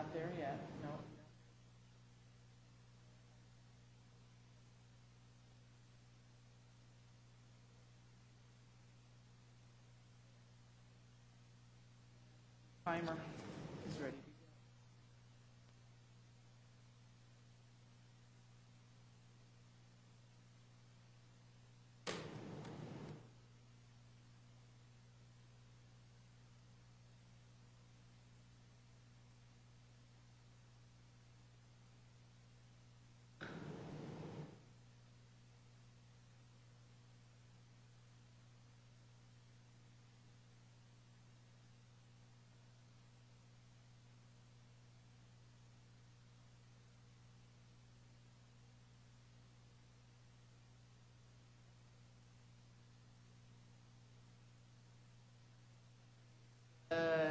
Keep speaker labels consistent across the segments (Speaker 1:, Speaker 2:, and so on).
Speaker 1: not there yet, no. Timer is ready.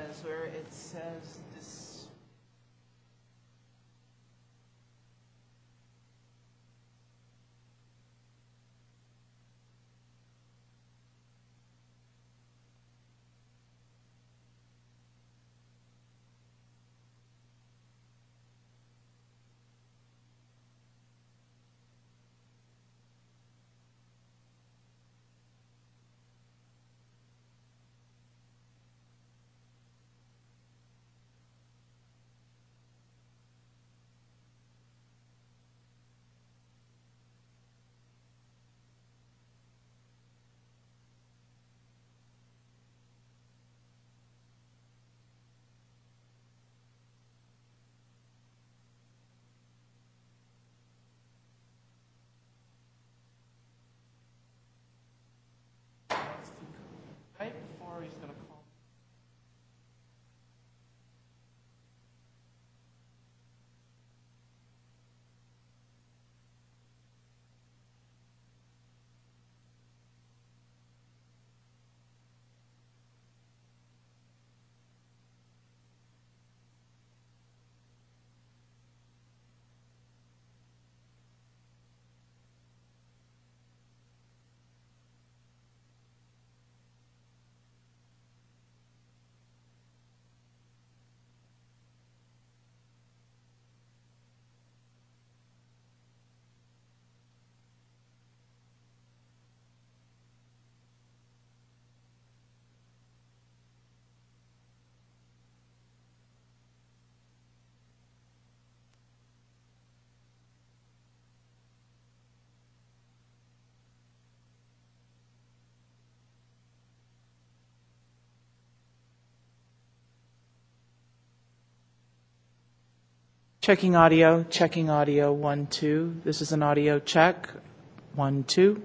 Speaker 1: Is where it says this. Right before he's going to call. Checking audio, 1, 2. This is an audio check, 1, 2.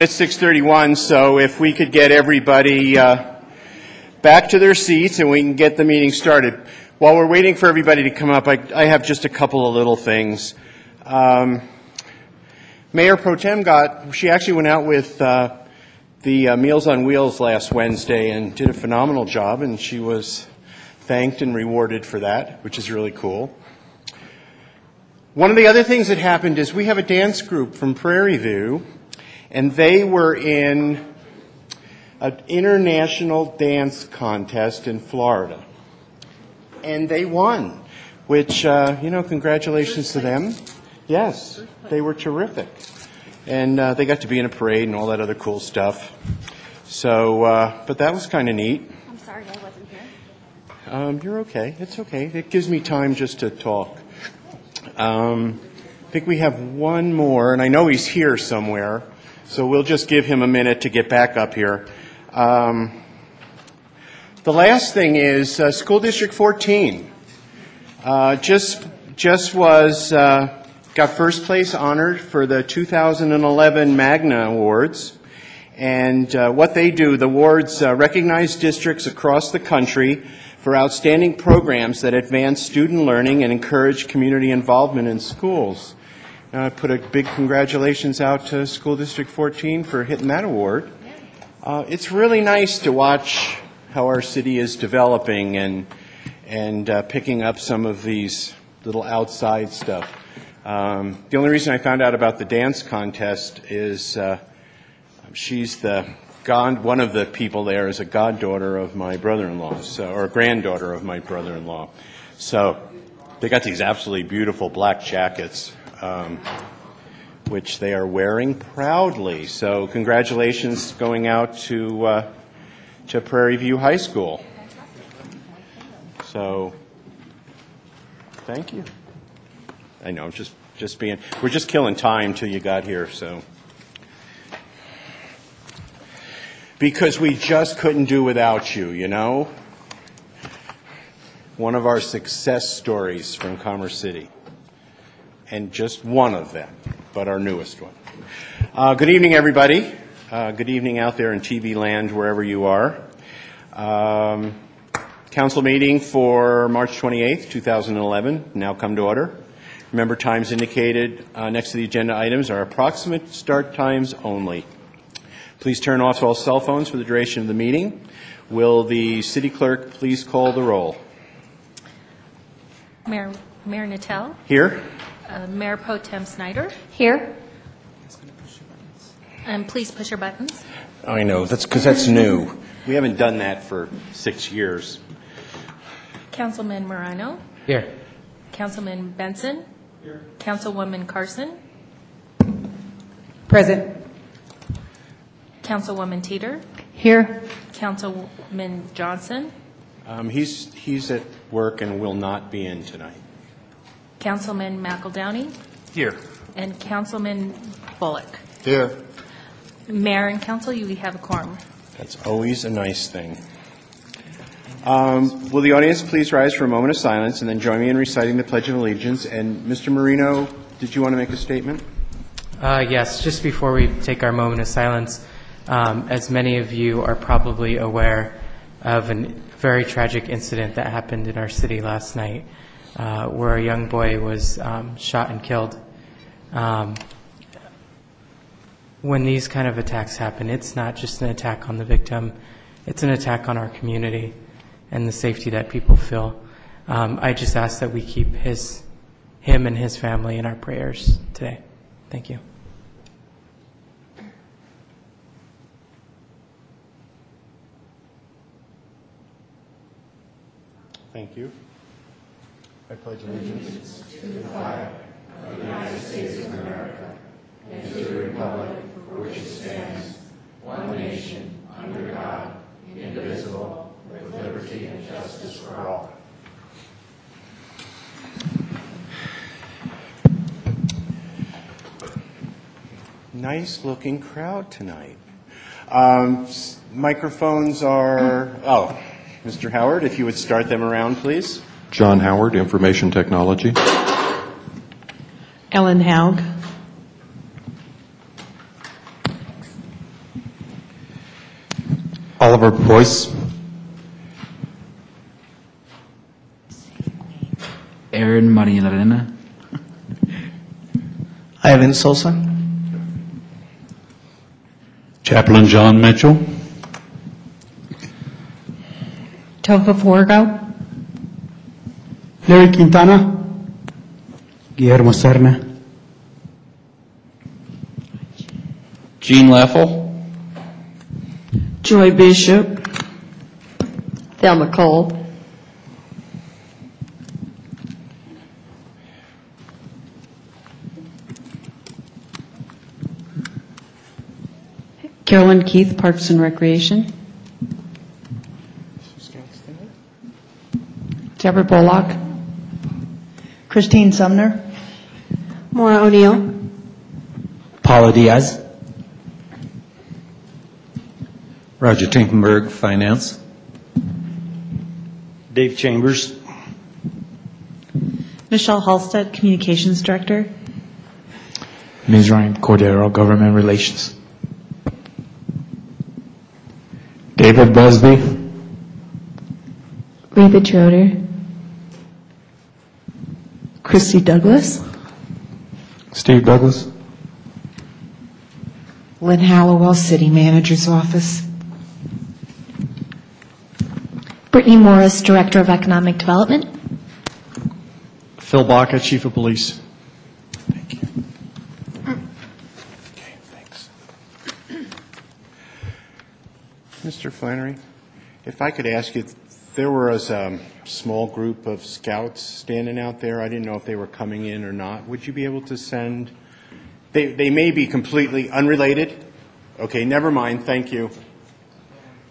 Speaker 2: It's 6:31, so if we could get everybody back to their seats and we can get the meeting started. While we're waiting for everybody to come up, I have just a couple of little things. Mayor Pro Tem she actually went out with the Meals on Wheels last Wednesday and did a phenomenal job, and she was thanked and rewarded for that, which is really cool. One of the other things that happened is we have a dance group from Prairie View, and they were in an international dance contest in Florida. And they won, which, congratulations to them. Yes, they were terrific. And they got to be in a parade and all that other cool stuff. So, but that was kind of neat.
Speaker 3: I'm sorry I wasn't here.
Speaker 2: You're okay. It's okay. It gives me time just to talk. I think we have one more, and I know he's here somewhere. So we'll just give him a minute to get back up here. The last thing is School District 14. Just was got first place honored for the 2011 Magna Awards. And what they do, the awards recognize districts across the country for outstanding programs that advance student learning and encourage community involvement in schools. I put a big congratulations out to School District 14 for hitting that award. It's really nice to watch how our city is developing and picking up some of these little outside stuff. The only reason I found out about the dance contest is she's one of the people there is a goddaughter of my brother-in-law, or a granddaughter of my brother-in-law. So they got these absolutely beautiful black jackets, which they are wearing proudly. So congratulations going out to Prairie View High School. So thank you. I know, we're just killing time till you got here, so. Because we just couldn't do without you, you know? One of our success stories from Commerce City. And just one of them, but our newest one. Good evening, everybody. Good evening out there in TV land, wherever you are. Council meeting for March 28th, 2011, now come to order. Remember, times indicated next to the agenda items are approximate start times only. Please turn off all cell phones for the duration of the meeting. Will the city clerk please call the roll?
Speaker 4: Mayor Natel.
Speaker 2: Here.
Speaker 4: Mayor Pro Tem Snyder.
Speaker 3: Here.
Speaker 4: And please push your buttons.
Speaker 2: I know, that's because that's new. We haven't done that for 6 years.
Speaker 4: Councilman Morano.
Speaker 5: Here.
Speaker 4: Councilman Benson. Here. Councilwoman Carson.
Speaker 5: Present.
Speaker 4: Councilwoman Teeter.
Speaker 5: Here.
Speaker 4: Councilman Johnson.
Speaker 2: He's at work and will not be in tonight.
Speaker 4: Councilman McEldowney.
Speaker 2: Here.
Speaker 4: And Councilman Bullock.
Speaker 2: Here.
Speaker 4: Mayor and Council, you have a quorum.
Speaker 2: That's always a nice thing. Will the audience please rise for a moment of silence and then join me in reciting the Pledge of Allegiance? And Mr. Marino, did you want to make a statement?
Speaker 5: Yes, just before we take our moment of silence, as many of you are probably aware of a very tragic incident that happened in our city last night, where a young boy was shot and killed. When these kind of attacks happen, it's not just an attack on the victim, it's an attack on our community and the safety that people feel. I just ask that we keep him and his family in our prayers today. Thank you.
Speaker 2: Thank you. I pledge allegiance to the flag of the United States of America and to the republic for which it stands, one nation, under God, indivisible, with liberty and justice for all. Nice looking crowd tonight. Microphones are, Mr. Howard, if you would start them around, please.
Speaker 6: John Howard, Information Technology.
Speaker 7: Ellen Haug.
Speaker 6: Oliver Boyce.
Speaker 7: Aaron Marilarena.
Speaker 8: Ivan Sosa.
Speaker 9: Chaplain John Mitchell.
Speaker 10: Tova Forgo.
Speaker 8: Larry Quintana. Guillermo Serna.
Speaker 7: Gene Leffel.
Speaker 10: Joy Bishop. Thelma Cole. Carolyn Keith, Parks and Recreation. Deborah Bullock.
Speaker 11: Christine Sumner.
Speaker 10: Maura O'Neill.
Speaker 8: Paula Diaz.
Speaker 6: Roger Tinkenberg, Finance.
Speaker 8: Dave Chambers.
Speaker 11: Michelle Halstead, Communications Director.
Speaker 8: Ms. Ryan Cordero, Government Relations. David Busby.
Speaker 10: Reba Troder.
Speaker 11: Christy Douglas.
Speaker 8: Steve Douglas.
Speaker 12: Lynn Hallowell, City Manager's Office.
Speaker 3: Brittany Morris, Director of Economic Development.
Speaker 8: Phil Baca, Chief of Police.
Speaker 2: Thank you. Okay, thanks. Mr. Flannery, if I could ask you, there was a small group of scouts standing out there. I didn't know if they were coming in or not. Would you be able to send? They may be completely unrelated. Okay, never mind. Thank you.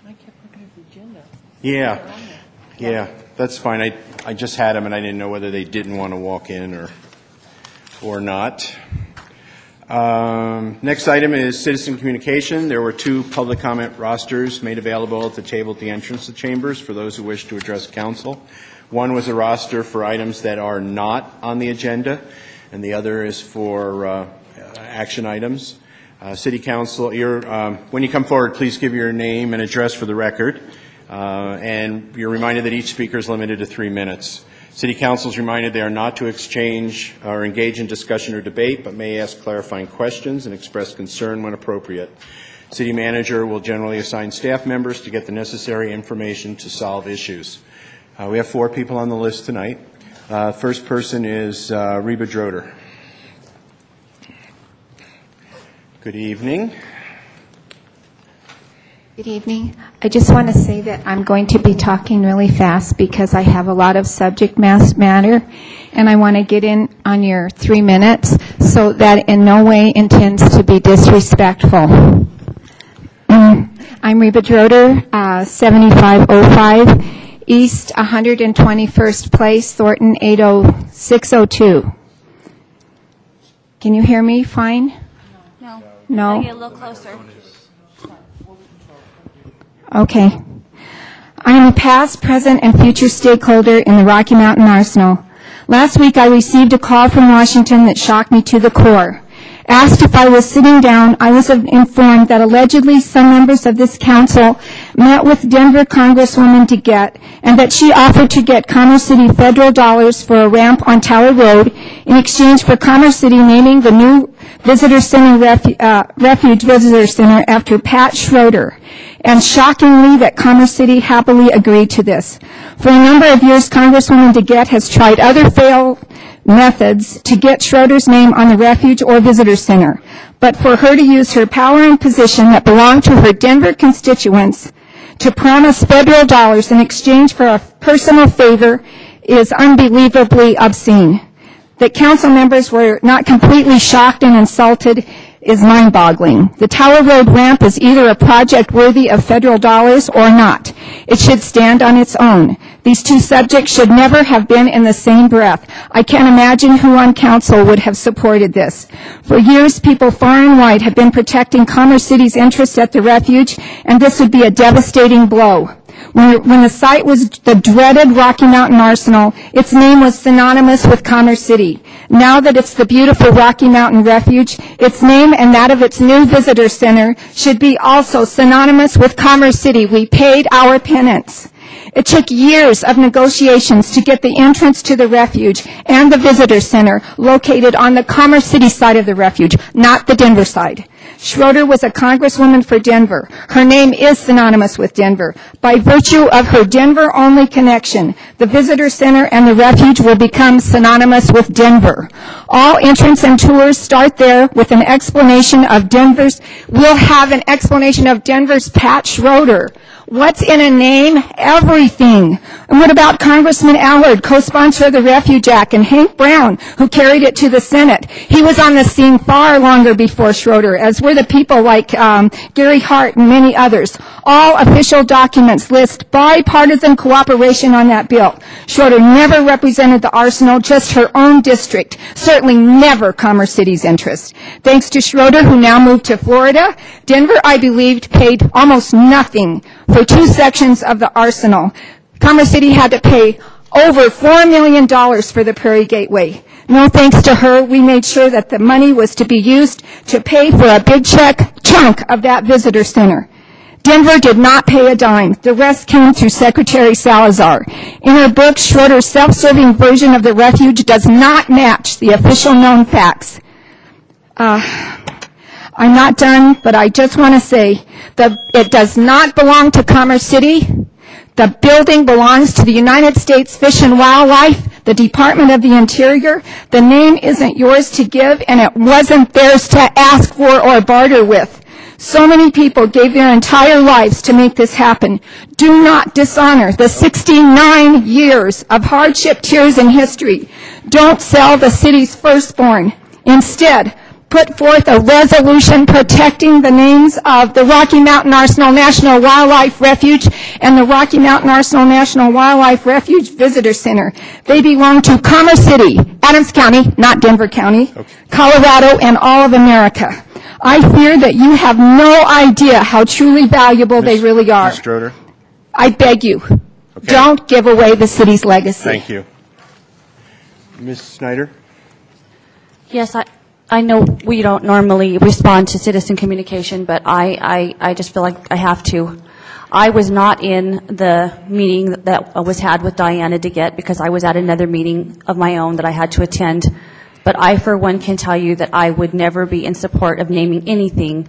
Speaker 1: I kept looking at the agenda.
Speaker 2: Yeah, that's fine. I just had them, and I didn't know whether they didn't want to walk in or not. Next item is citizen communication. There were 2 public comment rosters made available at the table at the entrance to chambers for those who wish to address council. One was a roster for items that are not on the agenda, and the other is for action items. City Council, when you come forward, please give your name and address for the record. And you're reminded that each speaker is limited to 3 minutes. City Council is reminded they are not to exchange or engage in discussion or debate, but may ask clarifying questions and express concern when appropriate. City Manager will generally assign staff members to get the necessary information to solve issues. We have 4 people on the list tonight. First person is Reba Droder. Good evening.
Speaker 13: Good evening. I just want to say that I'm going to be talking really fast because I have a lot of subject matter, and I want to get in on your 3 minutes, so that in no way intends to be disrespectful. I'm Reba Droder, 7505 East 121st Place, Thornton 80602. Can you hear me fine? No?
Speaker 3: Get a little closer.
Speaker 13: Okay. I am a past, present, and future stakeholder in the Rocky Mountain Arsenal. Last week I received a call from Washington that shocked me to the core. Asked if I was sitting down, I was informed that allegedly some members of this council met with Denver Congresswoman DeGette, and that she offered to get Commerce City federal dollars for a ramp on Tower Road in exchange for Commerce City naming the new visitor center refuge visitor center after Pat Schroeder. And shockingly, that Commerce City happily agreed to this. For a number of years, Congresswoman DeGette has tried other failed methods to get Schroeder's name on the refuge or visitor center. But for her to use her power and position that belong to her Denver constituents to promise federal dollars in exchange for a personal favor is unbelievably obscene. That council members were not completely shocked and insulted is mind-boggling. The Tower Road ramp is either a project worthy of federal dollars or not. It should stand on its own. These 2 subjects should never have been in the same breath. I can't imagine who on council would have supported this. For years, people far and wide have been protecting Commerce City's interests at the refuge, and this would be a devastating blow. When the site was the dreaded Rocky Mountain Arsenal, its name was synonymous with Commerce City. Now that it's the beautiful Rocky Mountain Refuge, its name and that of its new visitor center should be also synonymous with Commerce City. We paid our penance. It took years of negotiations to get the entrance to the refuge and the visitor center located on the Commerce City side of the refuge, not the Denver side. Schroeder was a congresswoman for Denver. Her name is synonymous with Denver. By virtue of her Denver-only connection, the visitor center and the refuge will become synonymous with Denver. All entrance and tours start there with an explanation of Denver's, we'll have an explanation of Denver's Pat Schroeder. What's in a name? Everything. And what about Congressman Allard, co-sponsor of the Refuge Act, and Hank Brown, who carried it to the Senate? He was on the scene far longer before Schroeder, as were the people like Gary Hart and many others. All official documents list bipartisan cooperation on that bill. Schroeder never represented the Arsenal, just her own district, certainly never Commerce City's interest. Thanks to Schroeder, who now moved to Florida, Denver, I believed, paid almost nothing for 2 sections of the Arsenal. Commerce City had to pay over $4 million for the Prairie Gateway. No thanks to her, we made sure that the money was to be used to pay for a big chunk of that visitor center. Denver did not pay a dime. The rest came through Secretary Salazar. In her book, Schroeder's self-serving version of the refuge does not match the official known facts. I'm not done, but I just want to say that it does not belong to Commerce City. The building belongs to the United States Fish and Wildlife, the Department of the Interior. The name isn't yours to give, and it wasn't theirs to ask for or barter with. So many people gave their entire lives to make this happen. Do not dishonor the 69 years of hardship, tears, and history. Don't sell the city's firstborn. Instead, put forth a resolution protecting the names of the Rocky Mountain Arsenal National Wildlife Refuge and the Rocky Mountain Arsenal National Wildlife Refuge Visitor Center. They belong to Commerce City, Adams County, not Denver County, Colorado, and all of America. I fear that you have no idea how truly valuable they really are.
Speaker 2: Ms. Schroeder?
Speaker 13: I beg you, don't give away the city's legacy.
Speaker 2: Thank you. Ms. Snyder?
Speaker 14: Yes, I know we don't normally respond to citizen communication, but I just feel like I have to. I was not in the meeting that was had with Diana DeGette because I was at another meeting of my own that I had to attend. But I, for one, can tell you that I would never be in support of naming anything,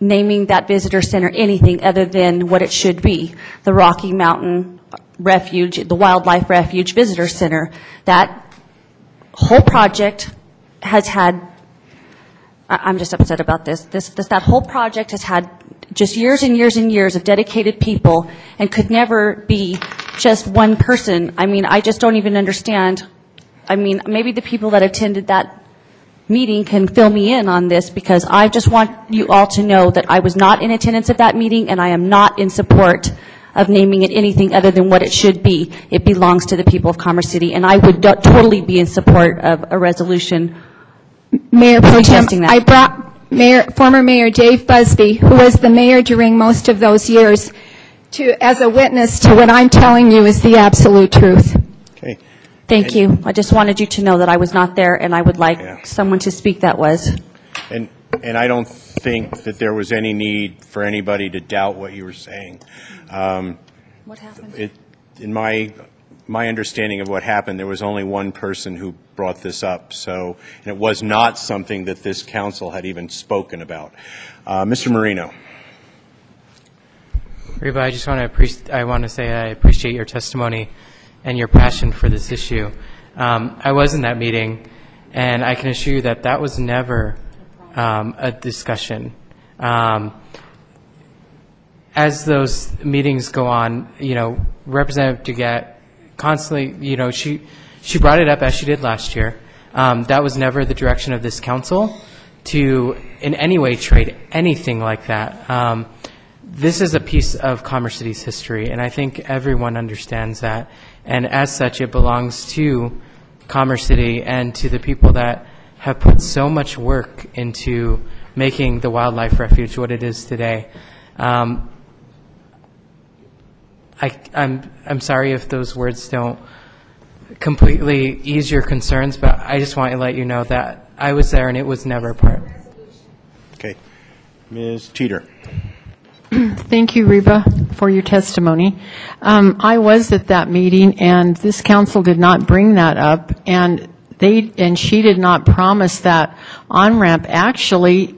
Speaker 14: naming that visitor center anything other than what it should be, the Rocky Mountain Refuge, the Wildlife Refuge Visitor Center. That whole project has had, I'm just upset about this. That whole project has had just years and years and years of dedicated people and could never be just one person. I mean, I just don't even understand. I mean, maybe the people that attended that meeting can fill me in on this because I just want you all to know that I was not in attendance at that meeting and I am not in support of naming it anything other than what it should be. It belongs to the people of Commerce City, and I would totally be in support of a resolution
Speaker 13: Mayor Pro Tem,
Speaker 14: suggesting that.
Speaker 13: I brought former Mayor Dave Busby, who was the mayor during most of those years, as a witness to what I'm telling you is the absolute truth.
Speaker 2: Okay.
Speaker 14: Thank you. I just wanted you to know that I was not there, and I would like someone to speak that was.
Speaker 2: And I don't think that there was any need for anybody to doubt what you were saying.
Speaker 14: What happened?
Speaker 2: In my understanding of what happened, there was only one person who brought this up. So, and it was not something that this council had even spoken about. Mr. Marino.
Speaker 5: Reba, I just want to say I appreciate your testimony and your passion for this issue. I was in that meeting, and I can assure you that that was never a discussion. As those meetings go on, you know, Representative DeGette constantly, you know, she brought it up as she did last year. That was never the direction of this council to in any way trade anything like that. This is a piece of Commerce City's history, and I think everyone understands that. And as such, it belongs to Commerce City and to the people that have put so much work into making the Wildlife Refuge what it is today. I'm sorry if those words don't completely ease your concerns, but I just want to let you know that I was there and it was never part.
Speaker 2: Okay. Ms. Teeter.
Speaker 15: Thank you, Reba, for your testimony. I was at that meeting, and this council did not bring that up, and she did not promise that on-ramp. Actually,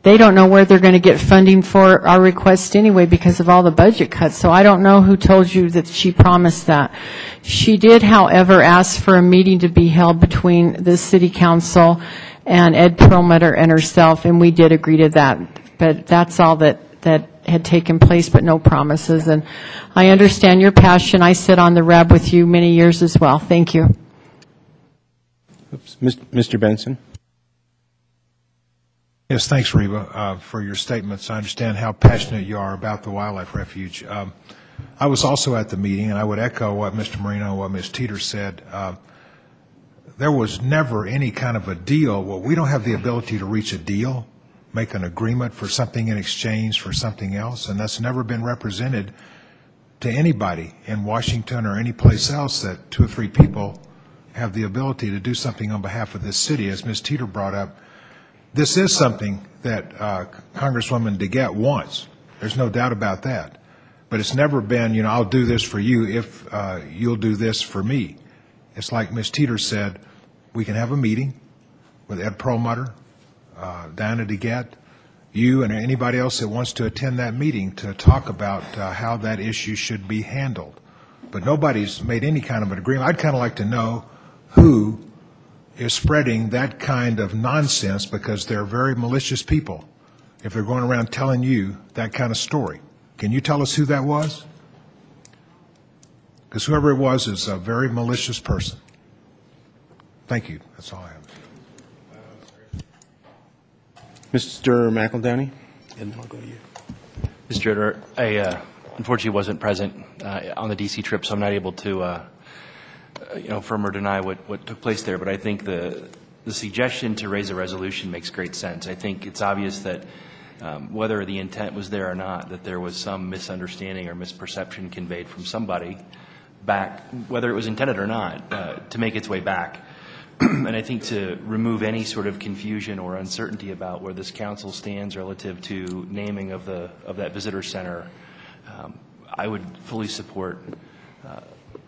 Speaker 15: they don't know where they're going to get funding for our request anyway because of all the budget cuts. So I don't know who told you that she promised that. She did, however, ask for a meeting to be held between the city council and Ed Perlmutter and herself, and we did agree to that. But that's all that had taken place, but no promises. And I understand your passion. I sit on the RAB with you many years as well. Thank you.
Speaker 2: Oops. Mr. Benson.
Speaker 16: Yes, thanks, Reba, for your statements. I understand how passionate you are about the wildlife refuge. I was also at the meeting, and I would echo what Mr. Marino and what Ms. Teeter said. There was never any kind of a deal. Well, we don't have the ability to reach a deal, make an agreement for something in exchange for something else, and that's never been represented to anybody in Washington or any place else that 2 or 3 people have the ability to do something on behalf of this city. As Ms. Teeter brought up, this is something that Congresswoman DeGette wants. There's no doubt about that. But it's never been, you know, I'll do this for you if you'll do this for me. It's like Ms. Teeter said, we can have a meeting with Ed Perlmutter, Diana DeGette, you and anybody else that wants to attend that meeting to talk about how that issue should be handled. But nobody's made any kind of an agreement. I'd kind of like to know who is spreading that kind of nonsense, because they're very malicious people if they're going around telling you that kind of story. Can you tell us who that was? Because whoever it was is a very malicious person. Thank you. That's all I have.
Speaker 2: Mr. McEldowney, and then I'll go to you.
Speaker 17: Mr. Yoder, I unfortunately wasn't present on the D.C. trip, so I'm not able to affirm or deny what took place there. But I think the suggestion to raise a resolution makes great sense. I think it's obvious that whether the intent was there or not, that there was some misunderstanding or misperception conveyed from somebody back, whether it was intended or not, to make its way back. And I think to remove any sort of confusion or uncertainty about where this council stands relative to naming of that visitor center, I would fully support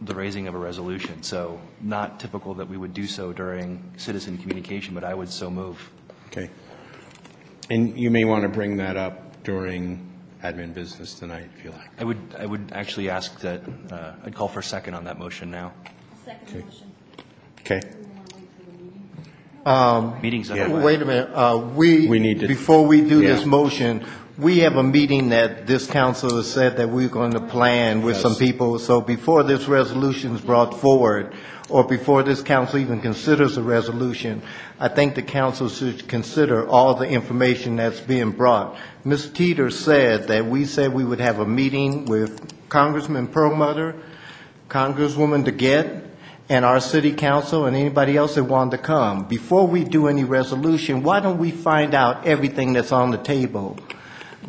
Speaker 17: the raising of a resolution. So not typical that we would do so during citizen communication, but I would so move.
Speaker 2: Okay. And you may want to bring that up during admin business tonight, if you like.
Speaker 17: I would actually ask that I'd call for a second on that motion now.
Speaker 2: Second motion. Okay.
Speaker 17: Meetings.
Speaker 18: Wait a minute. We need to, before we do this motion, we have a meeting that this council has said that we're going to plan with some people. So before this resolution is brought forward, or before this council even considers a resolution, I think the council should consider all the information that's being brought. Ms. Teeter said that we said we would have a meeting with Congressman Perlmutter, Congresswoman DeGette, and our city council and anybody else that wanted to come. Before we do any resolution, why don't we find out everything that's on the table?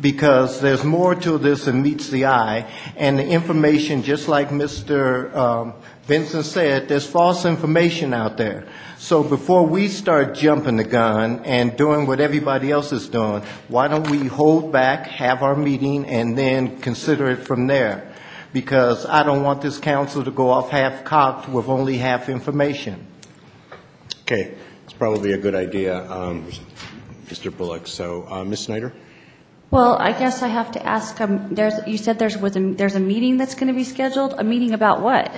Speaker 18: Because there's more to this than meets the eye, and the information, just like Mr. Benson said, there's false information out there. So before we start jumping the gun and doing what everybody else is doing, why don't we hold back, have our meeting, and then consider it from there? Because I don't want this council to go off half-cocked with only half information.
Speaker 2: Okay. It's probably a good idea, Mr. Bullock. So, Ms. Snyder?
Speaker 14: Well, I guess I have to ask, you said there's a meeting that's going to be scheduled? A meeting about what?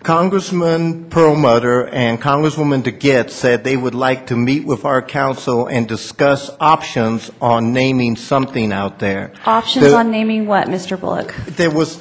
Speaker 18: Congressman Perlmutter and Congresswoman DeGette said they would like to meet with our council and discuss options on naming something out there.
Speaker 14: Options on naming what, Mr. Bullock?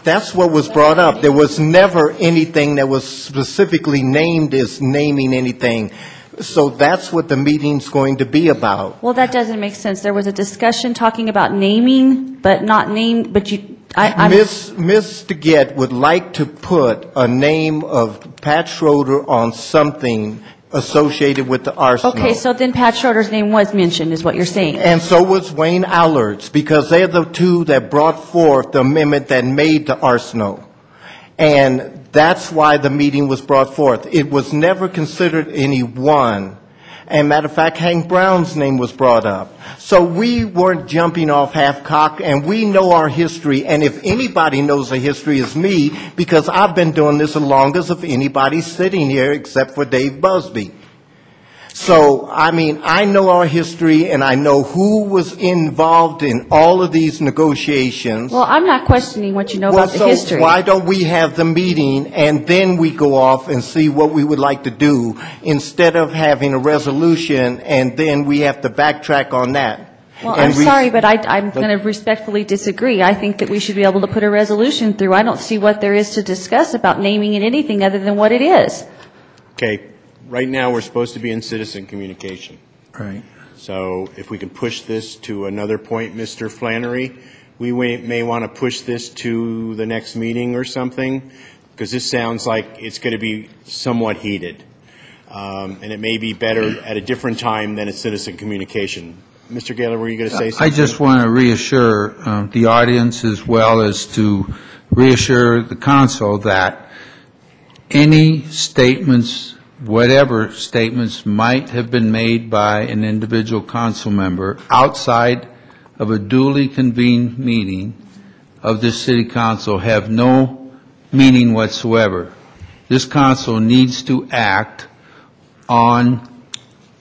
Speaker 18: That's what was brought up. There was never anything that was specifically named as naming anything. So that's what the meeting's going to be about.
Speaker 14: Well, that doesn't make sense. There was a discussion talking about naming, but not name, but you...
Speaker 18: Ms. DeGette would like to put a name of Pat Schroeder on something associated with the arsenal.
Speaker 14: Okay, so then Pat Schroeder's name was mentioned, is what you're saying.
Speaker 18: And so was Wayne Allard's, because they're the two that brought forth the amendment that made the arsenal. And that's why the meeting was brought forth. It was never considered any one. And matter of fact, Hank Brown's name was brought up. So we weren't jumping off half-cocked, and we know our history. And if anybody knows the history, it's me, because I've been doing this the longest of anybody sitting here except for Dave Busby. So, I mean, I know our history, and I know who was involved in all of these negotiations.
Speaker 14: Well, I'm not questioning what you know about the history.
Speaker 18: So why don't we have the meeting, and then we go off and see what we would like to do, instead of having a resolution, and then we have to backtrack on that?
Speaker 14: Well, I'm sorry, but I'm going to respectfully disagree. I think that we should be able to put a resolution through. I don't see what there is to discuss about naming it anything other than what it is.
Speaker 2: Okay. Right now, we're supposed to be in citizen communication.
Speaker 6: Right.
Speaker 2: So if we can push this to another point, Mr. Flannery, we may want to push this to the next meeting or something, because this sounds like it's going to be somewhat heated. And it may be better at a different time than a citizen communication. Mr. Gaylor, were you going to say something?
Speaker 6: I just want to reassure the audience, as well as to reassure the council, that any statements, whatever statements might have been made by an individual council member outside of a duly convened meeting of this city council, have no meaning whatsoever. This council needs to act on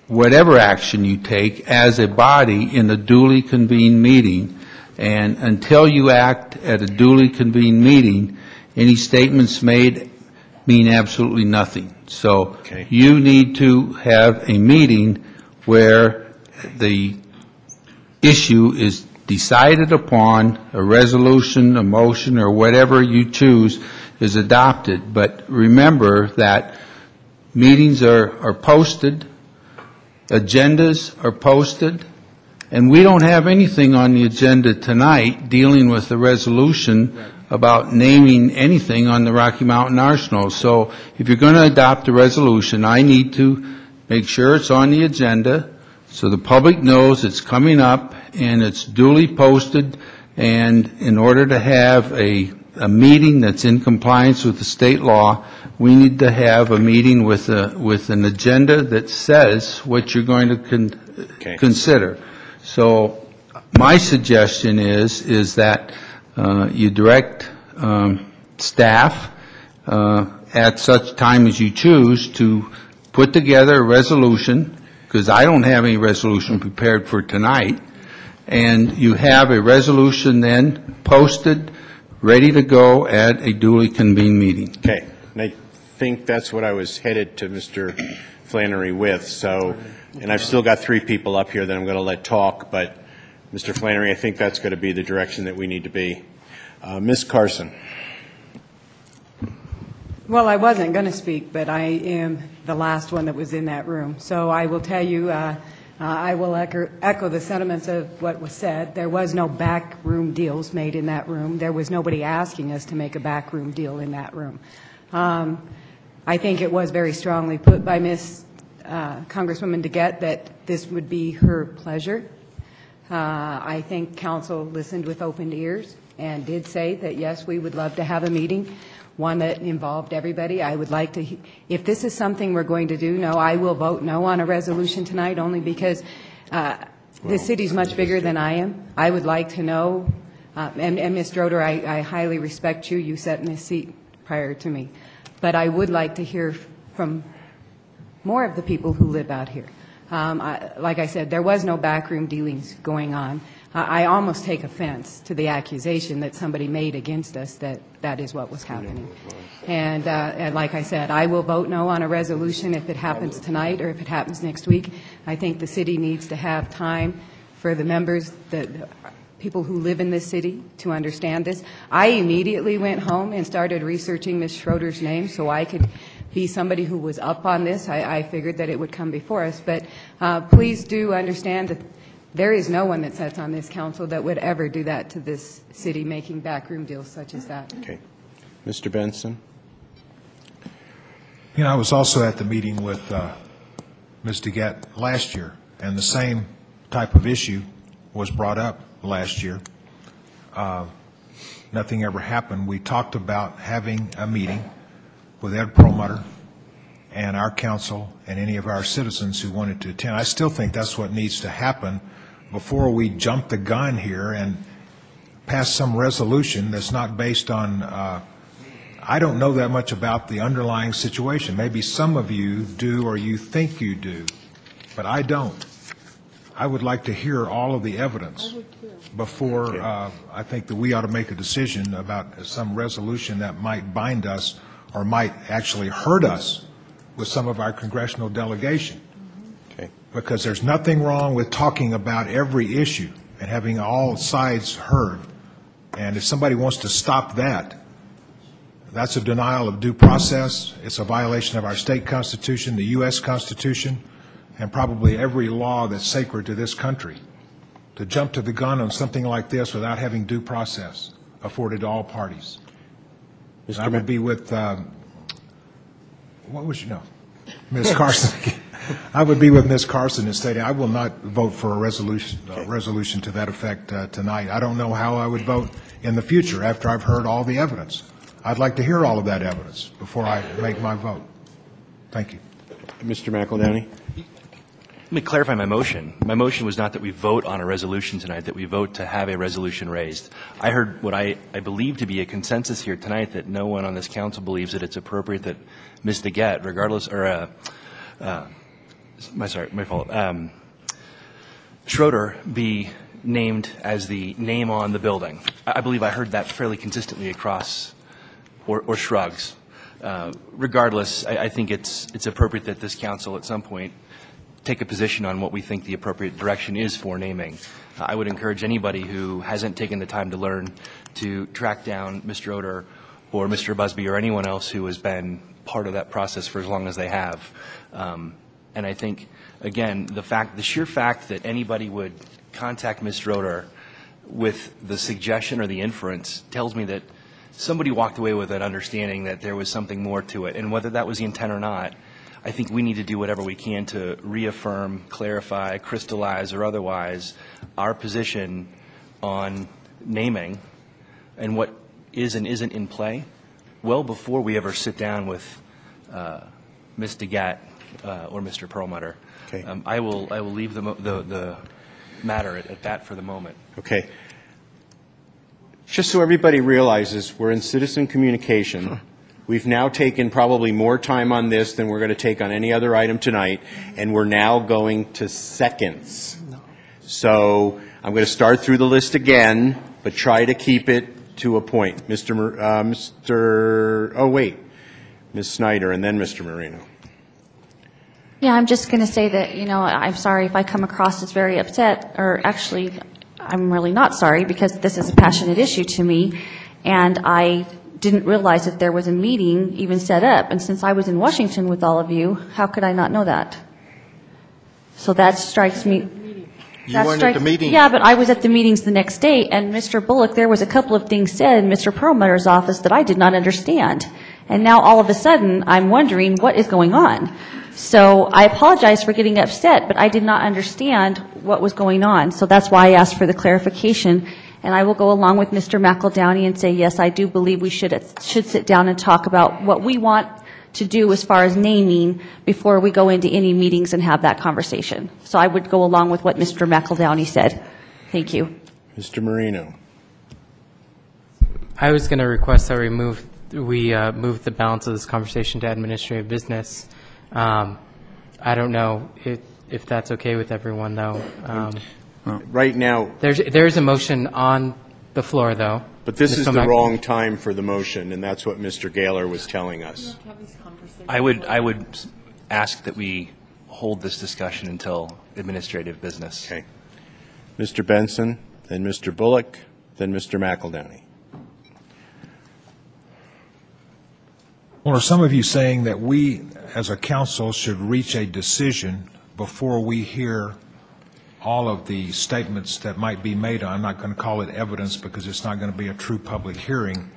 Speaker 6: whatever action you take as a body in a duly convened meeting, and until you act at a duly convened meeting, any statements made mean absolutely nothing. So you need to have a meeting where the issue is decided upon, a resolution, a motion, or whatever you choose is adopted. But remember that meetings are posted, agendas are posted, and we don't have anything on the agenda tonight dealing with the resolution about naming anything on the Rocky Mountain Arsenal. So if you're going to adopt a resolution, I need to make sure it's on the agenda so the public knows it's coming up and it's duly posted. And in order to have a meeting that's in compliance with the state law, we need to have a meeting with an agenda that says what you're going to consider. So my suggestion is that you direct staff at such time as you choose to put together a resolution, because I don't have any resolution prepared for tonight, and you have a resolution then posted, ready to go at a duly convened meeting.
Speaker 2: Okay. And I think that's what I was headed to Mr. Flannery with. So, and I've still got 3 people up here that I'm going to let talk, but Mr. Flannery, I think that's going to be the direction that we need to be. Ms. Carson.
Speaker 19: Well, I wasn't going to speak, but I am the last one that was in that room. So I will tell you, I will echo the sentiments of what was said. There was no backroom deals made in that room. There was nobody asking us to make a backroom deal in that room. I think it was very strongly put by Ms. Congresswoman DeGette that this would be her pleasure. I think council listened with open ears and did say that, yes, we would love to have a meeting, one that involved everybody. I would like to, if this is something we're going to do, no, I will vote no on a resolution tonight, only because the city's much bigger than I am. I would like to know, and Ms. Droder, I highly respect you. You sat in this seat prior to me. But I would like to hear from more of the people who live out here. Like I said, there was no backroom dealings going on. I almost take offense to the accusation that somebody made against us that that is what was happening. And like I said, I will vote no on a resolution if it happens tonight or if it happens next week. I think the city needs to have time for the members, the people who live in this city, to understand this. I immediately went home and started researching Ms. Schroeder's name so I could be somebody who was up on this. I figured that it would come before us. But please do understand that there is no one that sits on this council that would ever do that to this city, making backroom deals such as that.
Speaker 2: Okay. Mr. Benson?
Speaker 16: You know, I was also at the meeting with Ms. DeGette last year, and the same type of issue was brought up last year. Nothing ever happened. We talked about having a meeting with Ed Perlmutter and our council and any of our citizens who wanted to attend. I still think that's what needs to happen before we jump the gun here and pass some resolution that's not based on, I don't know that much about the underlying situation. Maybe some of you do or you think you do, but I don't. I would like to hear all of the evidence before I think that we ought to make a decision about some resolution that might bind us or might actually hurt us with some of our congressional delegation. Because there's nothing wrong with talking about every issue and having all sides heard. And if somebody wants to stop that, that's a denial of due process. It's a violation of our state constitution, the U.S. Constitution, and probably every law that's sacred to this country. To jump to the gun on something like this without having due process afforded to all parties. I would be with, Ms. Carson. I would be with Ms. Carson in stating I will not vote for a resolution to that effect tonight. I don't know how I would vote in the future after I've heard all the evidence. I'd like to hear all of that evidence before I make my vote. Thank you.
Speaker 2: Mr. McEldowney?
Speaker 17: Let me clarify my motion. My motion was not that we vote on a resolution tonight, that we vote to have a resolution raised. I heard what I believe to be a consensus here tonight, that no one on this council believes that it's appropriate that Ms. DeGette, regardless, or my fault, Schroeder be named as the name on the building. I believe I heard that fairly consistently across, or shrugs. Regardless, I think it's appropriate that this council at some point take a position on what we think the appropriate direction is for naming. I would encourage anybody who hasn't taken the time to learn to track down Mr. Schroeder or Mr. Busby or anyone else who has been part of that process for as long as they have. And I think, again, the sheer fact that anybody would contact Ms. Schroeder with the suggestion or the inference tells me that somebody walked away with an understanding that there was something more to it. And whether that was the intent or not, I think we need to do whatever we can to reaffirm, clarify, crystallize, or otherwise our position on naming and what is and isn't in play well before we ever sit down with Ms. DeGette or Mr. Perlmutter.
Speaker 2: Okay.
Speaker 17: I will leave the matter at that for the moment.
Speaker 2: Okay. Just so everybody realizes, we're in citizen communication. We've now taken probably more time on this than we're going to take on any other item tonight, and we're now going to seconds. So I'm going to start through the list again, but try to keep it to a point. Ms. Snyder, and then Mr. Marino.
Speaker 14: Yeah, I'm just going to say that, I'm sorry if I come across as very upset, or actually, I'm really not sorry, because this is a passionate issue to me, and I didn't realize that there was a meeting even set up. And since I was in Washington with all of you, how could I not know that? So that strikes me.
Speaker 18: You weren't at the meeting?
Speaker 14: Yeah, but I was at the meetings the next day, and Mr. Bullock, there was a couple of things said in Mr. Perlmutter's office that I did not understand. And now all of a sudden, I'm wondering what is going on. So I apologize for getting upset, but I did not understand what was going on. So that's why I asked for the clarification. And I will go along with Mr. McEldowney and say, yes, I do believe we should sit down and talk about what we want to do as far as naming before we go into any meetings and have that conversation. So I would go along with what Mr. McEldowney said. Thank you.
Speaker 2: Mr. Marino.
Speaker 5: I was going to request that we move the balance of this conversation to administrative business. I don't know if that's okay with everyone, though.
Speaker 2: Right now,
Speaker 5: there's a motion on the floor, though.
Speaker 2: But this is the wrong time for the motion, and that's what Mr. Gaylor was telling us.
Speaker 17: I would ask that we hold this discussion until administrative business.
Speaker 2: Okay. Mr. Benson, then Mr. Bullock, then Mr. McEldowney.
Speaker 16: Well, are some of you saying that we, as a council, should reach a decision before we hear all of the statements that might be made? I'm not going to call it evidence because it's not going to be a true public hearing.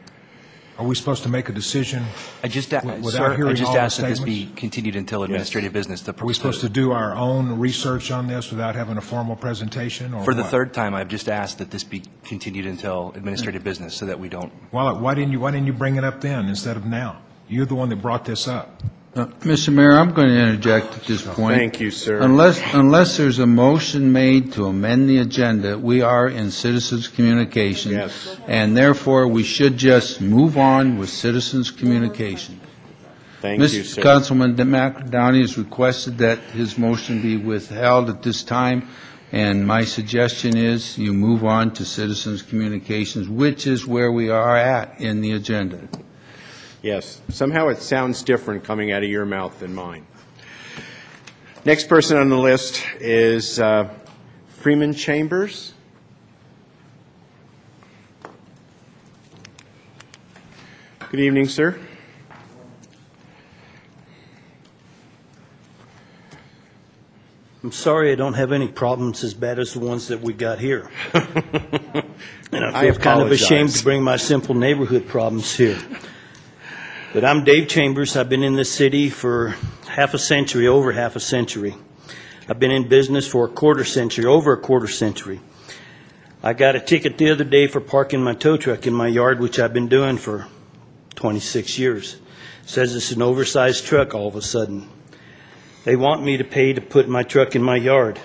Speaker 16: Are we supposed to make a decision
Speaker 17: I just,
Speaker 16: without
Speaker 17: sir, I
Speaker 16: hearing
Speaker 17: just
Speaker 16: all the
Speaker 17: asked that this
Speaker 16: statements?
Speaker 17: be continued until administrative business.
Speaker 16: Are we supposed to do our own research on this without having a formal presentation? Or
Speaker 17: For the
Speaker 16: what?
Speaker 17: third time, I've just asked that this be continued until administrative business so that we don't.
Speaker 16: Well, why didn't you bring it up then instead of now? You're the one that brought this up.
Speaker 6: Mr. Mayor, I'm going to interject at this point.
Speaker 2: Thank you, sir.
Speaker 6: Unless there's a motion made to amend the agenda, we are in citizens' communication.
Speaker 2: Yes.
Speaker 6: And therefore, we should just move on with citizens' communication.
Speaker 2: Thank you, sir.
Speaker 6: Councilman McDowney has requested that his motion be withheld at this time, and my suggestion is you move on to citizens' communications, which is where we are at in the agenda.
Speaker 2: Yes. Somehow it sounds different coming out of your mouth than mine. Next person on the list is Freeman Chambers. Good evening, sir.
Speaker 20: I'm sorry I don't have any problems as bad as the ones that we got here. And I feel kind of ashamed to bring my simple neighborhood problems here. But I'm Dave Chambers. I've been in this city for half a century, over half a century. I've been in business for a quarter century, over a quarter century. I got a ticket the other day for parking my tow truck in my yard, which I've been doing for 26 years. It says it's an oversized truck all of a sudden. They want me to pay to put my truck in my yard.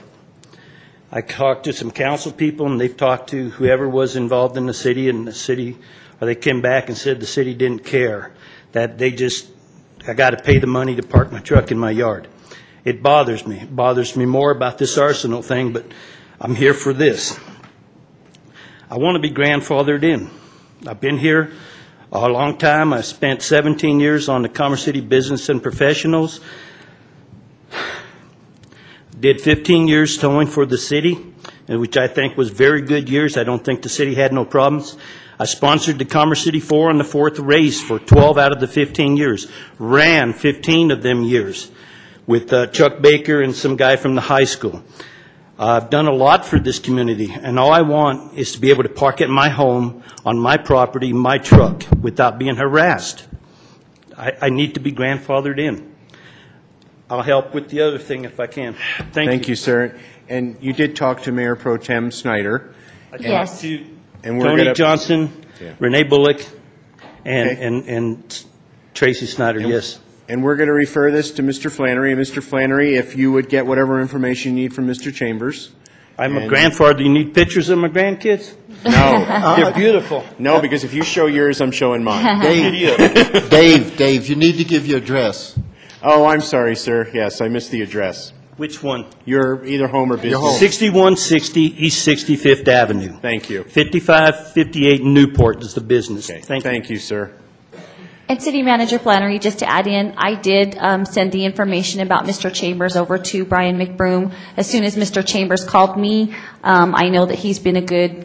Speaker 20: I talked to some council people, and they've talked to whoever was involved in the city, and they came back and said the city didn't care, that I got to pay the money to park my truck in my yard. It bothers me. It bothers me more about this Arsenal thing, but I'm here for this. I want to be grandfathered in. I've been here a long time. I spent 17 years on the Commerce City Business and Professionals. Did 15 years towing for the city, which I think was very good years. I don't think the city had no problems. I sponsored the Commerce City 4 on the 4th race for 12 out of the 15 years. Ran 15 of them years with Chuck Baker and some guy from the high school. I've done a lot for this community, and all I want is to be able to park at my home, on my property, my truck, without being harassed. I need to be grandfathered in. I'll help with the other thing if I can. Thank you,
Speaker 2: sir. And you did talk to Mayor Pro Tem Snyder.
Speaker 20: Yes.
Speaker 2: And
Speaker 20: Tony Johnson, Renee Bullock, and Tracy Snyder, yes.
Speaker 2: And we're going to refer this to Mr. Flannery. And Mr. Flannery, if you would get whatever information you need from Mr. Chambers.
Speaker 20: I'm a grandfather. You need pictures of my grandkids?
Speaker 2: No.
Speaker 20: They're beautiful.
Speaker 2: No, because if you show yours, I'm showing mine.
Speaker 18: Dave, you need to give your address.
Speaker 2: Oh, I'm sorry, sir. Yes, I missed the address.
Speaker 20: Which one?
Speaker 2: You're either home or business.
Speaker 20: 6160 East 65th Avenue.
Speaker 2: Thank you.
Speaker 20: 5558 Newport is the business.
Speaker 2: Okay.
Speaker 20: Thank
Speaker 2: you, sir.
Speaker 14: And City Manager Flannery, just to add in, I did send the information about Mr. Chambers over to Brian McBroom. As soon as Mr. Chambers called me, I know that he's been a good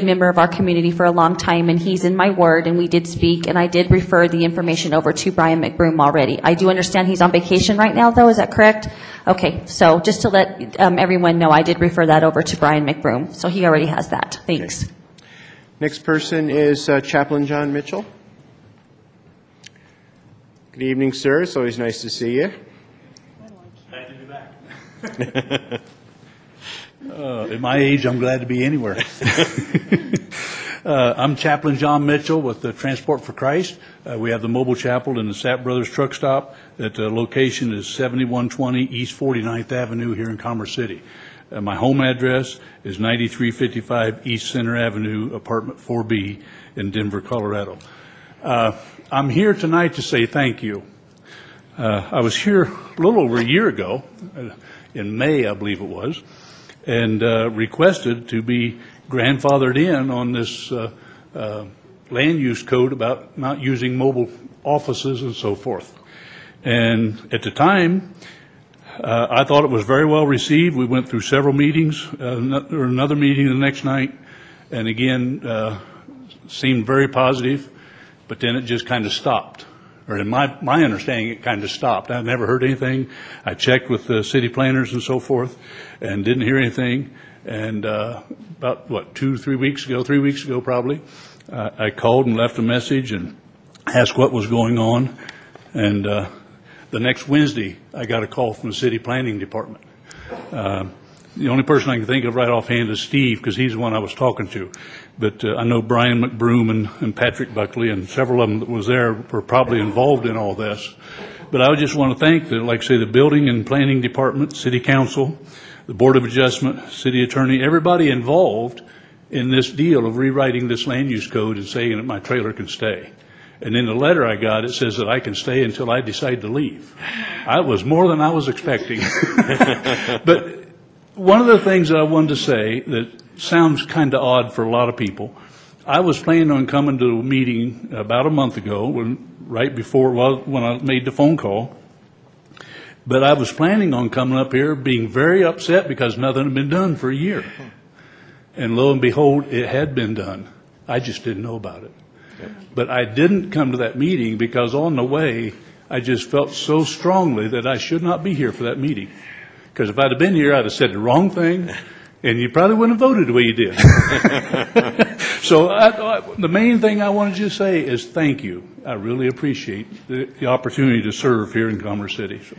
Speaker 14: member of our community for a long time, and he's in my ward, and we did speak, and I did refer the information over to Brian McBroom already. I do understand he's on vacation right now, though. Is that correct? Okay, so just to let everyone know, I did refer that over to Brian McBroom, so he already has that. Thanks.
Speaker 2: Okay. Next person is Chaplain John Mitchell. Good evening, sir. It's always nice to see you.
Speaker 9: Glad to be back. At my age, I'm glad to be anywhere. I'm Chaplain John Mitchell with the Transport for Christ. We have the mobile chapel in the Sapp Brothers truck stop. That location is 7120 East 49th Avenue here in Commerce City. My home address is 9355 East Center Avenue, apartment 4B in Denver, Colorado. I'm here tonight to say thank you. I was here a little over a year ago, in May, I believe it was, and requested to be grandfathered in on this land use code about not using mobile offices and so forth. And at the time, I thought it was very well received. We went through several meetings, another meeting the next night, and again, seemed very positive, but then it just kind of stopped. Or in my understanding, it kind of stopped. I never heard anything. I checked with the city planners and so forth and didn't hear anything. And about, 3 weeks ago probably, I called and left a message and asked what was going on, and the next Wednesday, I got a call from the city planning department. The only person I can think of right offhand is Steve, because he's the one I was talking to. But I know Brian McBroom and Patrick Buckley and several of them that was there were probably involved in all this. But I just want to thank, like I say, the building and planning department, city council, the board of adjustment, city attorney, everybody involved in this deal of rewriting this land use code and saying that my trailer can stay. And in the letter I got, it says that I can stay until I decide to leave. I was more than I was expecting. But one of the things that I wanted to say that sounds kind of odd for a lot of people, I was planning on coming to a meeting about a month ago, right before when I made the phone call. But I was planning on coming up here being very upset because nothing had been done for a year. And lo and behold, it had been done. I just didn't know about it. But I didn't come to that meeting because on the way, I just felt so strongly that I should not be here for that meeting. Because if I'd have been here, I'd have said the wrong thing, and you probably wouldn't have voted the way you did. So the main thing I wanted you to say is thank you. I really appreciate the opportunity to serve here in Commerce City. So.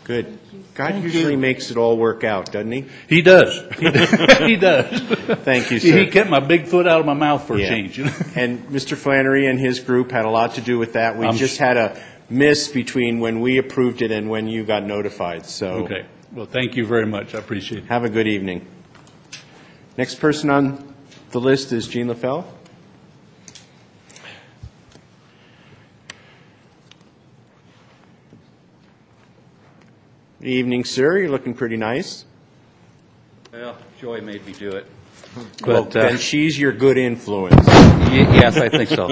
Speaker 2: Good. God usually makes it all work out, doesn't he?
Speaker 9: He does. He does.
Speaker 2: Thank you, sir.
Speaker 9: He kept my big foot out of my mouth for a change.
Speaker 2: And Mr. Flannery and his group had a lot to do with that. We just had a miss between when we approved it and when you got notified. So.
Speaker 9: Okay. Well, thank you very much. I appreciate it.
Speaker 2: Have a good evening. Next person on the list is Jean LaFell. Good evening, sir. You're looking pretty nice.
Speaker 21: Well, Joy made me do it.
Speaker 2: Well, then she's your good influence.
Speaker 21: Yes, I think so.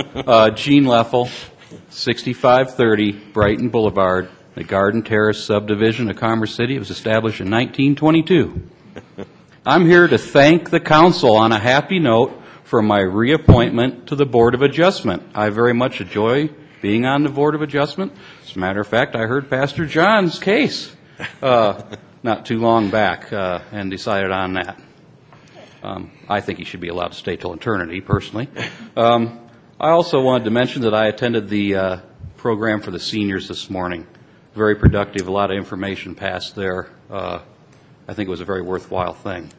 Speaker 21: Jean Leffel, 6530 Brighton Boulevard, the Garden Terrace subdivision of Commerce City. It was established in 1922. I'm here to thank the council on a happy note for my reappointment to the Board of Adjustment. I very much enjoy being on the Board of Adjustment. As a matter of fact, I heard Pastor John's case not too long back and decided on that. I think he should be allowed to stay till eternity, personally. I also wanted to mention that I attended the program for the seniors this morning. Very productive, a lot of information passed there. I think it was a very worthwhile thing.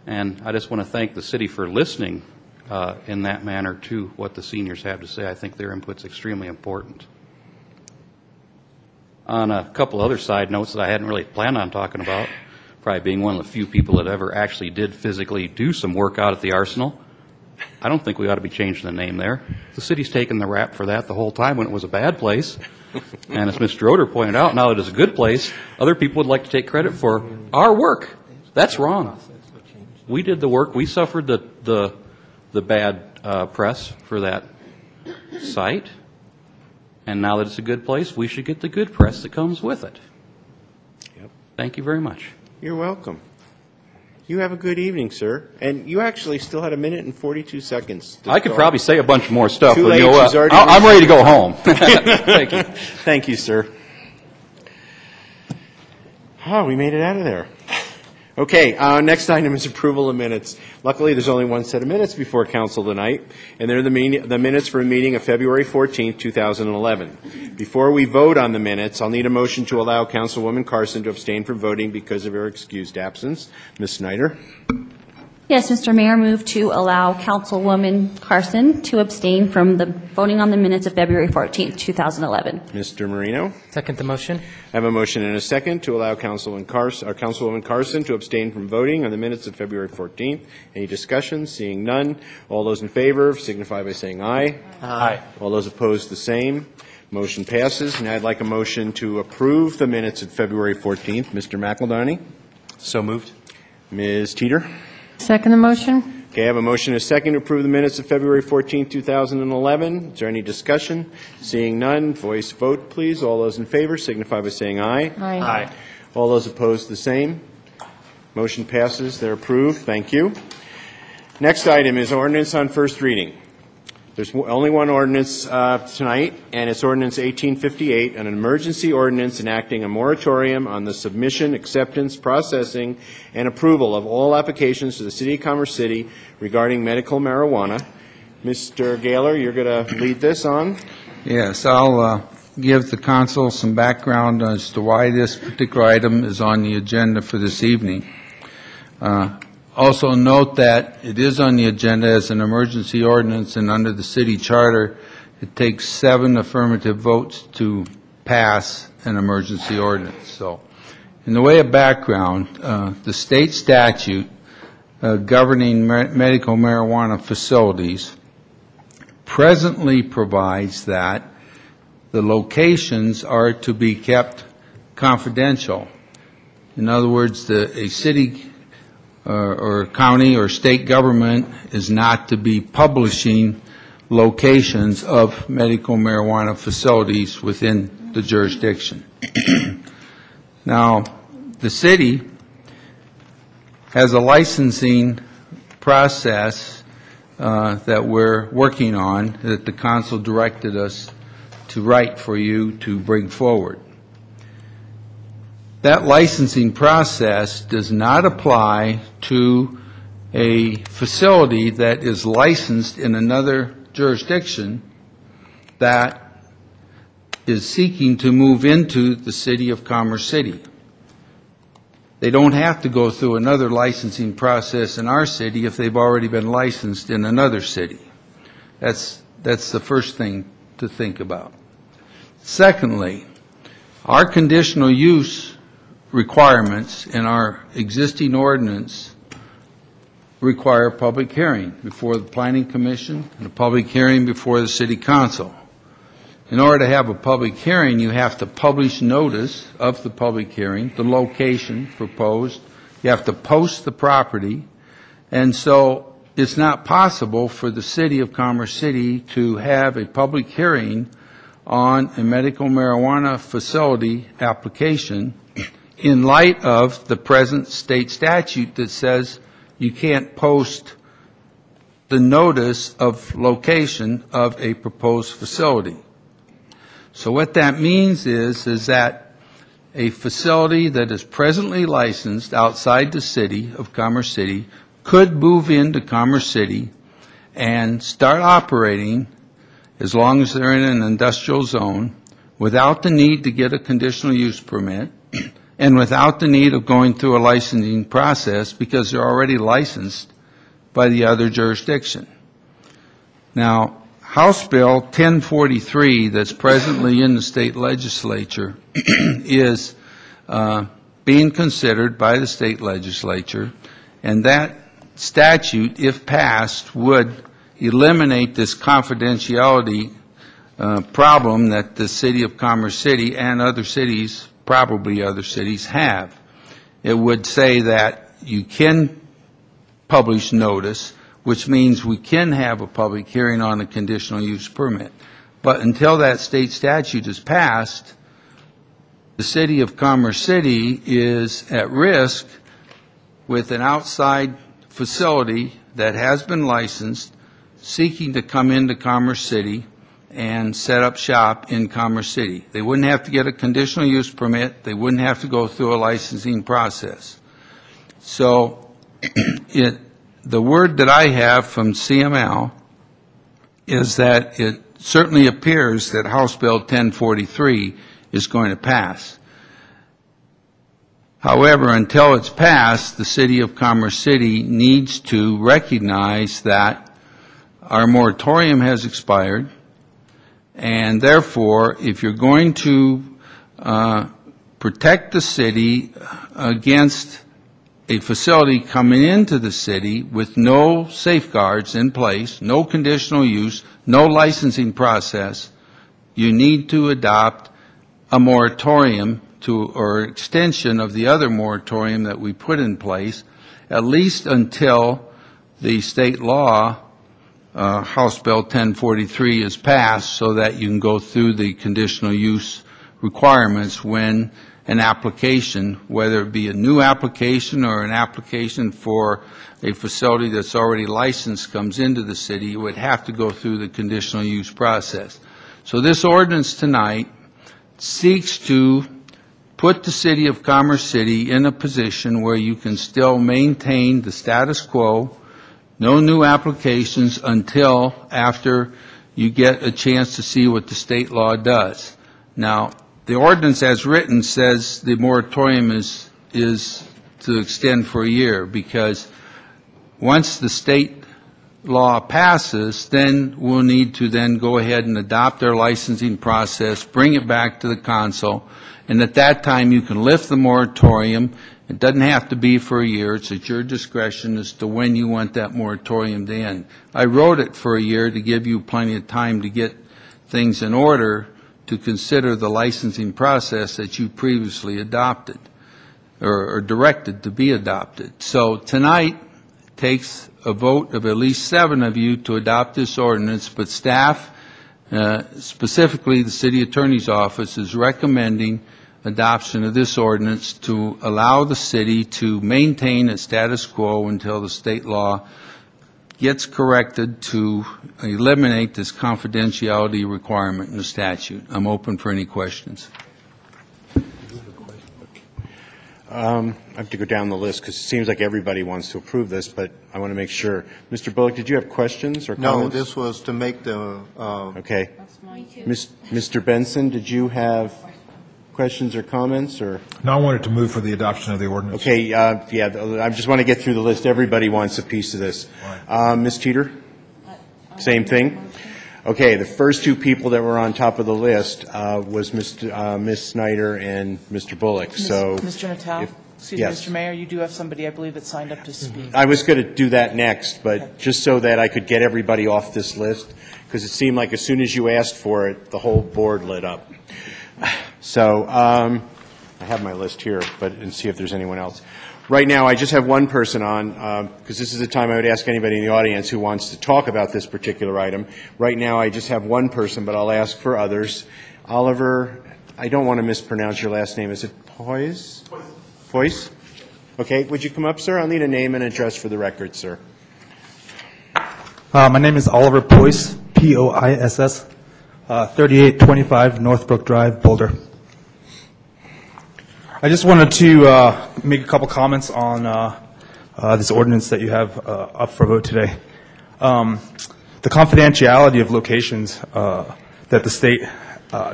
Speaker 21: And I just want to thank the city for listening in that manner to what the seniors have to say. I think their input's extremely important. On a couple other side notes that I hadn't really planned on talking about, probably being one of the few people that ever actually did physically do some work out at the Arsenal, I don't think we ought to be changing the name there. The city's taken the rap for that the whole time when it was a bad place. And as Mr. Roeder pointed out, now that it's a good place, other people would like to take credit for our work. That's wrong. We did the work. We suffered the bad press for that site. And now that it's a good place, we should get the good press that comes with it. Yep. Thank you very much.
Speaker 2: You're welcome. You have a good evening, sir. And you actually still had 1 minute and 42 seconds.
Speaker 21: I could probably say a bunch more stuff,
Speaker 2: Too
Speaker 21: but
Speaker 2: late,
Speaker 21: you know what? I'm ready to go home. Thank you.
Speaker 2: Thank you, sir. Oh, we made it out of there. Okay, next item is approval of minutes. Luckily, there's only one set of minutes before council tonight, and they're the minutes for a meeting of February 14th, 2011. Before we vote on the minutes, I'll need a motion to allow Councilwoman Carson to abstain from voting because of her excused absence. Ms. Snyder?
Speaker 14: Yes, Mr. Mayor, move to allow Councilwoman Carson to abstain from the voting on the minutes of February 14th, 2011.
Speaker 2: Mr. Marino?
Speaker 5: Second the motion.
Speaker 2: I have a motion and a second to allow Councilwoman Carson to abstain from voting on the minutes of February 14th. Any discussion? Seeing none. All those in favor signify by saying aye.
Speaker 21: Aye.
Speaker 2: All those opposed, the same. Motion passes. Now I'd like a motion to approve the minutes of February 14th. Mr. McEldowney?
Speaker 17: So moved.
Speaker 2: Ms. Teeter?
Speaker 15: Second the motion.
Speaker 2: Okay, I have a motion and a second to approve the minutes of February 14, 2011. Is there any discussion? Seeing none, voice vote, please. All those in favor signify by saying aye.
Speaker 15: Aye.
Speaker 21: Aye.
Speaker 2: All those opposed, the same. Motion passes. They're approved. Thank you. Next item is ordinance on first reading. There's only one ordinance tonight, and it's Ordinance 1858, an emergency ordinance enacting a moratorium on the submission, acceptance, processing, and approval of all applications to the City of Commerce City regarding medical marijuana. Mr. Gaylor, you're going to lead this on?
Speaker 6: Yes, I'll give the council some background as to why this particular item is on the agenda for this evening. Also note that it is on the agenda as an emergency ordinance, and under the city charter, it takes 7 affirmative votes to pass an emergency ordinance. So, in the way of background, the state statute governing medical marijuana facilities presently provides that the locations are to be kept confidential. In other words, a city or county or state government is not to be publishing locations of medical marijuana facilities within the jurisdiction. Now, the city has a licensing process that we're working on that the council directed us to write for you to bring forward. That licensing process does not apply to a facility that is licensed in another jurisdiction that is seeking to move into the City of Commerce City. They don't have to go through another licensing process in our city if they've already been licensed in another city. That's the first thing to think about. Secondly, our conditional use requirements in our existing ordinance require a public hearing before the Planning Commission and a public hearing before the City Council. In order to have a public hearing, you have to publish notice of the public hearing, the location proposed. You have to post the property. And so it's not possible for the City of Commerce City to have a public hearing on a medical marijuana facility application in light of the present state statute that says you can't post the notice of location of a proposed facility. So what that means is that a facility that is presently licensed outside the City of Commerce City could move into Commerce City and start operating as long as they're in an industrial zone without the need to get a conditional use permit and without the need of going through a licensing process because they're already licensed by the other jurisdiction. Now, House Bill 1043 that's presently in the state legislature is being considered by the state legislature, and that statute, if passed, would eliminate this confidentiality problem that the City of Commerce City and other cities, probably other cities, have. It would say that you can publish notice, which means we can have a public hearing on a conditional use permit. But until that state statute is passed, the City of Commerce City is at risk with an outside facility that has been licensed seeking to come into Commerce City and set up shop in Commerce City. They wouldn't have to get a conditional use permit. They wouldn't have to go through a licensing process. So the word that I have from CML is that it certainly appears that House Bill 1043 is going to pass. However, until it's passed, the City of Commerce City needs to recognize that our moratorium has expired, and therefore, if you're going to protect the city against a facility coming into the city with no safeguards in place, no conditional use, no licensing process, you need to adopt a moratorium or extension of the other moratorium that we put in place, at least until the state law, House Bill 1043, is passed so that you can go through the conditional use requirements when an application, whether it be a new application or an application for a facility that's already licensed comes into the city, it would have to go through the conditional use process. So this ordinance tonight seeks to put the city of Commerce City in a position where you can still maintain the status quo, no new applications until after you get a chance to see what the state law does. Now, the ordinance as written says the moratorium is to extend for a year, because once the state law passes, then we'll need to then go ahead and adopt our licensing process, bring it back to the council, and at that time you can lift the moratorium. It doesn't have to be for a year. It's at your discretion as to when you want that moratorium to end. I wrote it for a year to give you plenty of time to get things in order to consider the licensing process that you previously adopted or directed to be adopted. So tonight takes a vote of at least 7 of you to adopt this ordinance, but staff, specifically the City Attorney's Office, is recommending adoption of this ordinance to allow the city to maintain its status quo until the state law gets corrected to eliminate this confidentiality requirement in the statute. I'm open for any questions.
Speaker 2: I have to go down the list because it seems like everybody wants to approve this, but I want to make sure. Mr. Bullock, did you have questions or comments?
Speaker 18: No, this was to make the...
Speaker 2: Okay. Mr. Benson, did you have questions or comments? Or
Speaker 16: No, I wanted to move for the adoption of the ordinance.
Speaker 2: Okay, yeah, I just want to get through the list. Everybody wants a piece of this. Ms. Teeter? Same thing? Okay, the first 2 people that were on top of the list was Ms. Snyder and Mr. Bullock. So,
Speaker 1: Mr. Natal? Excuse
Speaker 2: yes.
Speaker 1: me, Mr. Mayor, you do have somebody, I believe, that signed up to speak.
Speaker 2: I was going to do that next, but just so that I could get everybody off this list, because it seemed like as soon as you asked for it, the whole board lit up. So I have my list here, and see if there's anyone else. Right now, I just have one person on, because this is the time I would ask anybody in the audience who wants to talk about this particular item. Right now, I just have one person, but I'll ask for others. Oliver, I don't want to mispronounce your last name. Is it Poise? Poise? Okay, would you come up, sir? I'll need a name and address for the record, sir.
Speaker 4: My name is Oliver Poise, P-O-I-S-S, 3825 Northbrook Drive, Boulder. I just wanted to make a couple comments on this ordinance that you have up for vote today. The confidentiality of locations that the state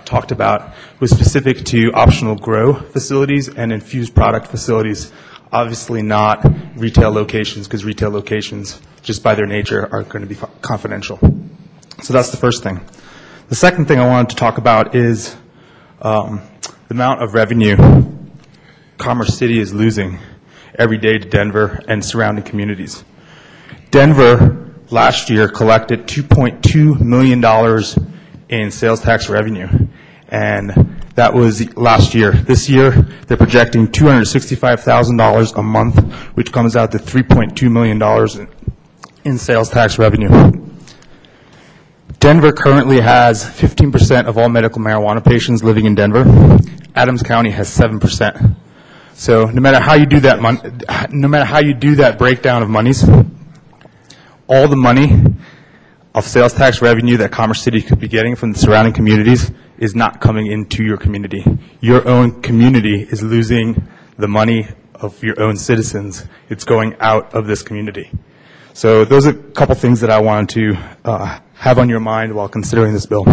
Speaker 4: talked about was specific to optional grow facilities and infused product facilities, obviously not retail locations, because retail locations, just by their nature, are going to be confidential. So that's the first thing. The second thing I wanted to talk about is the amount of revenue Commerce City is losing every day to Denver and surrounding communities. Denver last year collected $2.2 million in sales tax revenue, and that was last year. This year, they're projecting $265,000 a month, which comes out to $3.2 million in sales tax revenue. Denver currently has 15% of all medical marijuana patients living in Denver. Adams County has 7%. So no matter how you do that breakdown of monies, all the money of sales tax revenue that Commerce City could be getting from the surrounding communities is not coming into your community. Your own community is losing the money of your own citizens. It's going out of this community. So those are a couple things that I wanted to have on your mind while considering this bill.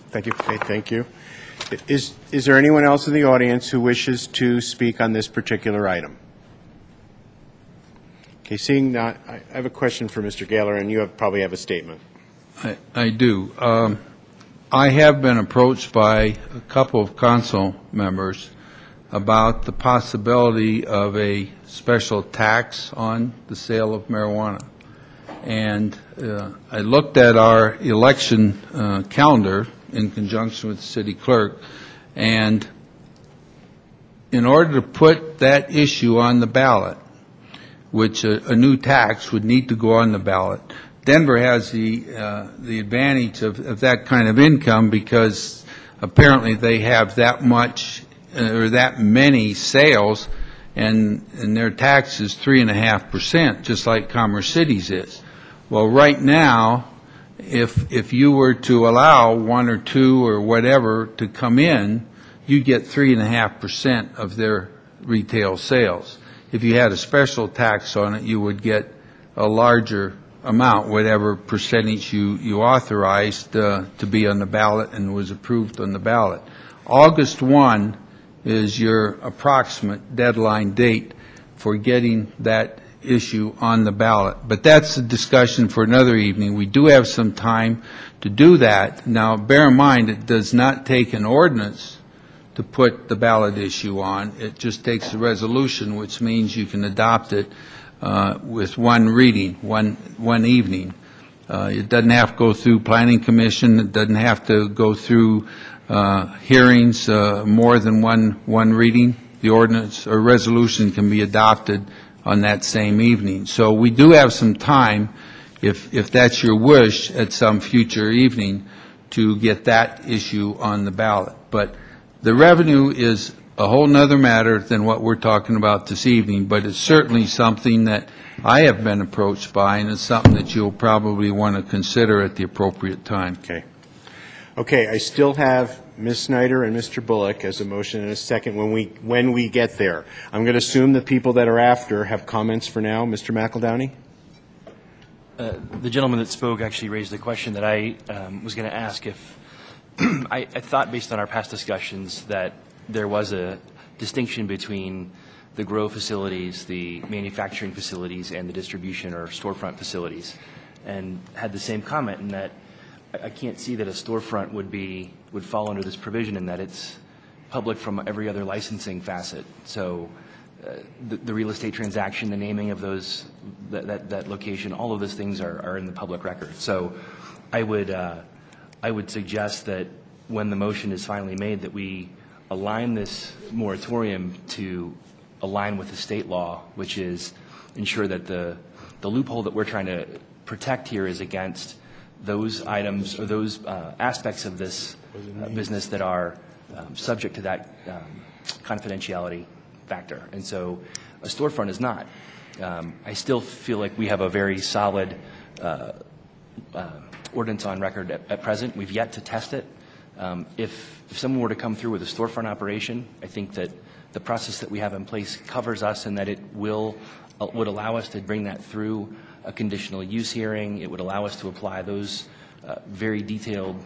Speaker 4: Thank you.
Speaker 2: Okay, thank you. Is there anyone else in the audience who wishes to speak on this particular item? Okay, seeing that, I have a question for Mr. Gaylor, and you probably have a statement.
Speaker 6: I do. I have been approached by a couple of council members about the possibility of a special tax on the sale of marijuana. And I looked at our election calendar in conjunction with the city clerk, and in order to put that issue on the ballot, which a new tax would need to go on the ballot, Denver has the advantage of that kind of income because apparently they have that much or that many sales, and their tax is 3.5%, just like Commerce City's is. Well, right now, if you were to allow one or two or whatever to come in, you get 3.5% of their retail sales. If you had a special tax on it, you would get a larger amount, whatever percentage you authorized to be on the ballot and was approved on the ballot. August 1 is your approximate deadline date for getting that issue on the ballot. But that's a discussion for another evening. We do have some time to do that. Now, bear in mind, it does not take an ordinance to put the ballot issue on. It just takes a resolution, which means you can adopt it with one reading, one evening. It doesn't have to go through Planning Commission. It doesn't have to go through hearings, more than one reading. The ordinance or resolution can be adopted on that same evening. So we do have some time, if that's your wish, at some future evening to get that issue on the ballot. But the revenue is a whole nother matter than what we're talking about this evening, but it's certainly something that I have been approached by, and it's something that you'll probably want to consider at the appropriate time.
Speaker 2: Okay. Okay, I still have Ms. Snyder and Mr. Bullock as a motion and a second when we get there. I'm going to assume the people that are after have comments for now. Mr. McEldowney?
Speaker 17: The gentleman that spoke actually raised the question that I was going to ask if I thought, based on our past discussions, that there was a distinction between the grow facilities, the manufacturing facilities, and the distribution or storefront facilities, and had the same comment in that I can't see that a storefront would fall under this provision in that it's public from every other licensing facet. So the real estate transaction, the naming of those, that location, all of those things are in the public record. So I would suggest that when the motion is finally made that we align this moratorium to align with the state law, which is ensure that the loophole that we're trying to protect here is against those items or those aspects of this business that are subject to that confidentiality factor. And so a storefront is not. I still feel like we have a very solid ordinance on record at present. We've yet to test it. If someone were to come through with a storefront operation, I think that the process that we have in place covers us and that it would allow us to bring that through a conditional use hearing. It would allow us to apply those very detailed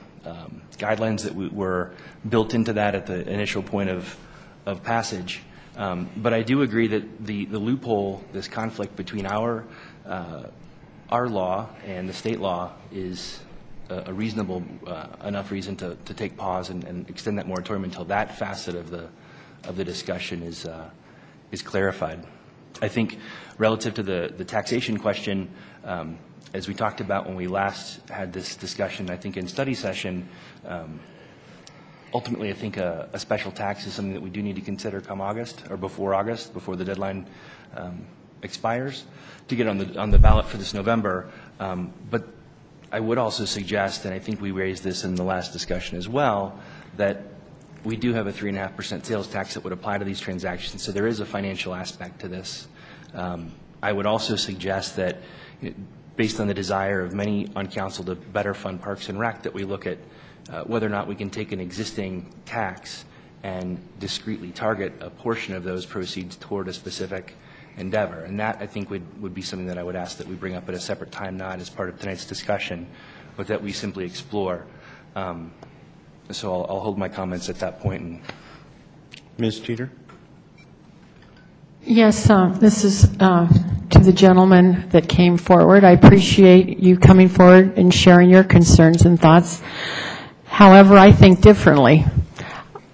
Speaker 17: guidelines that were built into that at the initial point of passage. But I do agree that the loophole, this conflict between our law and the state law is a reasonable enough reason to take pause and extend that moratorium until that facet of the discussion is clarified. I think relative to the taxation question, as we talked about when we last had this discussion, I think in study session, ultimately I think a special tax is something that we do need to consider come August or before August, before the deadline expires, to get on the ballot for this November. But I would also suggest, and I think we raised this in the last discussion as well, that we do have a 3.5% sales tax that would apply to these transactions, so there is a financial aspect to this. I would also suggest that, based on the desire of many on council to better fund Parks and Rec, that we look at whether or not we can take an existing tax and discreetly target a portion of those proceeds toward a specific endeavor. And that, I think, would be something that I would ask that we bring up at a separate time, not as part of tonight's discussion, but that we simply explore. So I'll hold my comments at that point. And
Speaker 2: Ms. Teeter?
Speaker 15: Yes, this is to the gentleman that came forward. I appreciate you coming forward and sharing your concerns and thoughts. However, I think differently.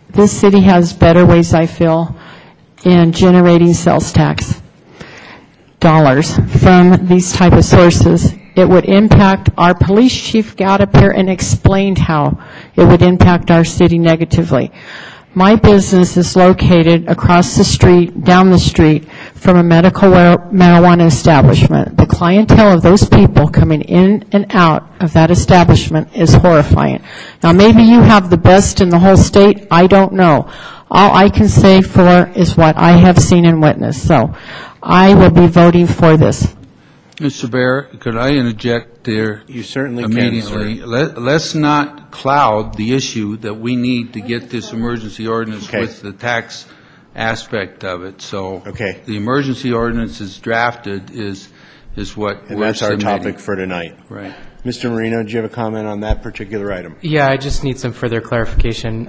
Speaker 15: This city has better ways, I feel, in generating sales tax dollars from these type of sources. It would impact, our police chief got up here and explained how it would impact our city negatively. My business is located across the street, down the street from a medical marijuana establishment. The clientele of those people coming in and out of that establishment is horrifying. Now, maybe you have the best in the whole state. I don't know. All I can say for is what I have seen and witnessed. So I will be voting for this.
Speaker 6: Mr. Bear, could I interject there?
Speaker 2: You certainly
Speaker 6: immediately?
Speaker 2: can, sir.
Speaker 6: Let's not cloud the issue that we need to get this emergency ordinance with the tax aspect of it. So the emergency ordinance is drafted is what
Speaker 2: And
Speaker 6: we're
Speaker 2: that's our
Speaker 6: submitting.
Speaker 2: topic for tonight.
Speaker 6: Right.
Speaker 2: Mr. Marino, do you have a comment on that particular item?
Speaker 5: Yeah, I just need some further clarification.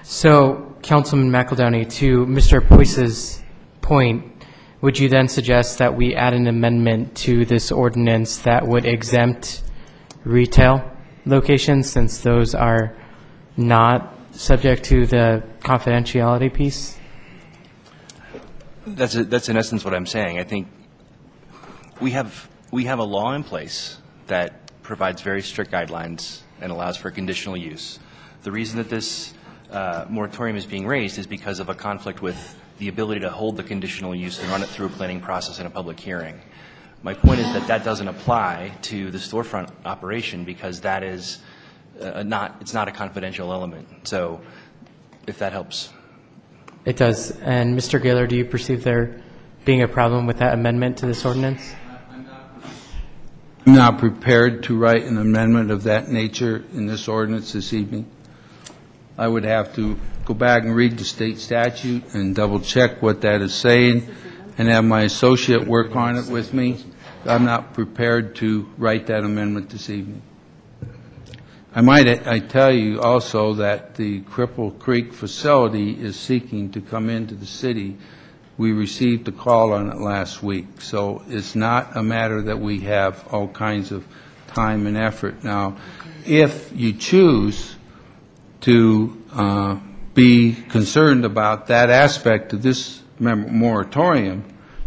Speaker 5: So, Councilman McEldowney, to Mr. Poise's point, would you then suggest that we add an amendment to this ordinance that would exempt retail locations, since those are not subject to the confidentiality piece?
Speaker 17: That's in essence what I'm saying. I think we have a law in place that provides very strict guidelines and allows for conditional use. The reason that this moratorium is being raised is because of a conflict with the ability to hold the conditional use and run it through a planning process in a public hearing. My point is that doesn't apply to the storefront operation because that is it's not a confidential element. So if that helps.
Speaker 5: It does. And Mr. Gaylor, do you perceive there being a problem with that amendment to this ordinance?
Speaker 6: I'm not prepared to write an amendment of that nature in this ordinance this evening. I would have to go back and read the state statute and double-check what that is saying and have my associate work on it with me. I'm not prepared to write that amendment this evening. I tell you also that the Cripple Creek facility is seeking to come into the city. We received a call on it last week, so it's not a matter that we have all kinds of time and effort. Now, if you choose to be concerned about that aspect of this moratorium,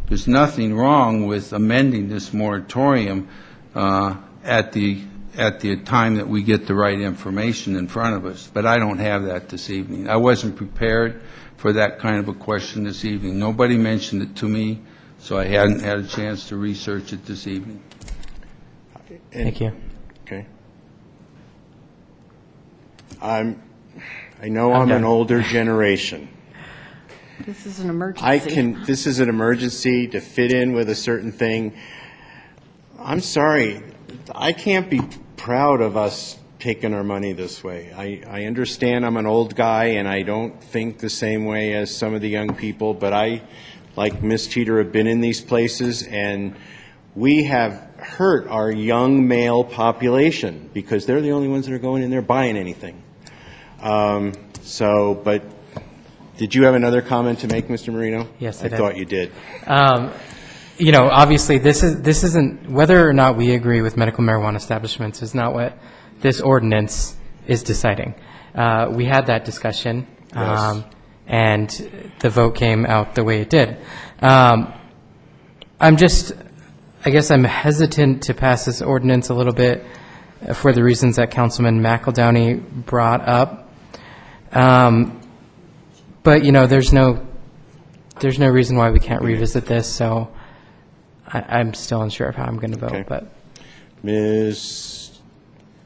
Speaker 6: there's nothing wrong with amending this moratorium at the time that we get the right information in front of us. But I don't have that this evening. I wasn't prepared for that kind of a question this evening. Nobody mentioned it to me, so I hadn't had a chance to research it this evening.
Speaker 5: Thank you.
Speaker 2: Okay. I know I'm an older generation.
Speaker 15: This is an emergency.
Speaker 2: This is an emergency to fit in with a certain thing. I'm sorry. I can't be proud of us taking our money this way. I understand I'm an old guy and I don't think the same way as some of the young people, but I, like Ms. Teeter, have been in these places and we have hurt our young male population because they're the only ones that are going in there buying anything. But did you have another comment to make, Mr. Marino?
Speaker 5: Yes, I did.
Speaker 2: thought you did.
Speaker 5: Obviously, this isn't, whether or not we agree with medical marijuana establishments is not what this ordinance is deciding. We had that discussion, and the vote came out the way it did. I guess I'm hesitant to pass this ordinance a little bit for the reasons that Councilman McEldowney brought up. But, there's no reason why we can't revisit this, so I'm still unsure of how I'm going to vote.
Speaker 2: Okay.
Speaker 5: But
Speaker 2: Ms.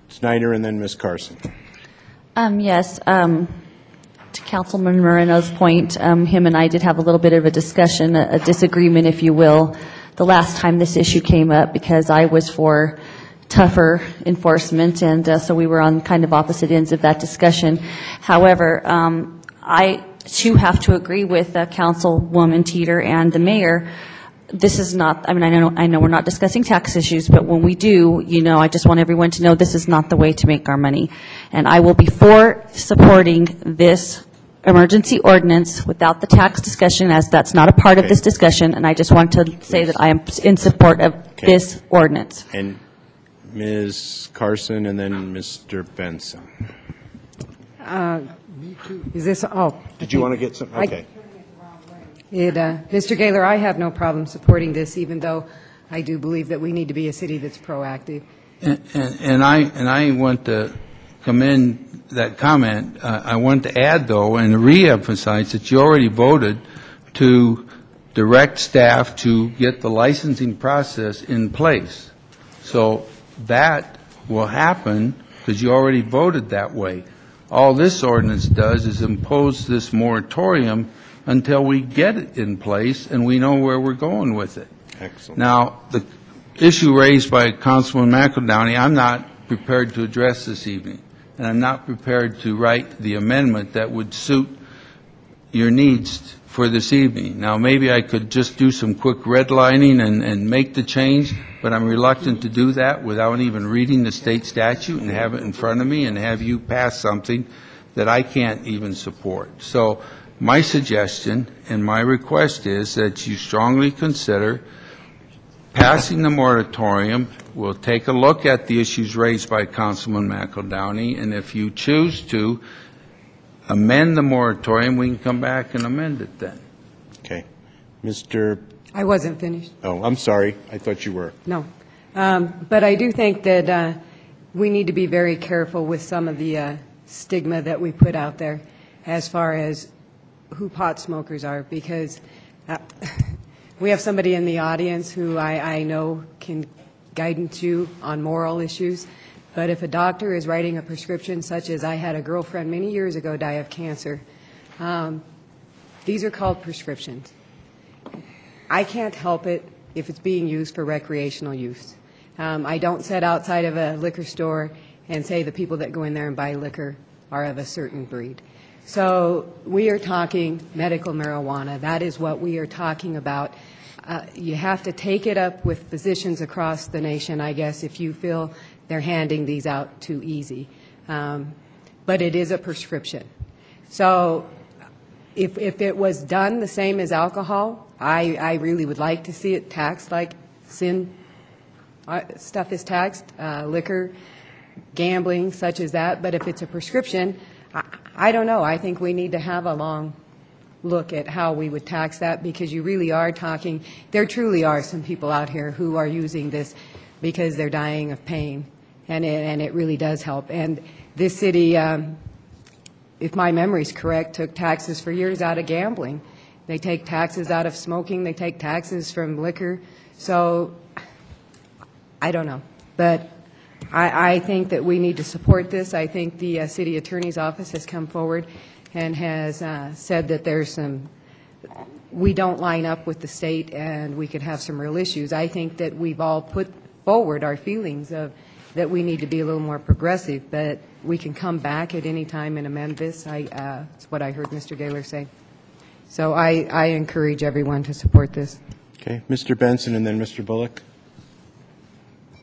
Speaker 2: Snyder and then Ms. Carson.
Speaker 14: Yes, to Councilman Moreno's point, him and I did have a little bit of a discussion, a disagreement, if you will, the last time this issue came up, because I was for tougher enforcement, and so we were on kind of opposite ends of that discussion. However, I too have to agree with Councilwoman Teeter and the mayor. This is not, I know we're not discussing tax issues, but when we do, I just want everyone to know this is not the way to make our money. And I will be for supporting this emergency ordinance without the tax discussion, as that's not a part of this discussion, and I just want to say that I am in support of this ordinance.
Speaker 2: And Ms. Carson and then Mr. Benson.
Speaker 19: Is this,
Speaker 2: Did you want to get some? Okay.
Speaker 19: Mr. Gaylor, I have no problem supporting this, even though I do believe that we need to be a city that's proactive.
Speaker 6: And I want to commend that comment. I want to add, though, and reemphasize that you already voted to direct staff to get the licensing process in place. So that will happen because you already voted that way. All this ordinance does is impose this moratorium until we get it in place and we know where we're going with it.
Speaker 2: Excellent.
Speaker 6: Now, the issue raised by Councilman McEldowney, I'm not prepared to address this evening, and I'm not prepared to write the amendment that would suit your needs for this evening. Now, maybe I could just do some quick redlining and make the change, but I'm reluctant to do that without even reading the state statute and have it in front of me and have you pass something that I can't even support. So my suggestion and my request is that you strongly consider passing the moratorium. We'll take a look at the issues raised by Councilman McEldowney, and if you choose to amend the moratorium, we can come back and amend it then.
Speaker 2: Okay. Mr.
Speaker 19: I wasn't finished.
Speaker 2: Oh, I'm sorry. I thought you were.
Speaker 19: No. But I do think that we need to be very careful with some of the stigma that we put out there as far as who pot smokers are, because we have somebody in the audience who I know can guidance you on moral issues. But if a doctor is writing a prescription, such as I had a girlfriend many years ago die of cancer, these are called prescriptions. I can't help it if it's being used for recreational use. I don't sit outside of a liquor store and say the people that go in there and buy liquor are of a certain breed. So we are talking medical marijuana. That is what we are talking about. You have to take it up with physicians across the nation, I guess, if you feel they're handing these out too easy. But it is a prescription. So if it was done the same as alcohol, I really would like to see it taxed like sin stuff is taxed, liquor, gambling, such as that. But if it's a prescription, I don't know. I think we need to have a long look at how we would tax that, because you really are talking, there truly are some people out here who are using this because they're dying of pain, and it really does help. And this city, if my memory's correct, took taxes for years out of gambling. They take taxes out of smoking. They take taxes from liquor. So I don't know. But I think that we need to support this. I think the city attorney's office has come forward and has said that there's some, we don't line up with the state and we could have some real issues. I think that we've all put forward our feelings of that we need to be a little more progressive, but we can come back at any time and amend this. That's what I heard Mr. Gaylor say. So I encourage everyone to support this.
Speaker 2: Okay. Mr. Benson and then Mr. Bullock.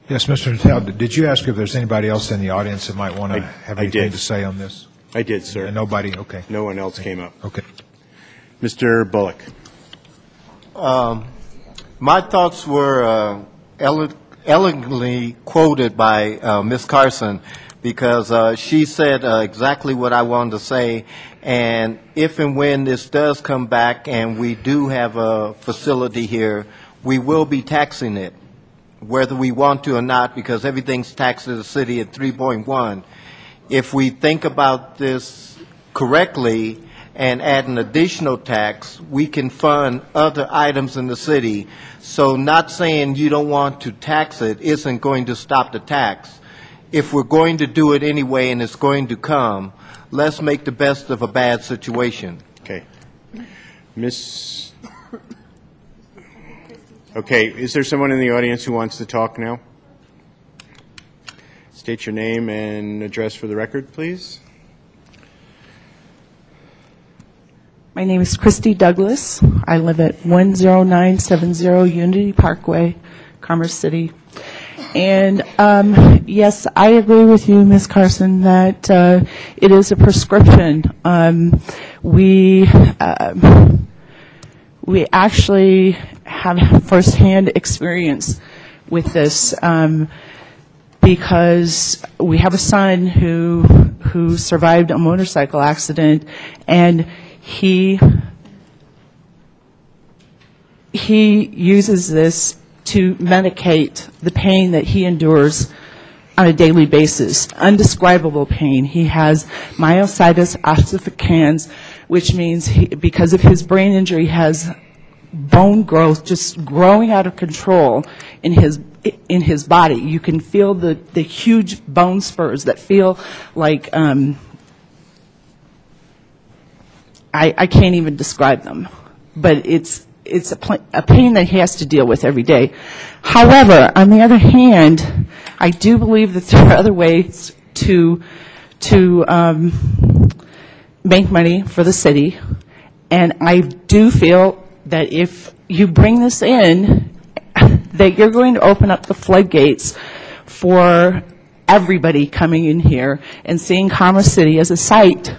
Speaker 16: Yes, Mr. Natal, did you ask if there's anybody else in the audience that might want to have anything to say on this?
Speaker 2: I did, sir.
Speaker 16: And nobody? Okay.
Speaker 2: No one else came up.
Speaker 16: Okay.
Speaker 2: Mr. Bullock.
Speaker 18: My thoughts were elegantly quoted by Ms. Carson, because she said exactly what I wanted to say. And if and when this does come back and we do have a facility here, we will be taxing it, whether we want to or not, because everything's taxed to the city at 3.1. If we think about this correctly and add an additional tax, we can fund other items in the city. So not saying you don't want to tax it isn't going to stop the tax. If we're going to do it anyway and it's going to come, let's make the best of a bad situation.
Speaker 2: Okay. Okay, is there someone in the audience who wants to talk now? State your name and address for the record, please.
Speaker 1: My name is Christy Douglas. I live at 10970 Unity Parkway, Commerce City. And yes, I agree with you, Ms. Carson, that it is a prescription. We actually have firsthand experience with this. Because we have a son who survived a motorcycle accident, and he uses this to medicate the pain that he endures on a daily basis, undescribable pain. He has myositis ossificans, which means because of his brain injury, has bone growth just growing out of control in his body. You can feel the huge bone spurs that feel like I can't even describe them. But it's a pain that he has to deal with every day. However, on the other hand, I do believe that there are other ways to make money for the city, and I do feel that if you bring this in, that you're going to open up the floodgates for everybody coming in here and seeing Commerce City as a site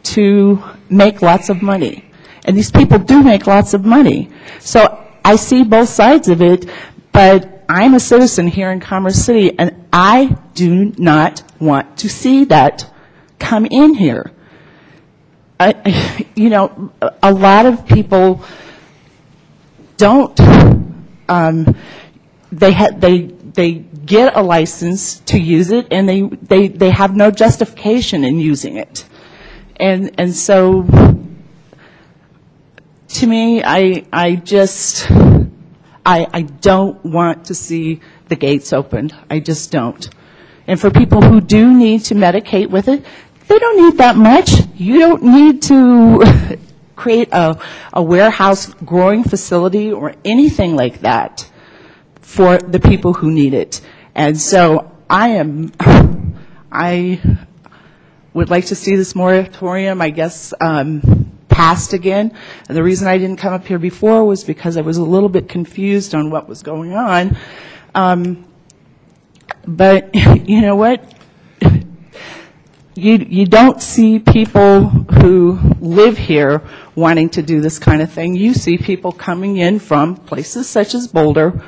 Speaker 1: to make lots of money. And these people do make lots of money. So I see both sides of it, but I'm a citizen here in Commerce City, and I do not want to see that come in here. You know, a lot of people don't. They get a license to use it, and they have no justification in using it, and so to me, I don't want to see the gates opened. I just don't. And for people who do need to medicate with it, they don't need that much. You don't need to create a warehouse growing facility or anything like that for the people who need it. And so I would like to see this moratorium, I guess, passed again. And the reason I didn't come up here before was because I was a little bit confused on what was going on. But you know what? You don't see people who live here wanting to do this kind of thing. You see people coming in from places such as Boulder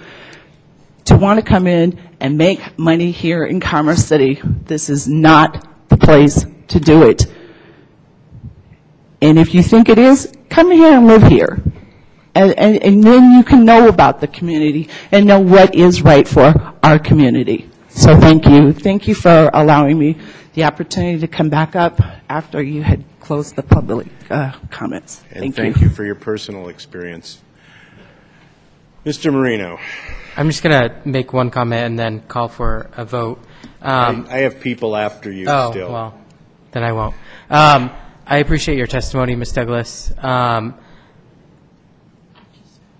Speaker 1: to want to come in and make money here in Commerce City. This is not the place to do it. And if you think it is, come here and live here. And then you can know about the community and know what is right for our community. So thank you. Thank you for allowing me the opportunity to come back up after you had closed the public comments.
Speaker 2: And thank you for your personal experience. Mr. Marino.
Speaker 5: I'm just going to make one comment and then call for a vote.
Speaker 2: I have people after you still.
Speaker 5: Oh, well, then I won't. I appreciate your testimony, Ms. Douglas.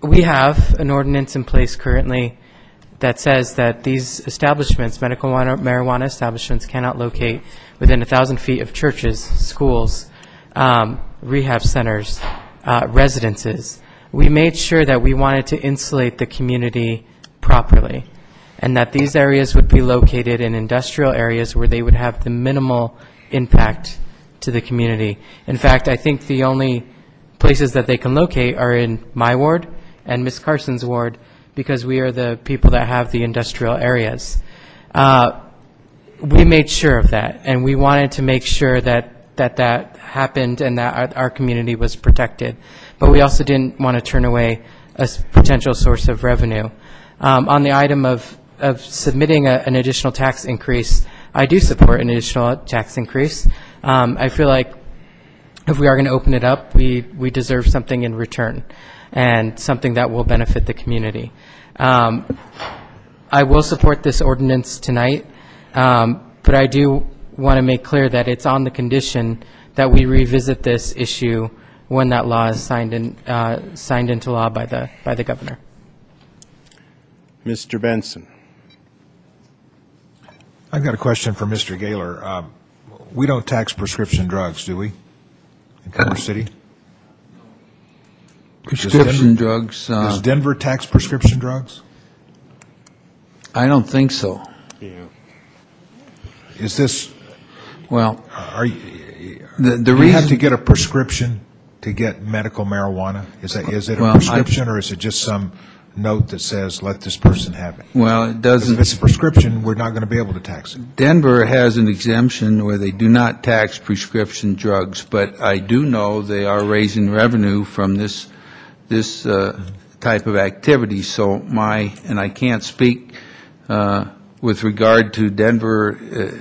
Speaker 5: We have an ordinance in place currently that says that these establishments, medical marijuana establishments, cannot locate within 1,000 feet of churches, schools, rehab centers, residences. We made sure that we wanted to insulate the community properly, and that these areas would be located in industrial areas where they would have the minimal impact to the community. In fact, I think the only places that they can locate are in my ward and Ms. Carson's ward, because we are the people that have the industrial areas. We made sure of that, and we wanted to make sure that happened and that our community was protected. But we also didn't want to turn away a potential source of revenue. On the item of submitting an additional tax increase, I do support an additional tax increase. I feel like if we are going to open it up, we deserve something in return, and something that will benefit the community. I will support this ordinance tonight, but I do want to make clear that it's on the condition that we revisit this issue when that law is signed into law by the governor.
Speaker 2: Mr. Benson.
Speaker 16: I've got a question for Mr. Gaylor. We don't tax prescription drugs, do we, in Commerce City?
Speaker 6: Prescription drugs.
Speaker 16: Does Denver tax prescription drugs?
Speaker 6: I don't think so.
Speaker 2: Yeah.
Speaker 16: Is this?
Speaker 6: Well,
Speaker 16: are you?
Speaker 6: The
Speaker 16: you
Speaker 6: reason
Speaker 16: have to get a prescription to get medical marijuana. Is it a prescription, or is it just some note that says let this person have it?
Speaker 6: Well, it doesn't.
Speaker 16: If it's a prescription, we're not going to be able to tax it.
Speaker 6: Denver has an exemption where they do not tax prescription drugs, but I do know they are raising revenue from this type of activity. So and I can't speak with regard to Denver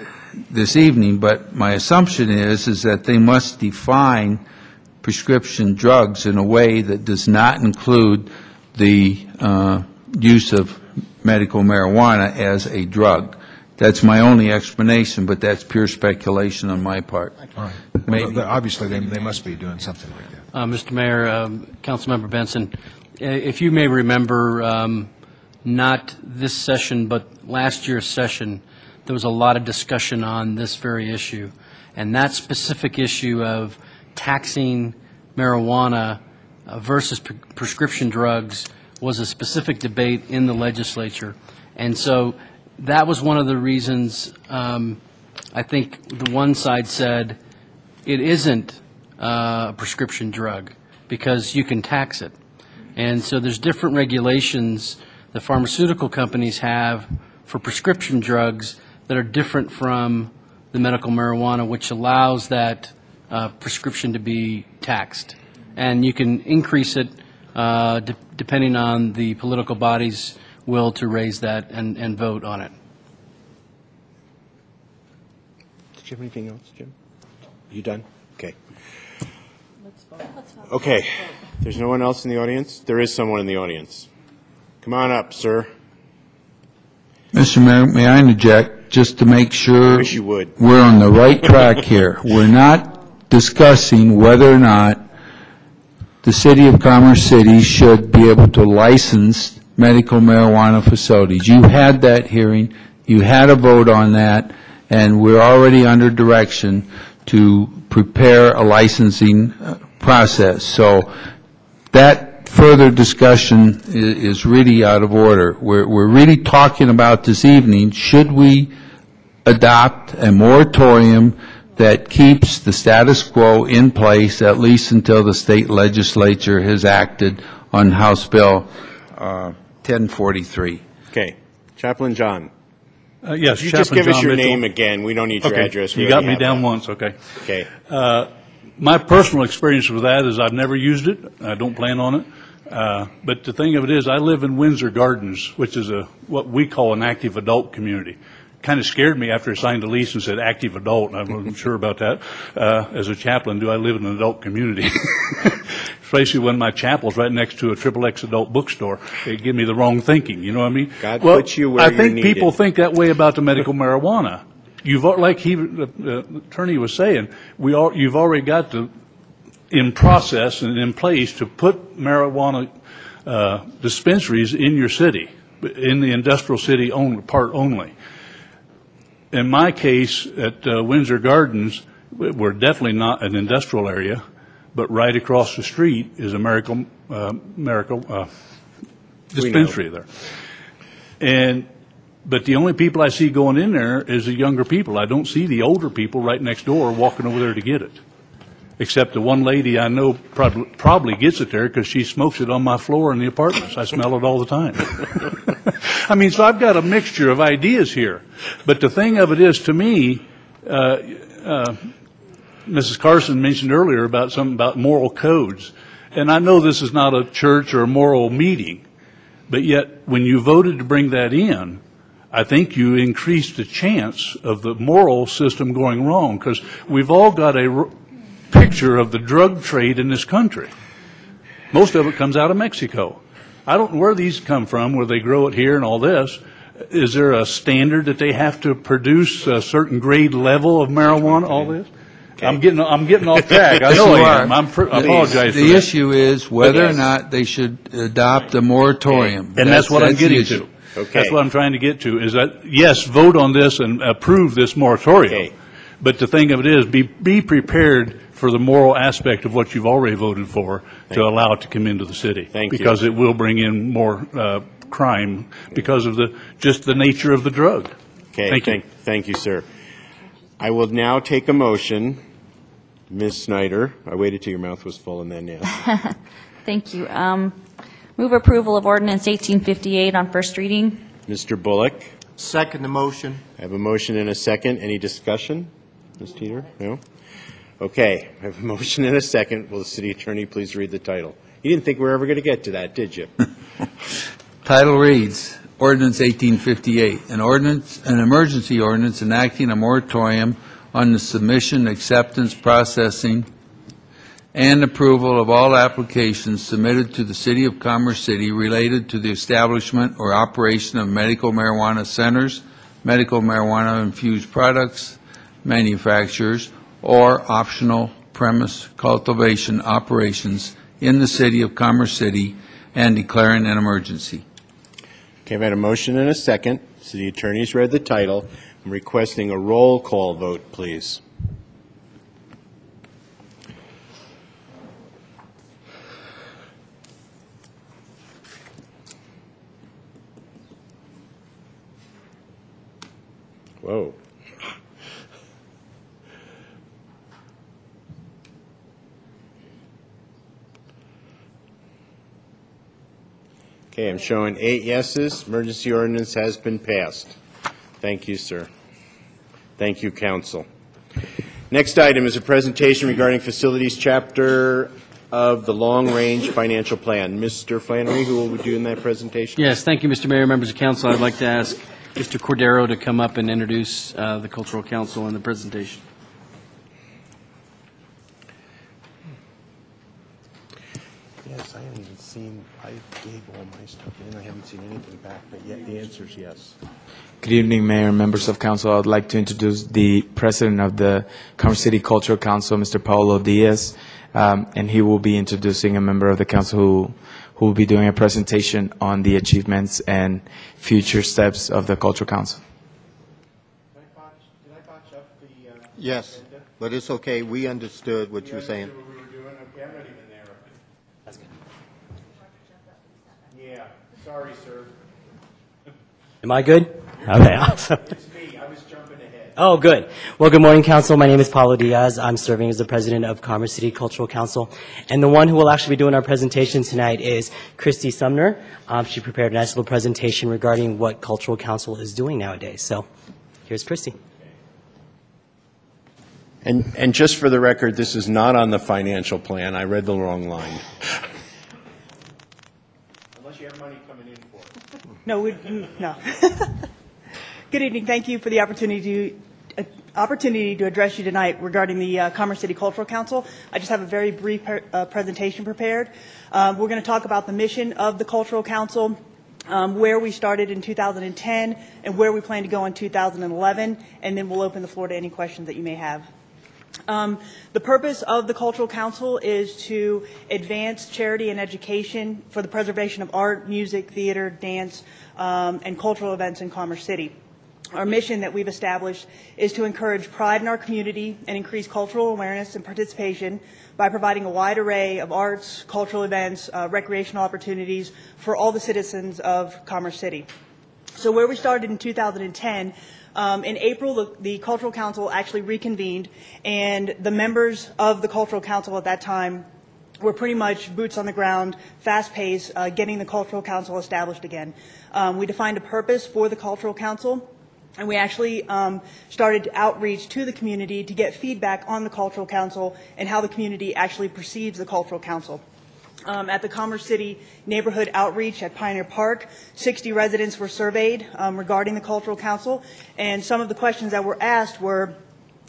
Speaker 6: this evening, but my assumption is that they must define prescription drugs in a way that does not include the use of medical marijuana as a drug. That's my only explanation, but that's pure speculation on my part.
Speaker 16: All right. Well, obviously, they must be doing something like that.
Speaker 7: Mr. Mayor, Councilmember Benson, if you may remember, not this session, but last year's session, there was a lot of discussion on this very issue. And that specific issue of taxing marijuana versus prescription drugs was a specific debate in the legislature. And so that was one of the reasons I think the one side said it isn't a prescription drug because you can tax it. And so there's different regulations the pharmaceutical companies have for prescription drugs that are different from the medical marijuana, which allows that prescription to be taxed. And you can increase it depending on the political body's will to raise that and vote on it.
Speaker 2: Did you have anything else, Jim? You done? Okay. Okay. There's no one else in the audience? There is someone in the audience. Come on up, sir.
Speaker 6: Mr. Mayor, may I interject just to make sure
Speaker 2: I wish you would.
Speaker 6: We're on the right track here? We're not discussing whether or not the City of Commerce City should be able to license medical marijuana facilities. You had that hearing, you had a vote on that, and we're already under direction to prepare a licensing process. So that further discussion is really out of order. We're really talking about this evening, should we adopt a moratorium that keeps the status quo in place at least until the state legislature has acted on House Bill 1043.
Speaker 2: Okay. Chaplain John.
Speaker 9: Yes,
Speaker 2: you
Speaker 9: Chaplain
Speaker 2: just give us
Speaker 9: John
Speaker 2: your
Speaker 9: Mitchell.
Speaker 2: name again. We don't need your address. We
Speaker 9: You got
Speaker 2: already
Speaker 9: me
Speaker 2: have
Speaker 9: down
Speaker 2: that.
Speaker 9: once, okay.
Speaker 2: Okay.
Speaker 9: My personal experience with that is I've never used it. I don't plan on it. But the thing of it is, I live in Windsor Gardens, which is what we call an active adult community. Kind of scared me after I signed a lease and said active adult, and I wasn't sure about that. As a chaplain, do I live in an adult community? Especially when my chapel's right next to a XXX adult bookstore. It give me the wrong thinking, you know what I mean?
Speaker 2: God puts you where
Speaker 9: I
Speaker 2: you're
Speaker 9: think
Speaker 2: needed.
Speaker 9: people think that way about the medical marijuana. Like the attorney was saying, you've already got in process and in place to put marijuana dispensaries in your city, in the industrial city part only. In my case, at Windsor Gardens, we're definitely not an industrial area, but right across the street is a medical dispensary there. But the only people I see going in there is the younger people. I don't see the older people right next door walking over there to get it. Except the one lady I know probably gets it there because she smokes it on my floor in the apartments. I smell it all the time. I mean, so I've got a mixture of ideas here. But the thing of it is, to me, Mrs. Carson mentioned earlier about something about moral codes. And I know this is not a church or a moral meeting, but yet when you voted to bring that in, I think you increased the chance of the moral system going wrong, because we've all got a picture of the drug trade in this country. Most of it comes out of Mexico. I don't know where these come from, where they grow it here and all this. Is there a standard that they have to produce a certain grade level of marijuana, all this? Okay. I'm getting off track. I know I am. I apologize for that.
Speaker 6: The issue is whether or not they should adopt a moratorium.
Speaker 9: Okay. And that's what I'm getting to. Okay. That's what I'm trying to get to, is that, yes, vote on this and approve this moratorium. Okay. But the thing of it is, be prepared for the moral aspect of what you've already voted for to allow it to come into the city. Because it will bring in more crime because of just the nature of the drug.
Speaker 2: Okay. Thank you, sir. I will now take a motion. Ms. Snyder, I waited till your mouth was full and then yes.
Speaker 14: Thank you. Move approval of ordinance 1858 on first reading.
Speaker 2: Mr. Bullock.
Speaker 18: Second the motion.
Speaker 2: I have a motion and a second. Any discussion? Ms. Teeter? No? Okay. I have a motion and a second. Will the city attorney please read the title? You didn't think we were ever going to get to that, did you?
Speaker 6: Title reads, Ordinance 1858, an emergency ordinance enacting a moratorium on the submission, acceptance, processing, and approval of all applications submitted to the City of Commerce City related to the establishment or operation of medical marijuana centers, medical marijuana-infused products, manufacturers, or optional premise cultivation operations in the city of Commerce City and declaring an emergency.
Speaker 2: Okay, I've had a motion and a second. City Attorney's read the title. I'm requesting a roll call vote, please. Whoa. Okay, I'm showing 8 yeses. Emergency ordinance has been passed. Thank you, sir. Thank you, council. Next item is a presentation regarding facilities chapter of the long-range financial plan. Mr. Flannery, who will be doing that presentation?
Speaker 7: Yes, thank you, Mr. Mayor, members of council. I'd like to ask Mr. Cordero to come up and introduce the Cultural Council in the presentation.
Speaker 2: Yes, I haven't even seen, I gave all my stuff in, I haven't seen anything back, but yet the answer is yes.
Speaker 10: Good evening, Mayor and members of council. I would like to introduce the president of the Commerce City Cultural Council, Mr. Paulo Diaz, and he will be introducing a member of the council who will be doing a presentation on the achievements and future steps of the Cultural Council.
Speaker 18: Did I botch up the yes, agenda? But it's okay. We understood what you were saying.
Speaker 2: What we were doing? Okay, I'm not even there. That's good. Yeah, sorry, sir.
Speaker 22: Am I good? Okay, awesome.
Speaker 2: It's me. I was jumping ahead.
Speaker 22: Oh, good. Well, good morning, council. My name is Paulo Diaz. I'm serving as the president of Commerce City Cultural Council. And the one who will actually be doing our presentation tonight is Christy Sumner. She prepared a nice little presentation regarding what Cultural Council is doing nowadays. So here's Christy.
Speaker 2: And just for the record, this is not on the financial plan. I read the wrong line. Unless you have money coming in for it.
Speaker 11: No, no. Good evening. Thank you for the opportunity to address you tonight regarding the Commerce City Cultural Council. I just have a very brief presentation prepared. We're going to talk about the mission of the Cultural Council, where we started in 2010 and where we plan to go in 2011, and then we'll open the floor to any questions that you may have. The purpose of the Cultural Council is to advance charity and education for the preservation of art, music, theater, dance, and cultural events in Commerce City. Our mission that we've established is to encourage pride in our community and increase cultural awareness and participation by providing a wide array of arts, cultural events, recreational opportunities for all the citizens of Commerce City. So where we started in 2010, in April, the Cultural Council actually reconvened, and the members of the Cultural Council at that time were pretty much boots on the ground, fast-paced, getting the Cultural Council established again. We defined a purpose for the Cultural Council, and we actually started outreach to the community to get feedback on the Cultural Council and how the community actually perceives the Cultural Council. At the Commerce City Neighborhood Outreach at Pioneer Park, 60 residents were surveyed regarding the Cultural Council, and some of the questions that were asked were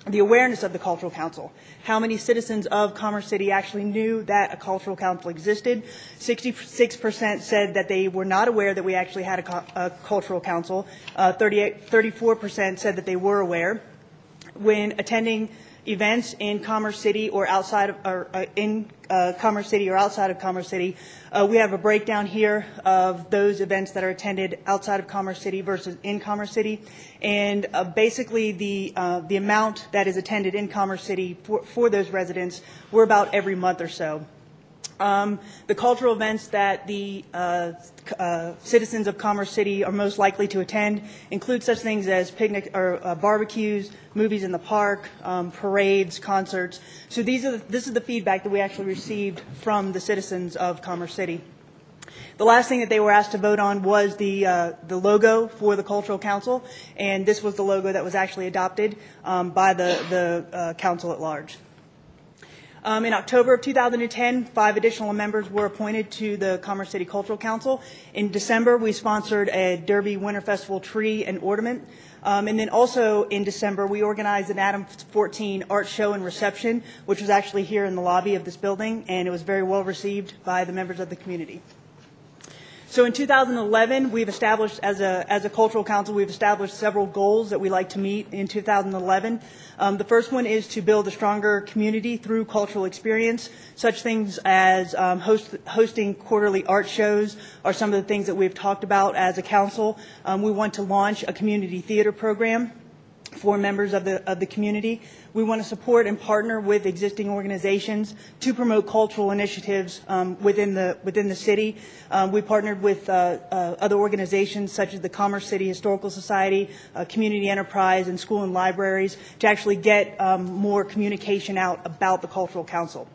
Speaker 11: the awareness of the Cultural Council. How many citizens of Commerce City actually knew that a Cultural Council existed? 66% said that they were not aware that we actually had a Cultural Council. 34% said that they were aware. When attending events in Commerce City or outside of, Commerce City or outside of Commerce City, we have a breakdown here of those events that are attended outside of Commerce City versus in Commerce City, and basically the amount that is attended in Commerce City for those residents were about every month or so. The cultural events that the citizens of Commerce City are most likely to attend include such things as picnic or barbecues, movies in the park, parades, concerts. So this is the feedback that we actually received from the citizens of Commerce City. The last thing that they were asked to vote on was the logo for the Cultural Council, and this was the logo that was actually adopted by the council at large. In October of 2010, 5 additional members were appointed to the Commerce City Cultural Council. In December, we sponsored a Derby Winter Festival tree and ornament. And then also in December, we organized an Adam 14 art show and reception, which was actually here in the lobby of this building, and it was very well received by the members of the community. So in 2011, we've established, as a cultural council, we've established several goals that we like to meet in 2011. The first one is to build a stronger community through cultural experience. Such things as hosting quarterly art shows are some of the things that we've talked about as a council. We want to launch a community theater program for members of the community. We want to support and partner with existing organizations to promote cultural initiatives within the city. We partnered with other organizations such as the Commerce City Historical Society, Community Enterprise, and school and libraries to actually get more communication out about the Cultural Council.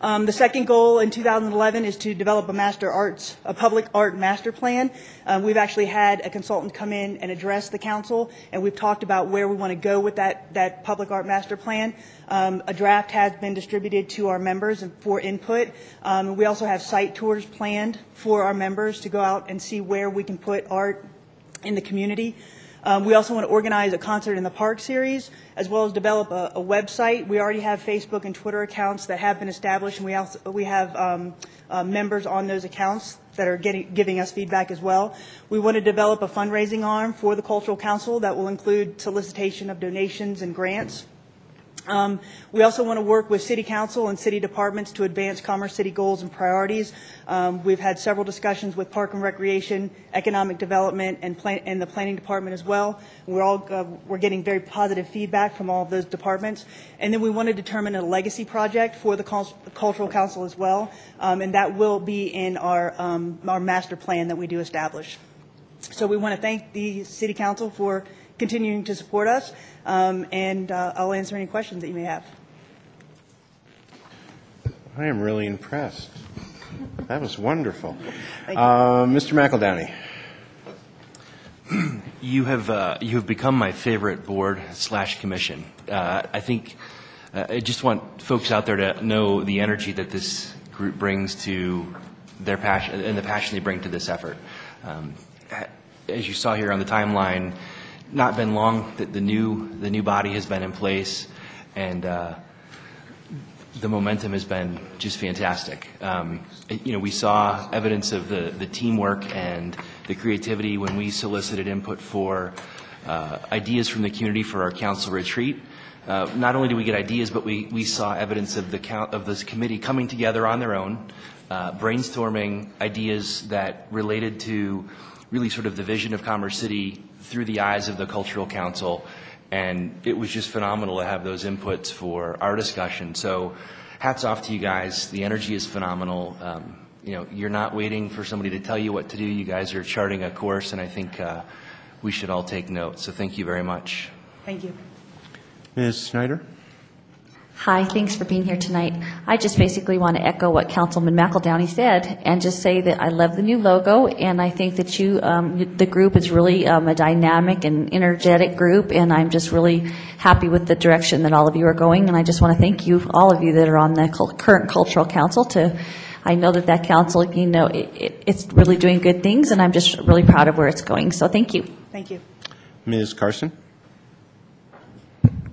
Speaker 11: The second goal in 2011 is to develop a public art master plan. We've actually had a consultant come in and address the council, and we've talked about where we want to go with that public art master plan. A draft has been distributed to our members for input. We also have site tours planned for our members to go out and see where we can put art in the community. We also want to organize a Concert in the Park series, as well as develop a website. We already have Facebook and Twitter accounts that have been established, and we have members on those accounts that are giving us feedback as well. We want to develop a fundraising arm for the Cultural Council that will include solicitation of donations and grants. We also want to work with City Council and City departments to advance Commerce City goals and priorities. We've had several discussions with Park and Recreation, Economic Development, and the Planning Department as well. We're getting very positive feedback from all of those departments. And then we want to determine a legacy project for the Cultural Council as well, and that will be in our master plan that we do establish. So we want to thank the City Council for continuing to support us, and I'll answer any questions that you may have.
Speaker 2: I am really impressed. That was wonderful. Mr. McEldowney.
Speaker 17: You have become my favorite board/commission. I think I just want folks out there to know the energy that this group brings to their passion and the passion they bring to this effort. As you saw here on the timeline, not been long that the new body has been in place, and the momentum has been just fantastic. We saw evidence of the teamwork and the creativity when we solicited input for ideas from the community for our council retreat. Not only did we get ideas, but we saw evidence of this committee coming together on their own, brainstorming ideas that related to really sort of the vision of Commerce City through the eyes of the Cultural Council, and it was just phenomenal to have those inputs for our discussion. So hats off to you guys. The energy is phenomenal. You're not waiting for somebody to tell you what to do. You guys are charting a course, and I think we should all take note. So thank you very much.
Speaker 11: Thank you.
Speaker 2: Ms. Snyder?
Speaker 14: Hi, thanks for being here tonight. I just basically want to echo what Councilman McEldowney said and just say that I love the new logo, and I think that the group is really a dynamic and energetic group, and I'm just really happy with the direction that all of you are going, and I just want to thank you, all of you that are on the current Cultural Council. I know that council, it's really doing good things, and I'm just really proud of where it's going. So thank you.
Speaker 11: Thank you.
Speaker 2: Ms. Carson?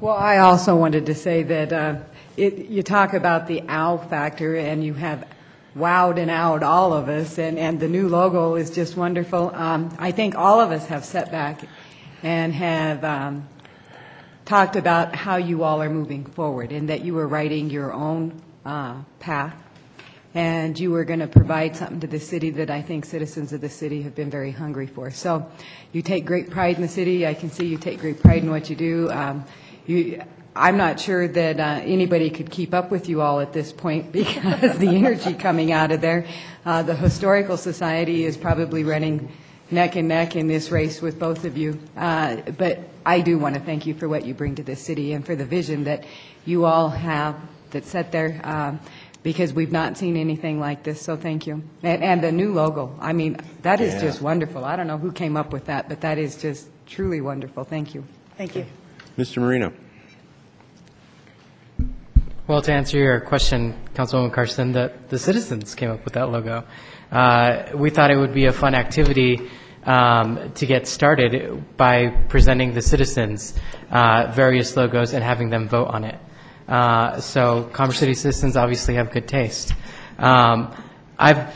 Speaker 19: Well, I also wanted to say that you talk about the ow factor, and you have wowed and owed all of us, and the new logo is just wonderful. I think all of us have sat back and have talked about how you all are moving forward, and that you are writing your own path, and you are going to provide something to the city that I think citizens of the city have been very hungry for. So you take great pride in the city. I can see you take great pride in what you do. I'm not sure that anybody could keep up with you all at this point because the energy coming out of there. The Historical Society is probably running neck and neck in this race with both of you. But I do want to thank you for what you bring to this city and for the vision that you all have that's set there, because we've not seen anything like this, so thank you. And the new logo, I mean, that is just wonderful. I don't know who came up with that, but that is just truly wonderful. Thank you.
Speaker 11: Thank you.
Speaker 2: Mr. Marino?
Speaker 5: Well, to answer your question, Councilwoman Carson, the citizens came up with that logo. We thought it would be a fun activity to get started by presenting the citizens various logos and having them vote on it. So Commerce City citizens obviously have good taste. I've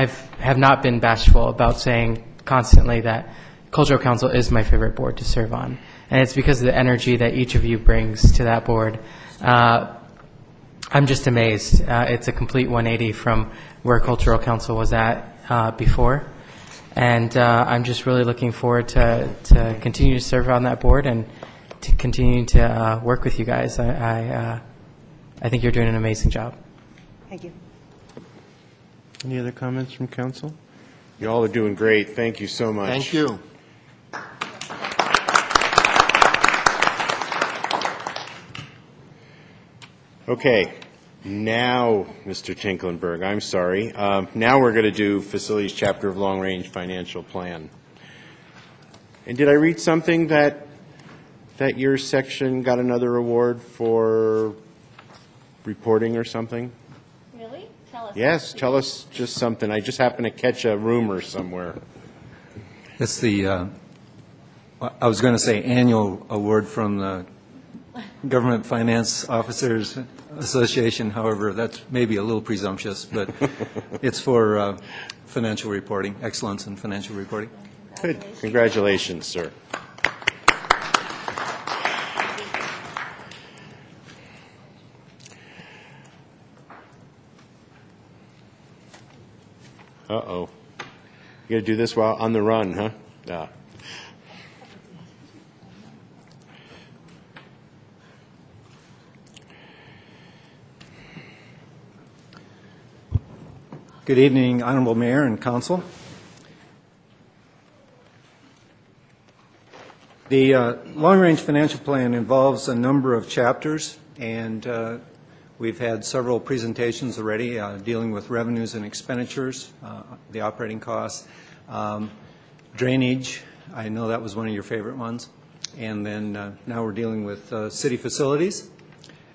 Speaker 5: have not been bashful about saying constantly that Cultural Council is my favorite board to serve on. And it's because of the energy that each of you brings to that board. I'm just amazed. It's a complete 180 from where Cultural Council was at before. And I'm just really looking forward to continue to serve on that board and to continue to work with you guys. I think you're doing an amazing job.
Speaker 11: Thank you.
Speaker 2: Any other comments from council? You all are doing great. Thank you so much.
Speaker 18: Thank you.
Speaker 2: Okay, now, Mr. Tinklenberg, I'm sorry. Now we're going to do Facilities Chapter of Long Range Financial Plan. And did I read something that your section got another award for reporting or something?
Speaker 14: Really? Tell us.
Speaker 2: Yes, tell us just something. I just happened to catch a rumor somewhere.
Speaker 8: It's the, I was going to say annual award from the Government Finance Officers Association. However, that's maybe a little presumptuous, but it's for financial reporting, excellence in financial reporting.
Speaker 2: Good. Congratulations, sir. Uh-oh. You got to do this while on the run, huh? Yeah.
Speaker 8: Good evening, Honorable Mayor and Council. The long-range financial plan involves a number of chapters, and we've had several presentations already dealing with revenues and expenditures, the operating costs, drainage. I know that was one of your favorite ones. And then now we're dealing with city facilities.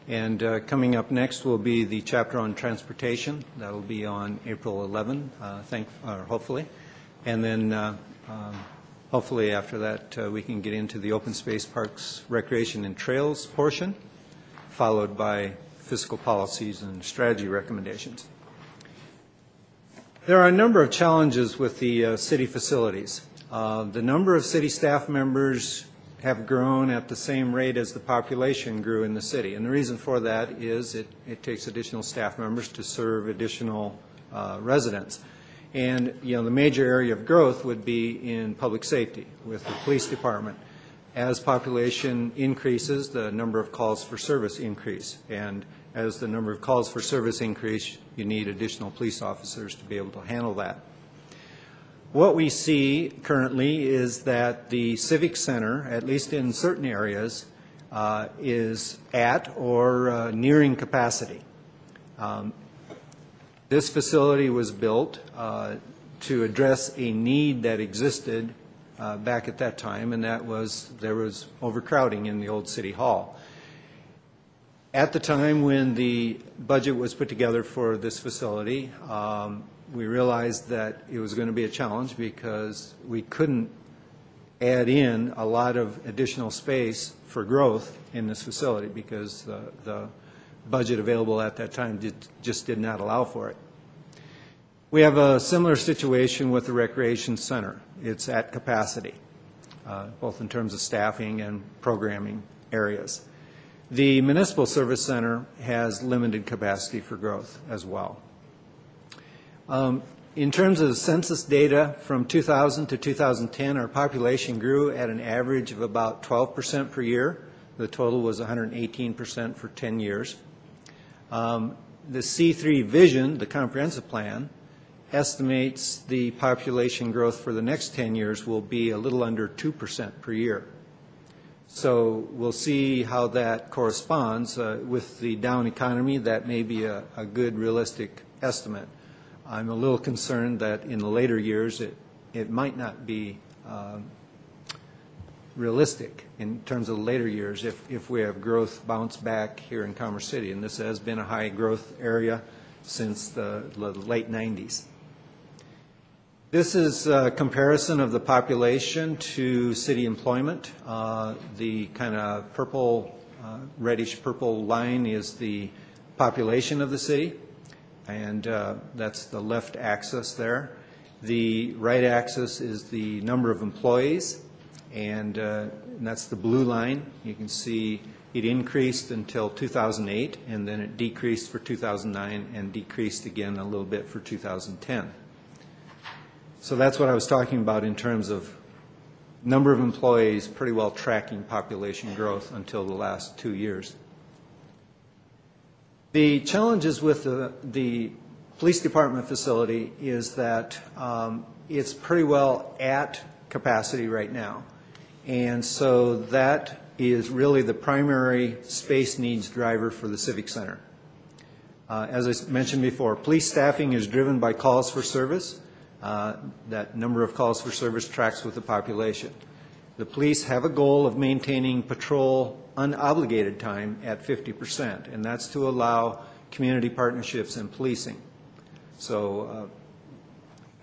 Speaker 8: And coming up next will be the chapter on transportation. That will be on April 11, hopefully. And then hopefully after that we can get into the open space, parks, recreation, and trails portion, followed by fiscal policies and strategy recommendations. There are a number of challenges with the city facilities. The number of city staff members have grown at the same rate as the population grew in the city. And the reason for that is it takes additional staff members to serve additional residents. And, you know, the major area of growth would be in public safety with the police department. As population increases, the number of calls for service increase. And as the number of calls for service increase, you need additional police officers to be able to handle that. What we see currently is that the Civic Center, at least in certain areas, is at or nearing capacity. This facility was built to address a need that existed back at that time, and that was there was overcrowding in the old City Hall. At the time when the budget was put together for this facility, we realized that it was going to be a challenge because we couldn't add in a lot of additional space for growth in this facility because the budget available at that time just did not allow for it. We have a similar situation with the recreation center. It's at capacity, both in terms of staffing and programming areas. The municipal service center has limited capacity for growth as well. In terms of census data from 2000 to 2010, our population grew at an average of about 12% per year. The total was 118% for 10 years. The C3 Vision, the comprehensive plan, estimates the population growth for the next 10 years will be a little under 2% per year. So we'll see how that corresponds. With the down economy, that may be a good realistic estimate. I'm a little concerned that in the later years it might not be realistic in terms of the later years if we have growth bounce back here in Commerce City. And this has been a high growth area since the late 90s. This is a comparison of the population to city employment. The kind of purple, reddish purple line is the population of the city. and that's the left axis there. The right axis is the number of employees, and that's the blue line. You can see it increased until 2008, and then it decreased for 2009 and decreased again a little bit for 2010. So that's what I was talking about in terms of number of employees pretty well tracking population growth until the last 2 years. The challenges with the police department facility is that it's pretty well at capacity right now. And so that is really the primary space needs driver for the Civic Center. As I mentioned before, police staffing is driven by calls for service. That number of calls for service tracks with the population. The police have a goal of maintaining patrol unobligated time at 50%, and that's to allow community partnerships in policing. So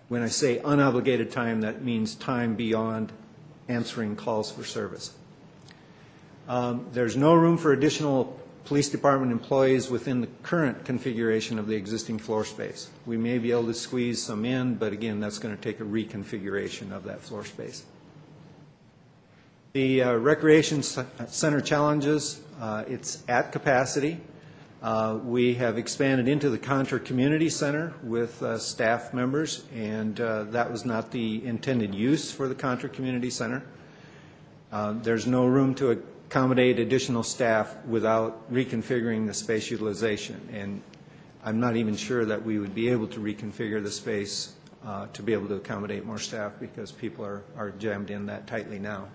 Speaker 8: when I say unobligated time, that means time beyond answering calls for service. There's no room for additional police department employees within the current configuration of the existing floor space. We may be able to squeeze some in, but again, that's going to take a reconfiguration of that floor space. The recreation center challenges, it's at capacity. We have expanded into the Contra Community Center with staff members, and that was not the intended use for the Contra Community Center. There's no room to accommodate additional staff without reconfiguring the space utilization, and I'm not even sure that we would be able to reconfigure the space to be able to accommodate more staff because people are jammed in that tightly now.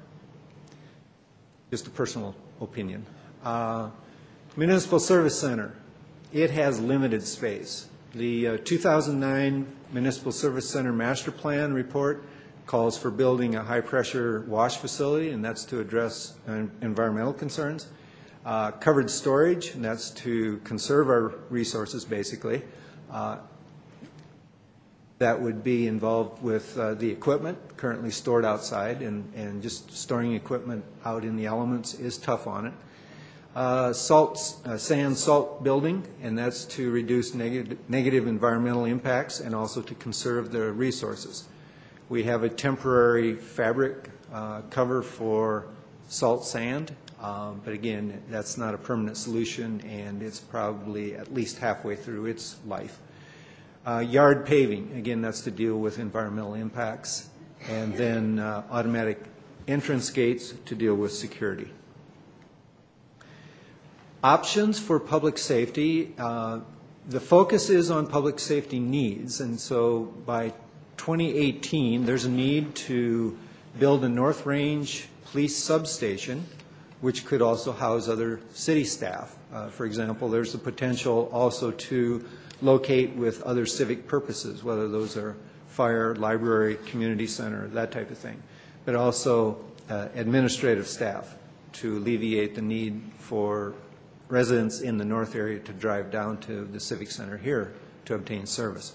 Speaker 8: Just a personal opinion. Municipal Service Center, it has limited space. The 2009 Municipal Service Center Master Plan report calls for building a high-pressure wash facility, and that's to address environmental concerns. Covered storage, and that's to conserve our resources, basically. That would be involved with the equipment currently stored outside, and just storing equipment out in the elements is tough on it. Sand salt building, and that's to reduce negative environmental impacts and also to conserve the resources. We have a temporary fabric cover for salt sand, but again, that's not a permanent solution, and it's probably at least halfway through its life. Yard paving, again, that's to deal with environmental impacts, and then automatic entrance gates to deal with security. Options for public safety, the focus is on public safety needs, and so by 2018, there's a need to build a North Range police substation, which could also house other city staff. For example, there's the potential also to locate with other civic purposes, whether those are fire, library, community center, that type of thing, but also administrative staff to alleviate the need for residents in the north area to drive down to the Civic Center here to obtain service.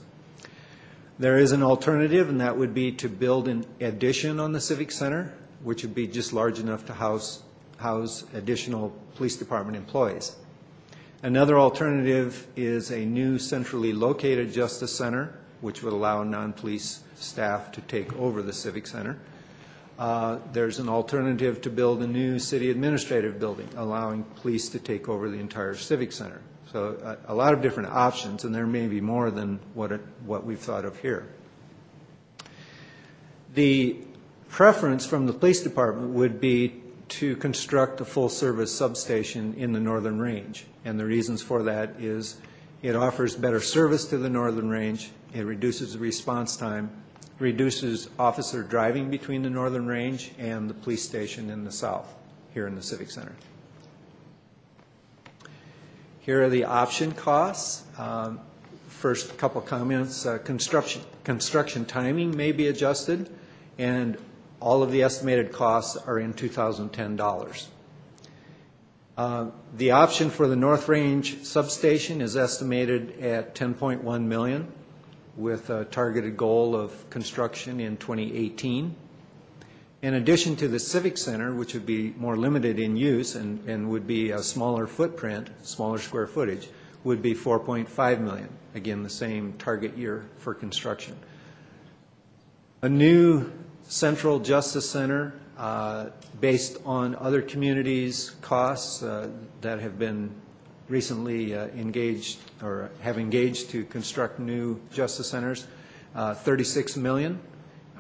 Speaker 8: There is an alternative, and that would be to build an addition on the Civic Center, which would be just large enough to house additional police department employees. Another alternative is a new centrally located Justice Center, which would allow non-police staff to take over the Civic Center. There's an alternative to build a new city administrative building, allowing police to take over the entire Civic Center. So a lot of different options, and there may be more than what we've thought of here. The preference from the police department would be to construct a full-service substation in the Northern Range, and the reasons for that is it offers better service to the Northern Range, it reduces the response time, reduces officer driving between the Northern Range and the police station in the south, here in the Civic Center. Here are the option costs. First couple comments, construction timing may be adjusted, and all of the estimated costs are in 2010 dollars. The option for the North Range substation is estimated at $10.1 million, with a targeted goal of construction in 2018. In addition to the Civic Center, which would be more limited in use and would be a smaller footprint, smaller square footage, would be $4.5 million. Again, the same target year for construction. A new central justice center based on other communities' costs that have been recently engaged or have engaged to construct new justice centers, $36 million,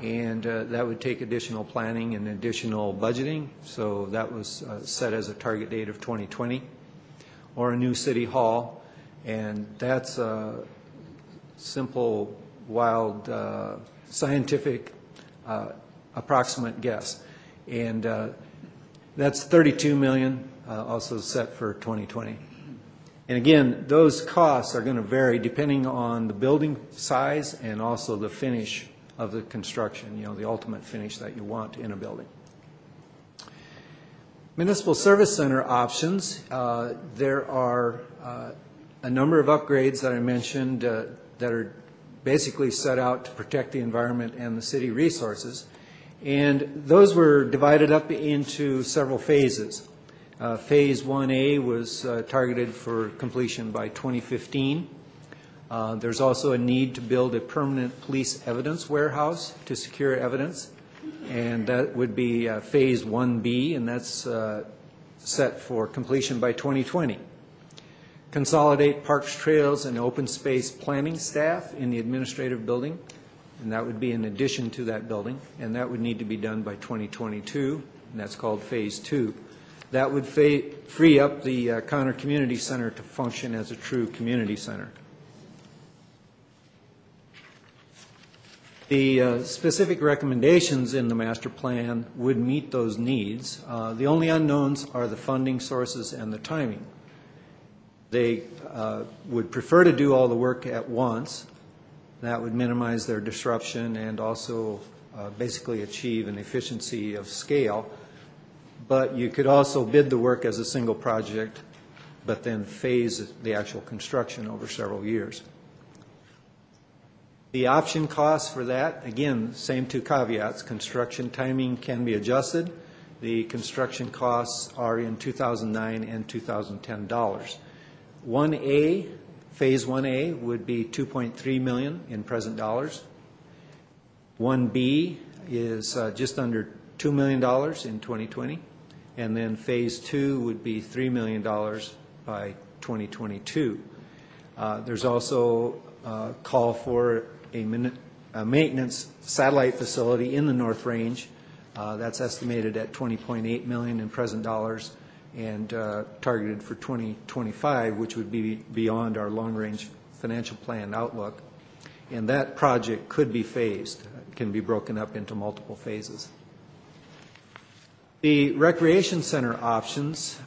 Speaker 8: and that would take additional planning and additional budgeting, so that was set as a target date of 2020. Or a new city hall, and that's a simple, wild, scientific approximate guess. And that's $32 million, also set for 2020. And again, those costs are going to vary depending on the building size and also the finish of the construction, you know, the ultimate finish that you want in a building. Municipal Service Center options, there are a number of upgrades that I mentioned that are basically set out to protect the environment and the city resources. And those were divided up into several phases. Phase 1A was targeted for completion by 2015. There's also a need to build a permanent police evidence warehouse to secure evidence, and that would be Phase 1B, and that's set for completion by 2020. Consolidate parks, trails, and open space planning staff in the administrative building, and that would be in addition to that building, and that would need to be done by 2022, and that's called Phase 2. That would free up the Conner Community Center to function as a true community center. The specific recommendations in the master plan would meet those needs. The only unknowns are the funding sources and the timing. They would prefer to do all the work at once. That would minimize their disruption and also basically achieve an efficiency of scale. But you could also bid the work as a single project, but then phase the actual construction over several years. The option costs for that, again, same two caveats. Construction timing can be adjusted. The construction costs are in 2009 and 2010 dollars. 1A, Phase 1A would be $2.3 million in present dollars. 1B is just under $2 million in 2020. And then Phase 2 would be $3 million by 2022. There's also a call for a maintenance satellite facility in the North Range. That's estimated at $20.8 million in present dollars and targeted for 2025, which would be beyond our long-range financial plan outlook. And that project could be phased, can be broken up into multiple phases. The recreation center options,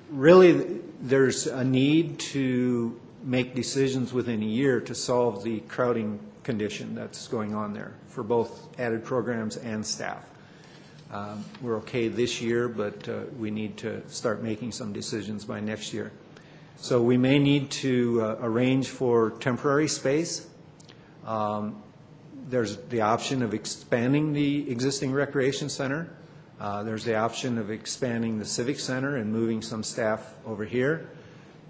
Speaker 8: really there's a need to make decisions within a year to solve the crowding condition that's going on there for both added programs and staff. We're okay this year, but we need to start making some decisions by next year. So we may need to arrange for temporary space. There's the option of expanding the existing recreation center. There's the option of expanding the civic center and moving some staff over here.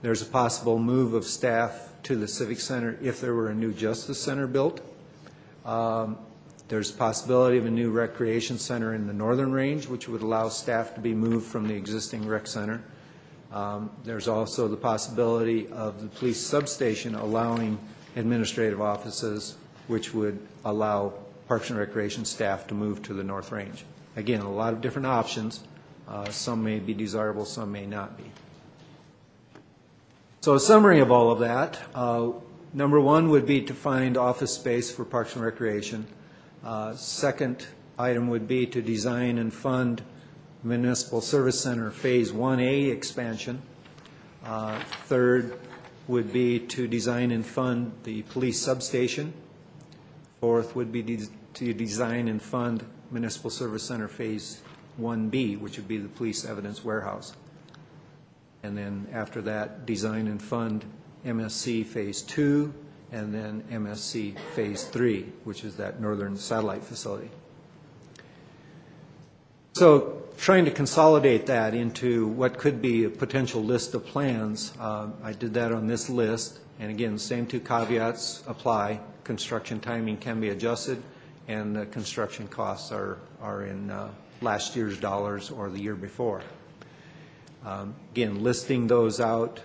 Speaker 8: There's a possible move of staff to the civic center if there were a new justice center built. There's a possibility of a new recreation center in the northern range, which would allow staff to be moved from the existing rec center. There's also the possibility of the police substation allowing administrative offices, which would allow Parks and Recreation staff to move to the North Range. Again, a lot of different options. Some may be desirable, some may not be. So a summary of all of that, number one would be to find office space for Parks and Recreation. Second item would be to design and fund Municipal Service Center Phase 1A expansion. Third would be to design and fund the police substation. Fourth would be to design and fund Municipal Service Center Phase 1B, which would be the police evidence warehouse. And then after that, design and fund MSC Phase 2, and then MSC Phase 3, which is that northern satellite facility. So trying to consolidate that into what could be a potential list of plans, I did that on this list. And again, the same two caveats apply. Construction timing can be adjusted, and the construction costs are in last year's dollars or the year before. Again, listing those out,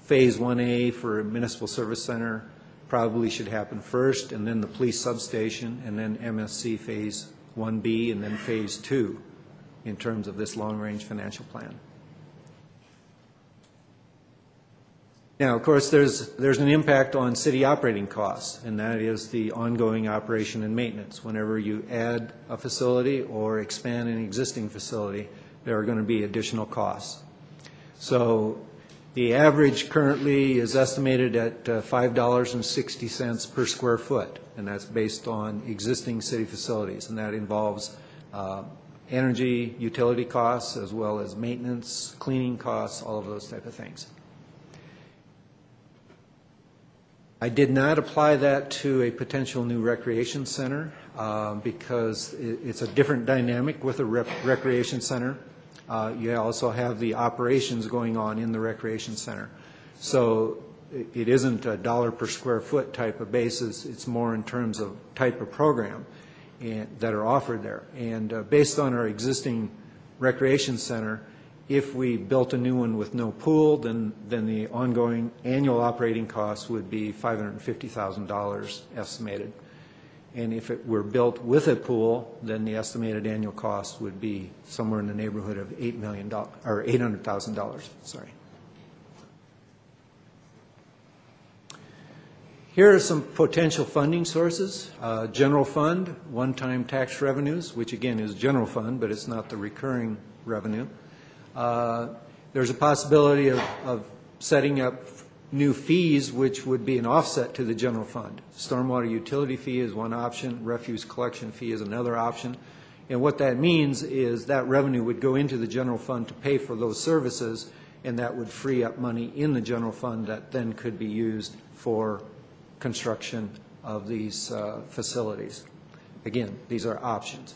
Speaker 8: Phase 1A for Municipal Service Center probably should happen first, and then the police substation, and then MSC Phase 1B, and then Phase 2 in terms of this long-range financial plan. Now, of course, there's an impact on city operating costs, and that is the ongoing operation and maintenance. Whenever you add a facility or expand an existing facility, there are going to be additional costs. So the average currently is estimated at $5.60 per square foot, and that's based on existing city facilities, and that involves energy, utility costs, as well as maintenance, cleaning costs, all of those type of things. I did not apply that to a potential new recreation center because it's a different dynamic with a recreation center. You also have the operations going on in the recreation center. So it isn't a dollar per square foot type of basis. It's more in terms of type of program that are offered there. And based on our existing recreation center, if we built a new one with no pool, then the ongoing annual operating costs would be $550,000 estimated. And if it were built with a pool, then the estimated annual cost would be somewhere in the neighborhood of $8 million or $800,000. Sorry. Here are some potential funding sources. General fund, one-time tax revenues, which again is general fund, but it's not the recurring revenue. There's a possibility of setting up new fees, which would be an offset to the general fund. Stormwater utility fee is one option. Refuse collection fee is another option. And what that means is that revenue would go into the general fund to pay for those services, and that would free up money in the general fund that then could be used for construction of these facilities. Again, these are options.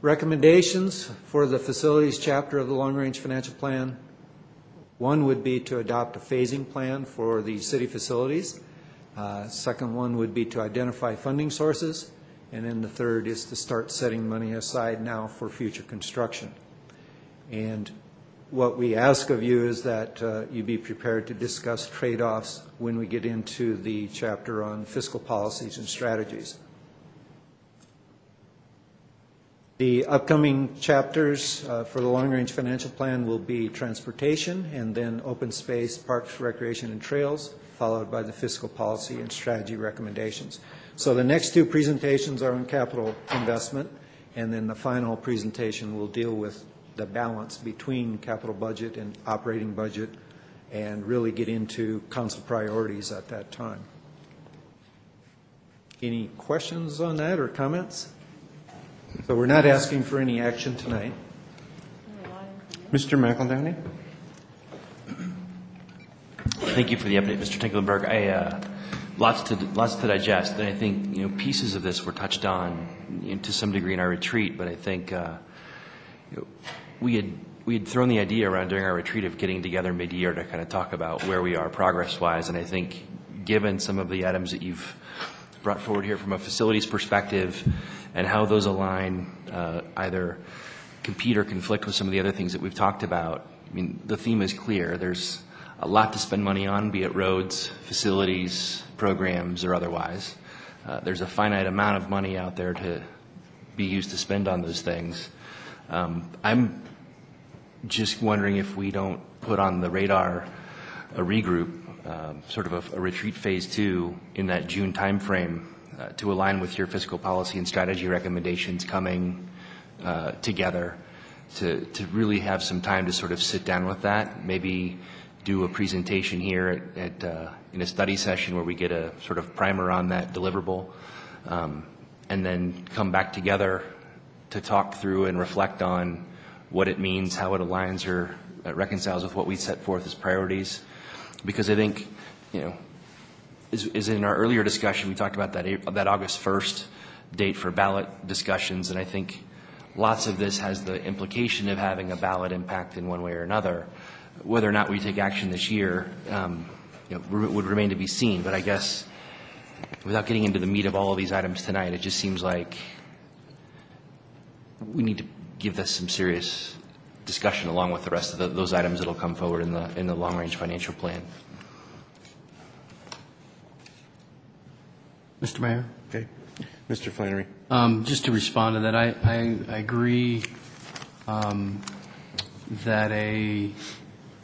Speaker 8: Recommendations for the facilities chapter of the long-range financial plan. One would be to adopt a phasing plan for the city facilities. Second one would be to identify funding sources. And then the third is to start setting money aside now for future construction. And what we ask of you is that you be prepared to discuss trade-offs when we get into the chapter on fiscal policies and strategies. The upcoming chapters for the long-range financial plan will be transportation and then open space, parks, recreation, and trails, followed by the fiscal policy and strategy recommendations. So the next two presentations are on capital investment, and then the final presentation will deal with the balance between capital budget and operating budget and really get into council priorities at that time. Any questions on that or comments? So we're not asking for any action tonight.
Speaker 2: Mr. McEldowney?
Speaker 17: Thank you for the update, Mr. Tinklenberg. Lots to digest, and I think pieces of this were touched on to some degree in our retreat. But I think we had thrown the idea around during our retreat of getting together mid-year to kind of talk about where we are progress-wise. And I think, given some of the items that you've brought forward here from a facilities perspective and how those align, either compete or conflict with some of the other things that we've talked about, I mean, the theme is clear. There's a lot to spend money on, be it roads, facilities, programs, or otherwise. There's a finite amount of money out there to be used to spend on those things. I'm just wondering if we don't put on the radar a regroup, sort of a retreat phase 2 in that June timeframe to align with your fiscal policy and strategy recommendations coming together to really have some time to sort of sit down with that, maybe do a presentation here in a study session where we get a sort of primer on that deliverable, and then come back together to talk through and reflect on what it means, how it aligns or reconciles with what we set forth as priorities. Because I think, as in our earlier discussion, we talked about that August 1st date for ballot discussions, and I think lots of this has the implication of having a ballot impact in one way or another. Whether or not we take action this year would remain to be seen. But I guess without getting into the meat of all of these items tonight, it just seems like we need to give this some serious discussion along with the rest of those items that will come forward in the long-range financial plan.
Speaker 7: Mr. Mayor?
Speaker 2: Okay. Mr. Flannery.
Speaker 7: Just to respond to that, I agree that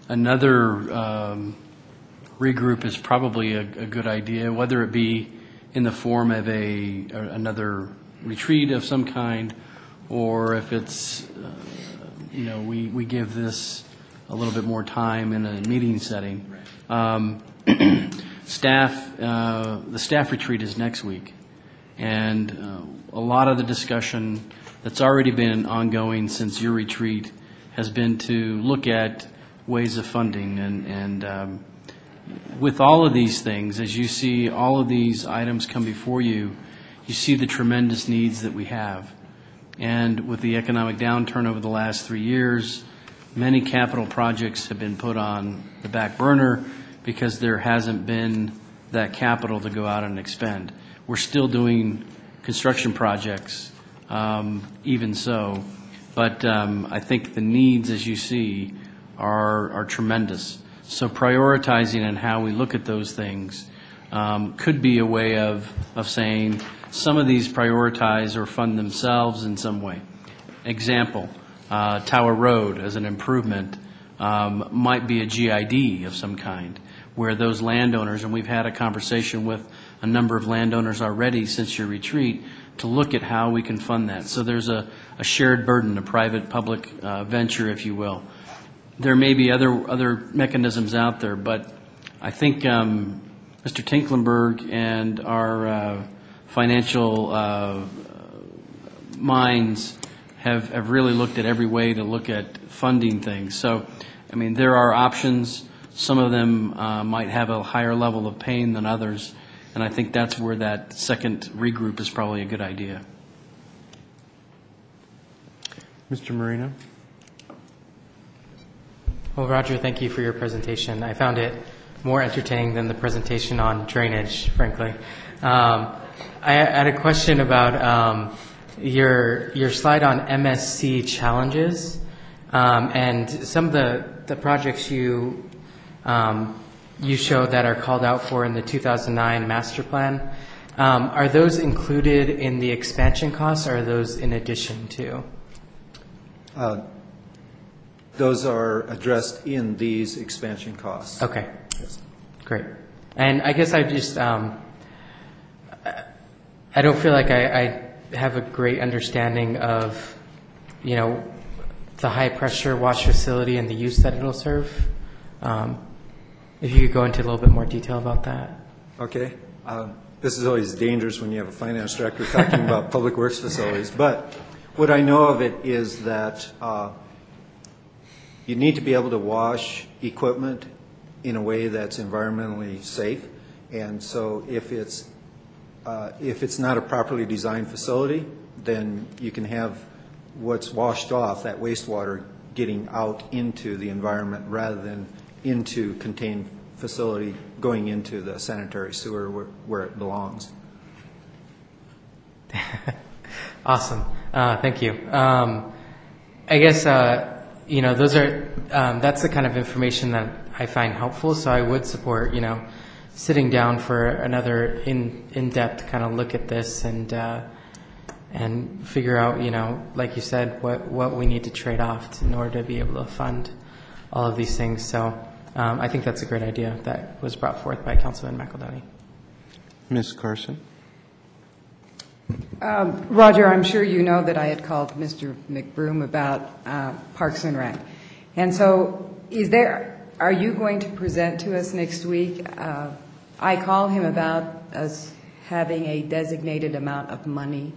Speaker 7: another regroup is probably a good idea, whether it be in the form of another retreat of some kind, or if it's, we give this a little bit more time in a meeting setting. The staff retreat is next week, and a lot of the discussion that's already been ongoing since your retreat has been to look at ways of funding, and with all of these things, as you see all of these items come before you, you see the tremendous needs that we have. And with the economic downturn over the last 3 years, many capital projects have been put on the back burner because there hasn't been that capital to go out and expend. We're still doing construction projects, even so, but I think the needs, as you see, are tremendous. So prioritizing and how we look at those things could be a way of saying some of these prioritize or fund themselves in some way. Example, Tower Road as an improvement might be a GID of some kind, where those landowners, and we've had a conversation with a number of landowners already since your retreat, to look at how we can fund that. So there's a shared burden, a private-public venture, if you will. There may be other mechanisms out there, but I think Mr. Tinklenberg and our financial minds have really looked at every way to look at funding things. So, I mean, there are options. Some of them might have a higher level of pain than others, and I think that's where that second regroup is probably a good idea.
Speaker 2: Mr. Marino?
Speaker 5: Well, Roger, thank you for your presentation. I found it more entertaining than the presentation on drainage, frankly. I had a question about your slide on MSC challenges, and some of the projects you show that are called out for in the 2009 master plan. Are those included in the expansion costs, or are those in addition to?
Speaker 8: Those are addressed in these expansion costs.
Speaker 5: Okay.
Speaker 8: Yes.
Speaker 5: Great. And I guess I just, I don't feel like I have a great understanding of, the high-pressure wash facility and the use that it'll serve. If you could go into a little bit more detail about that.
Speaker 8: Okay. This is always dangerous when you have a finance director talking about public works facilities. But what I know of it is that you need to be able to wash equipment in a way that's environmentally safe. And so if it's not a properly designed facility, then you can have what's washed off, that wastewater, getting out into the environment rather than into contained facility going into the sanitary sewer where it belongs.
Speaker 5: Awesome. Thank you. I guess, those are, that's the kind of information that I find helpful, so I would support, sitting down for another in-depth kind of look at this and figure out, like you said, what we need to trade off in order to be able to fund all of these things. So I think that's a great idea that was brought forth by Councilman McEldowney.
Speaker 2: Ms. Carson?
Speaker 19: Roger, I'm sure you know that I had called Mr. McBroom about Parks and Rec. And so are you going to present to us next week? I called him about us having a designated amount of money,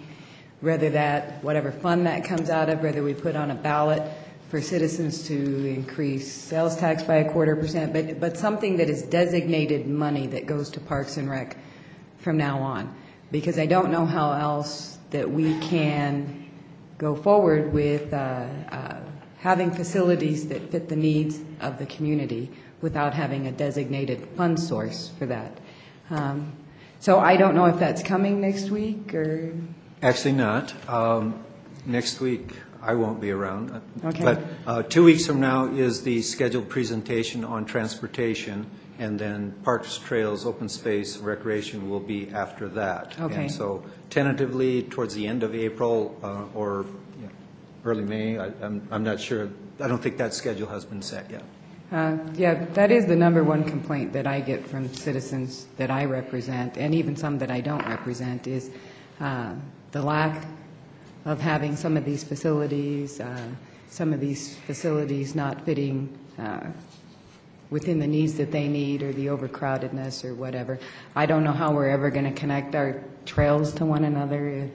Speaker 19: whether that, whatever fund that comes out of, whether we put on a ballot for citizens to increase sales tax by 0.25%, but something that is designated money that goes to Parks and Rec from now on. Because I don't know how else that we can go forward with having facilities that fit the needs of the community without having a designated fund source for that. So I don't know if that's coming next week or...
Speaker 8: Actually not. Next week, I won't be around.
Speaker 19: Okay.
Speaker 8: But 2 weeks from now is the scheduled presentation on transportation, and then parks, trails, open space, recreation will be after that.
Speaker 19: Okay.
Speaker 8: And so tentatively, towards the end of April or early May, I'm not sure. I don't think that schedule has been set yet.
Speaker 19: Yeah, that is the number one complaint that I get from citizens that I represent, and even some that I don't represent, is the lack of having some of these facilities not fitting within the needs that they need, or the overcrowdedness or whatever. I don't know how we're ever going to connect our trails to one another.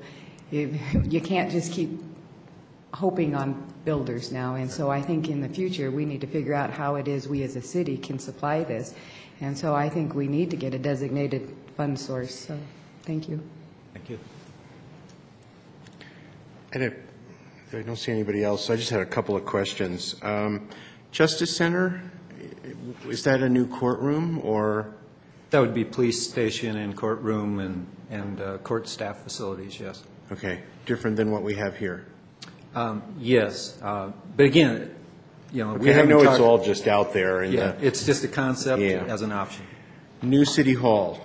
Speaker 19: You can't just keep hoping on builders now, and so I think in the future we need to figure out how it is we as a city can supply this, and so I think we need to get a designated fund source. So thank you.
Speaker 8: Thank you.
Speaker 2: I don't see anybody else, so I just had a couple of questions. Justice Center, is that a new courtroom, or?
Speaker 8: That would be police station and courtroom and court staff facilities, yes.
Speaker 2: Okay, different than what we have here?
Speaker 8: Yes, but again, you know,
Speaker 2: okay, I know it's all just out there.
Speaker 8: Yeah, it's just a concept as an option.
Speaker 2: New City Hall.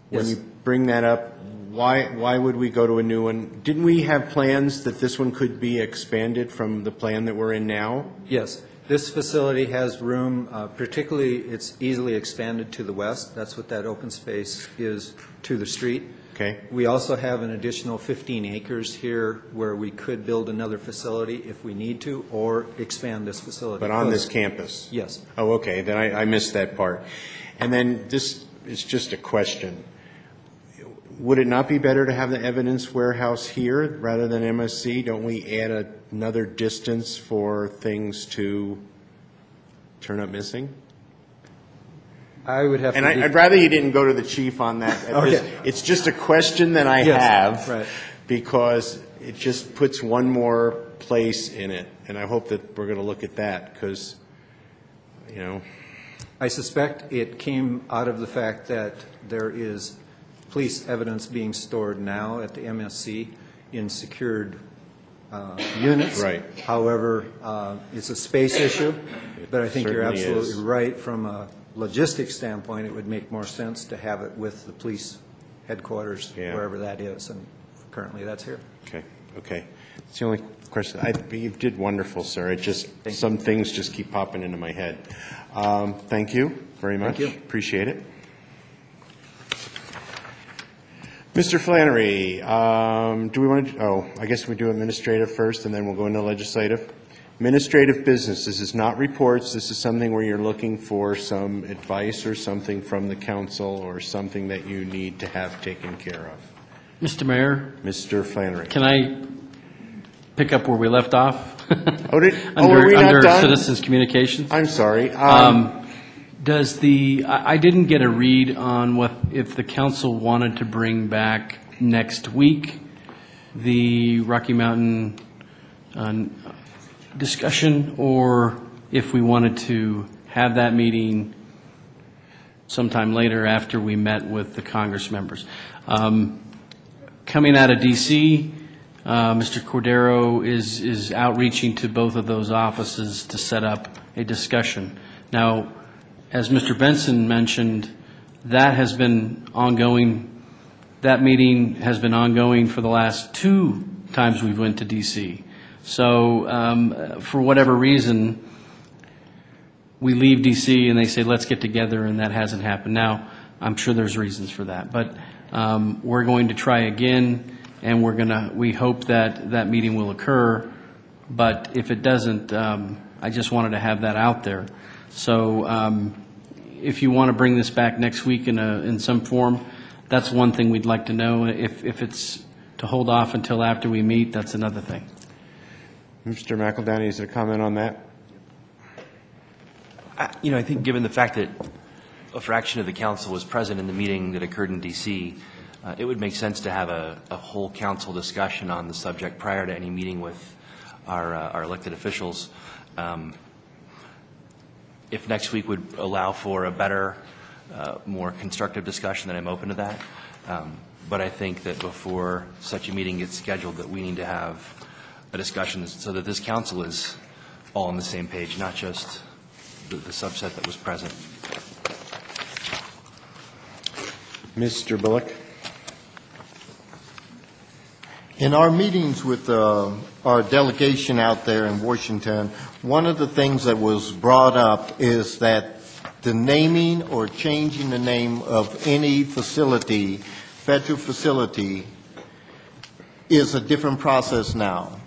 Speaker 2: When you bring that up, why would we go to a new one? Didn't we have plans that this one could be expanded from the plan that we're in now?
Speaker 8: Yes. This facility has room, particularly it's easily expanded to the west. That's what that open space is to the street.
Speaker 2: Okay.
Speaker 8: We also have an additional 15 acres here where we could build another facility if we need to, or expand this facility.
Speaker 2: But on this campus?
Speaker 8: Yes.
Speaker 2: Oh, okay. Then I missed that part. And then this is just a question. Would it not be better to have the evidence warehouse here rather than MSC? Don't we add another distance for things to turn up missing?
Speaker 8: I would have
Speaker 2: and
Speaker 8: to...
Speaker 2: I'd rather you didn't go to the chief on that.
Speaker 8: Okay.
Speaker 2: It's just a question that I have,
Speaker 8: right,
Speaker 2: because it just puts one more place in it. And I hope that we're going to look at that, because, you know.
Speaker 8: I suspect it came out of the fact that there is police evidence being stored now at the MSC in secured units.
Speaker 2: Right.
Speaker 8: However, it's a space issue, but I think you're
Speaker 2: Certainly
Speaker 8: absolutely
Speaker 2: is.
Speaker 8: right. From a logistics standpoint, it would make more sense to have it with the police headquarters, wherever that is, and currently that's here.
Speaker 2: Okay, okay. It's the only question. You did wonderful, sir. Some things just keep popping into my head. Thank you very much.
Speaker 8: Thank you.
Speaker 2: Appreciate it. Mr. Flannery, do we want to, I guess we do administrative first and then we'll go into legislative. Administrative business, this is not reports, this is something where you're looking for some advice or something from the council or something that you need to have taken care of.
Speaker 7: Mr. Mayor?
Speaker 2: Mr. Flannery.
Speaker 7: Can I pick up where we left off?
Speaker 2: Are we not
Speaker 7: under
Speaker 2: done?
Speaker 7: Citizens Communications?
Speaker 2: I'm sorry.
Speaker 7: I didn't get a read on if the council wanted to bring back next week the Rocky Mountain discussion, or if we wanted to have that meeting sometime later after we met with the Congress members. Coming out of D.C., Mr. Cordero is outreaching to both of those offices to set up a discussion. Now, as Mr. Benson mentioned, that has been ongoing. That meeting has been ongoing for the last 2 times we've went to D.C. So for whatever reason, we leave D.C. and they say, let's get together, and that hasn't happened. Now, I'm sure there's reasons for that. But we're going to try again, and we hope that that meeting will occur. But if it doesn't, I just wanted to have that out there. So if you want to bring this back next week in some form, that's one thing we'd like to know. If it's to hold off until after we meet, that's another thing.
Speaker 2: Mr. McEldowney, is there a comment on that?
Speaker 17: I think given the fact that a fraction of the council was present in the meeting that occurred in D.C., it would make sense to have a whole council discussion on the subject prior to any meeting with our elected officials. If next week would allow for a better, more constructive discussion, then I'm open to that. But I think that before such a meeting gets scheduled, that we need to have a discussion so that this council is all on the same page, not just the subset that was present.
Speaker 2: Mr. Bullock.
Speaker 18: In our meetings with our delegation out there in Washington, one of the things that was brought up is that the naming or changing the name of any facility, federal facility, is a different process now.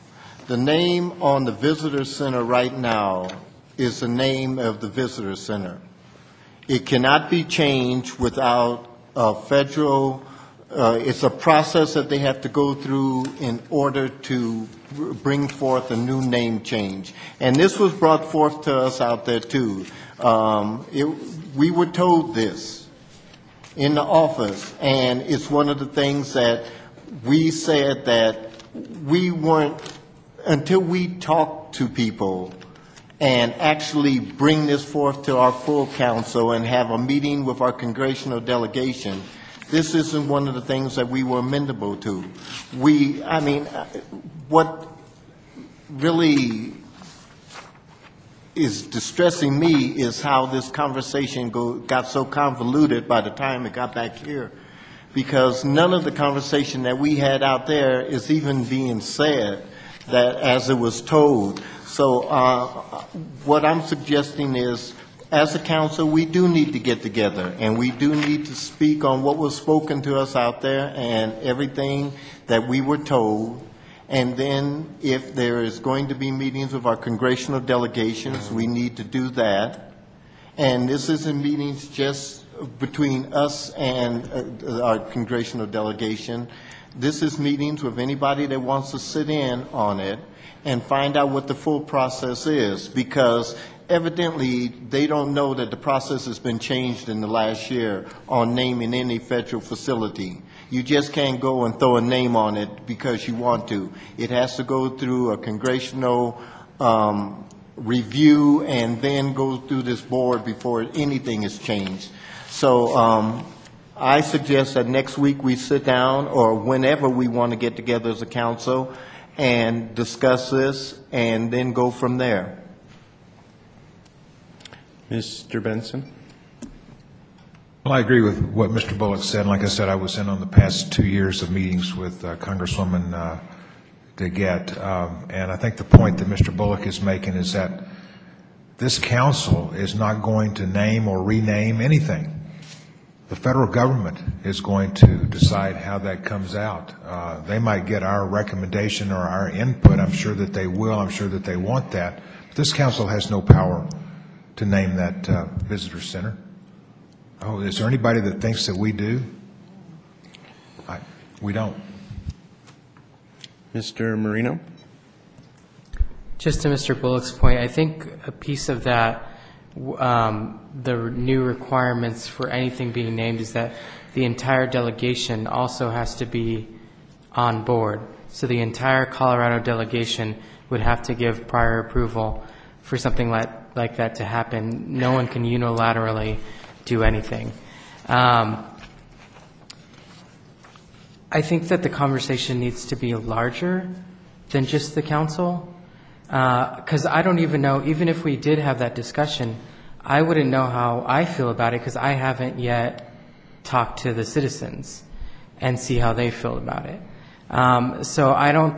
Speaker 18: The name on the visitor center right now is the name of the visitor center. It cannot be changed without a federal, it's a process that they have to go through in order to bring forth a new name change. And this was brought forth to us out there too. We were told this in the office, and it's one of the things that we said that we weren't, until we talked to people and actually bring this forth to our full council and have a meeting with our congressional delegation, this isn't one of the things that we were amenable to. What really is distressing me is how this conversation got so convoluted by the time it got back here, because none of the conversation that we had out there is even being said that as it was told. So what I'm suggesting is, as a council, we do need to get together, and we do need to speak on what was spoken to us out there and everything that we were told. And then if there is going to be meetings of our congressional delegations, we need to do that. And this isn't meetings just between us and our congressional delegation. This is meetings with anybody that wants to sit in on it and find out what the full process is, because evidently they don't know that the process has been changed in the last year on naming any federal facility. You just can't go and throw a name on it because you want to. It has to go through a congressional review and then go through this board before anything is changed. So I suggest that next week we sit down, or whenever we want to get together as a council, and discuss this and then go from there.
Speaker 2: Mr. Benson?
Speaker 16: Well, I agree with what Mr. Bullock said. Like I said, I was in on the past 2 years of meetings with Congresswoman DeGette, and I think the point that Mr. Bullock is making is that this council is not going to name or rename anything. The federal government is going to decide how that comes out. They might get our recommendation or our input. I'm sure that they will. I'm sure that they want that. But this council has no power to name that visitor center. Oh, is there anybody that thinks that we do? We don't.
Speaker 2: Mr. Marino?
Speaker 5: Just to Mr. Bullock's point, I think a piece of that, the new requirements for anything being named, is that the entire delegation also has to be on board. So the entire Colorado delegation would have to give prior approval for something like that to happen. No one can unilaterally do anything. I think that the conversation needs to be larger than just the council, because I don't even know, even if we did have that discussion, I wouldn't know how I feel about it, because I haven't yet talked to the citizens and see how they feel about it. So I don't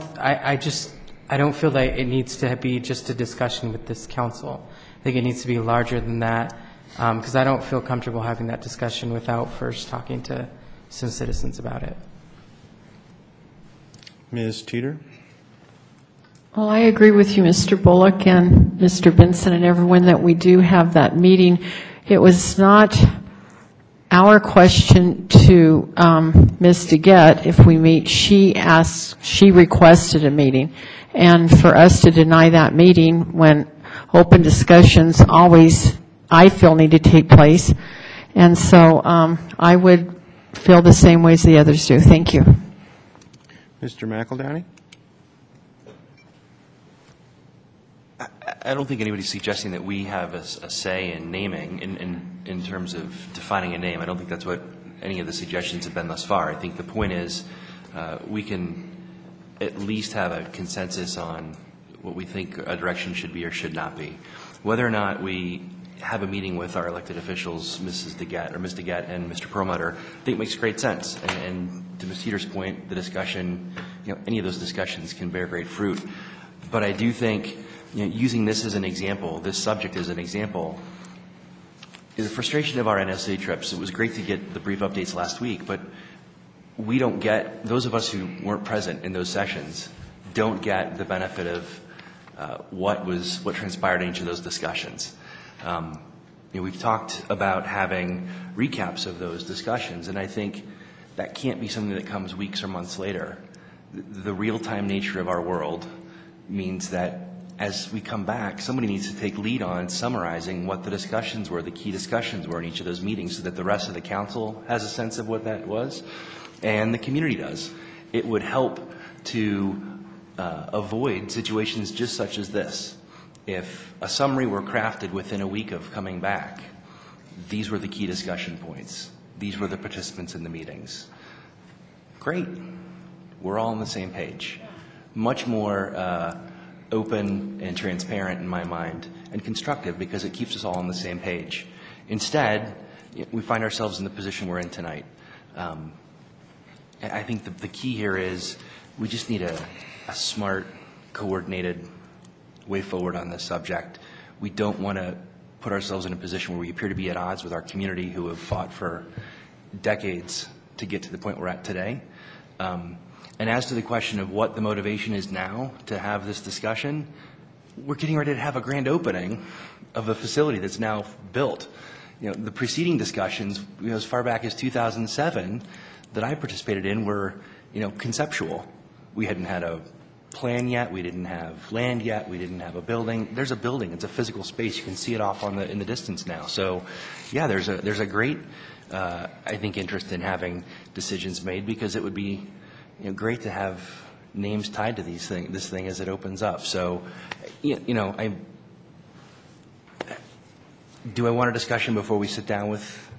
Speaker 5: feel that it needs to be just a discussion with this council. I think it needs to be larger than that, because I don't feel comfortable having that discussion without first talking to some citizens about it.
Speaker 2: Ms. Teeter?
Speaker 15: Well, I agree with you, Mr. Bullock and Mr. Benson and everyone, that we do have that meeting. It was not our question to Ms. DeGette if we meet. She requested a meeting. And for us to deny that meeting when open discussions always, I feel, need to take place. And so I would feel the same way as the others do. Thank you.
Speaker 2: Mr. McEldowney?
Speaker 17: I don't think anybody's suggesting that we have a say in naming, in terms of defining a name. I don't think that's what any of the suggestions have been thus far. I think the point is we can at least have a consensus on what we think a direction should be or should not be. Whether or not we have a meeting with our elected officials, Ms. DeGette and Mr. Perlmutter, I think makes great sense. And to Ms. Teeter's point, the discussion, any of those discussions can bear great fruit. But I do think, using this as an example, this subject as an example, the frustration of our NSA trips, it was great to get the brief updates last week, but we don't get, those of us who weren't present in those sessions, don't get the benefit of what transpired in each of those discussions. We've talked about having recaps of those discussions, and I think that can't be something that comes weeks or months later. The real-time nature of our world means that as we come back, somebody needs to take lead on summarizing what the discussions were, the key discussions were in each of those meetings, so that the rest of the council has a sense of what that was, and the community does. It would help to avoid situations just such as this. If a summary were crafted within a week of coming back, these were the key discussion points. These were the participants in the meetings. Great. We're all on the same page. Much more open and transparent in my mind, and constructive, because it keeps us all on the same page. Instead, we find ourselves in the position we're in tonight. I think the key here is we just need a smart, coordinated way forward on this subject. We don't want to put ourselves in a position where we appear to be at odds with our community, who have fought for decades to get to the point we're at today. And as to the question of what the motivation is now to have this discussion, we're getting ready to have a grand opening of a facility that's now built. The preceding discussions, as far back as 2007, that I participated in were, conceptual. We hadn't had a plan yet. We didn't have land yet. We didn't have a building. There's a building. It's a physical space. You can see it off in the distance now. So, yeah, there's a great, I think, interest in having decisions made, because it would be great to have names tied to this thing as it opens up. So, do I want a discussion before we sit down with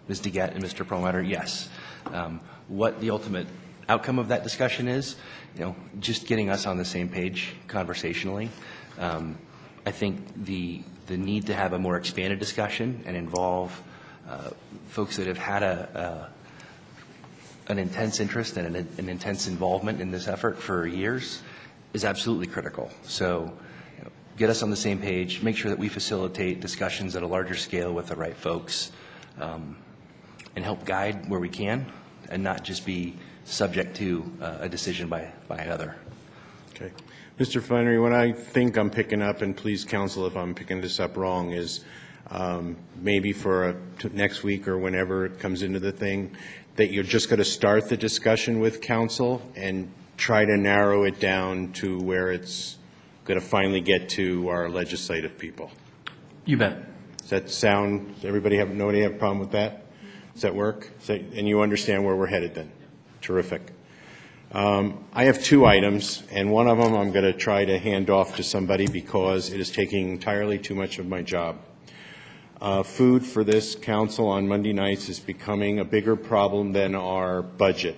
Speaker 17: Ms. DeGette and Mr. Perlmutter? Yes. What the ultimate outcome of that discussion is, just getting us on the same page conversationally. I think the need to have a more expanded discussion and involve folks that have had an intense interest and an intense involvement in this effort for years is absolutely critical. So get us on the same page, make sure that we facilitate discussions at a larger scale with the right folks, and help guide where we can, and not just be subject to a decision by another.
Speaker 2: Okay. Mr. Flannery, what I think I'm picking up, and please counsel if I'm picking this up wrong, is maybe for next week or whenever it comes into the thing, that you're just going to start the discussion with council and try to narrow it down to where it's going to finally get to our legislative people.
Speaker 17: You bet.
Speaker 2: Does that sound, nobody have a problem with that? Does that work? And you understand where we're headed then? Terrific. I have two items, and one of them I'm going to try to hand off to somebody because it is taking entirely too much of my job. Food for this council on Monday nights is becoming a bigger problem than our budget.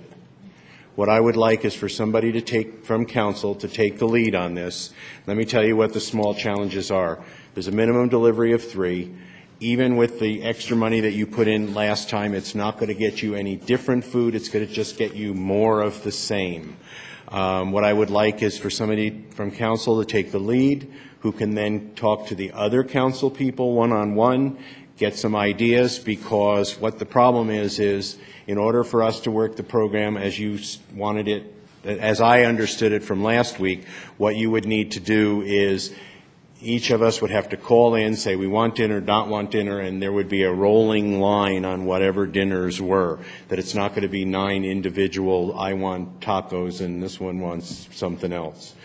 Speaker 2: What I would like is for somebody to take, from council, to take the lead on this. Let me tell you what the small challenges are. There's a minimum delivery of 3. Even with the extra money that you put in last time, it's not going to get you any different food. It's going to just get you more of the same. What I would like is for somebody from council to take the lead, who can then talk to the other council people one-on-one, get some ideas, because what the problem is in order for us to work the program as you wanted it, as I understood it from last week, what you would need to do is each of us would have to call in, say we want dinner, not want dinner, and there would be a rolling line on whatever dinners were, that it's not going to be 9 individual, I want tacos and this one wants something else.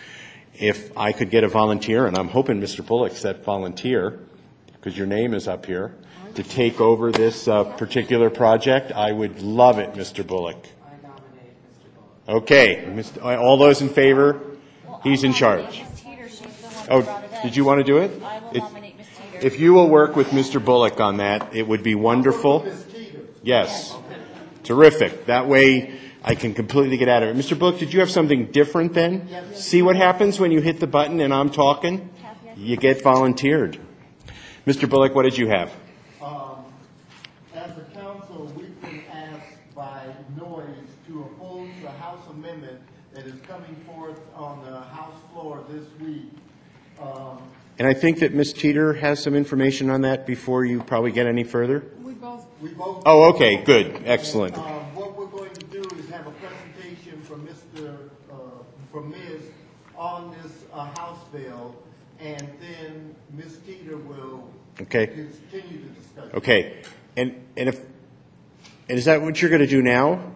Speaker 2: If I could get a volunteer, and I'm hoping Mr. Bullock's that volunteer, because your name is up here, to take over this particular project, I would love it, Mr. Bullock. Okay, all those in favor? He's in charge. Oh, did you want to do it? If you will work with Mr. Bullock on that, it would be wonderful. Yes. Terrific. That way I can completely get out of it. Mr. Bullock, did you have something different then? See what happens when you hit the button and I'm talking? You get volunteered. Mr. Bullock, what did you have?
Speaker 18: As a council, we've been asked by Noise to oppose the House amendment that is coming forth on the House floor this week.
Speaker 2: And I think that Ms. Teeter has some information on that before you probably get any further.
Speaker 18: We both.
Speaker 2: Oh, okay, good, excellent.
Speaker 18: What we're going to do is have a presentation from from Ms. on this House bill, and then Ms. Teeter will continue the discussion.
Speaker 2: Okay, and is that what you're going to do now,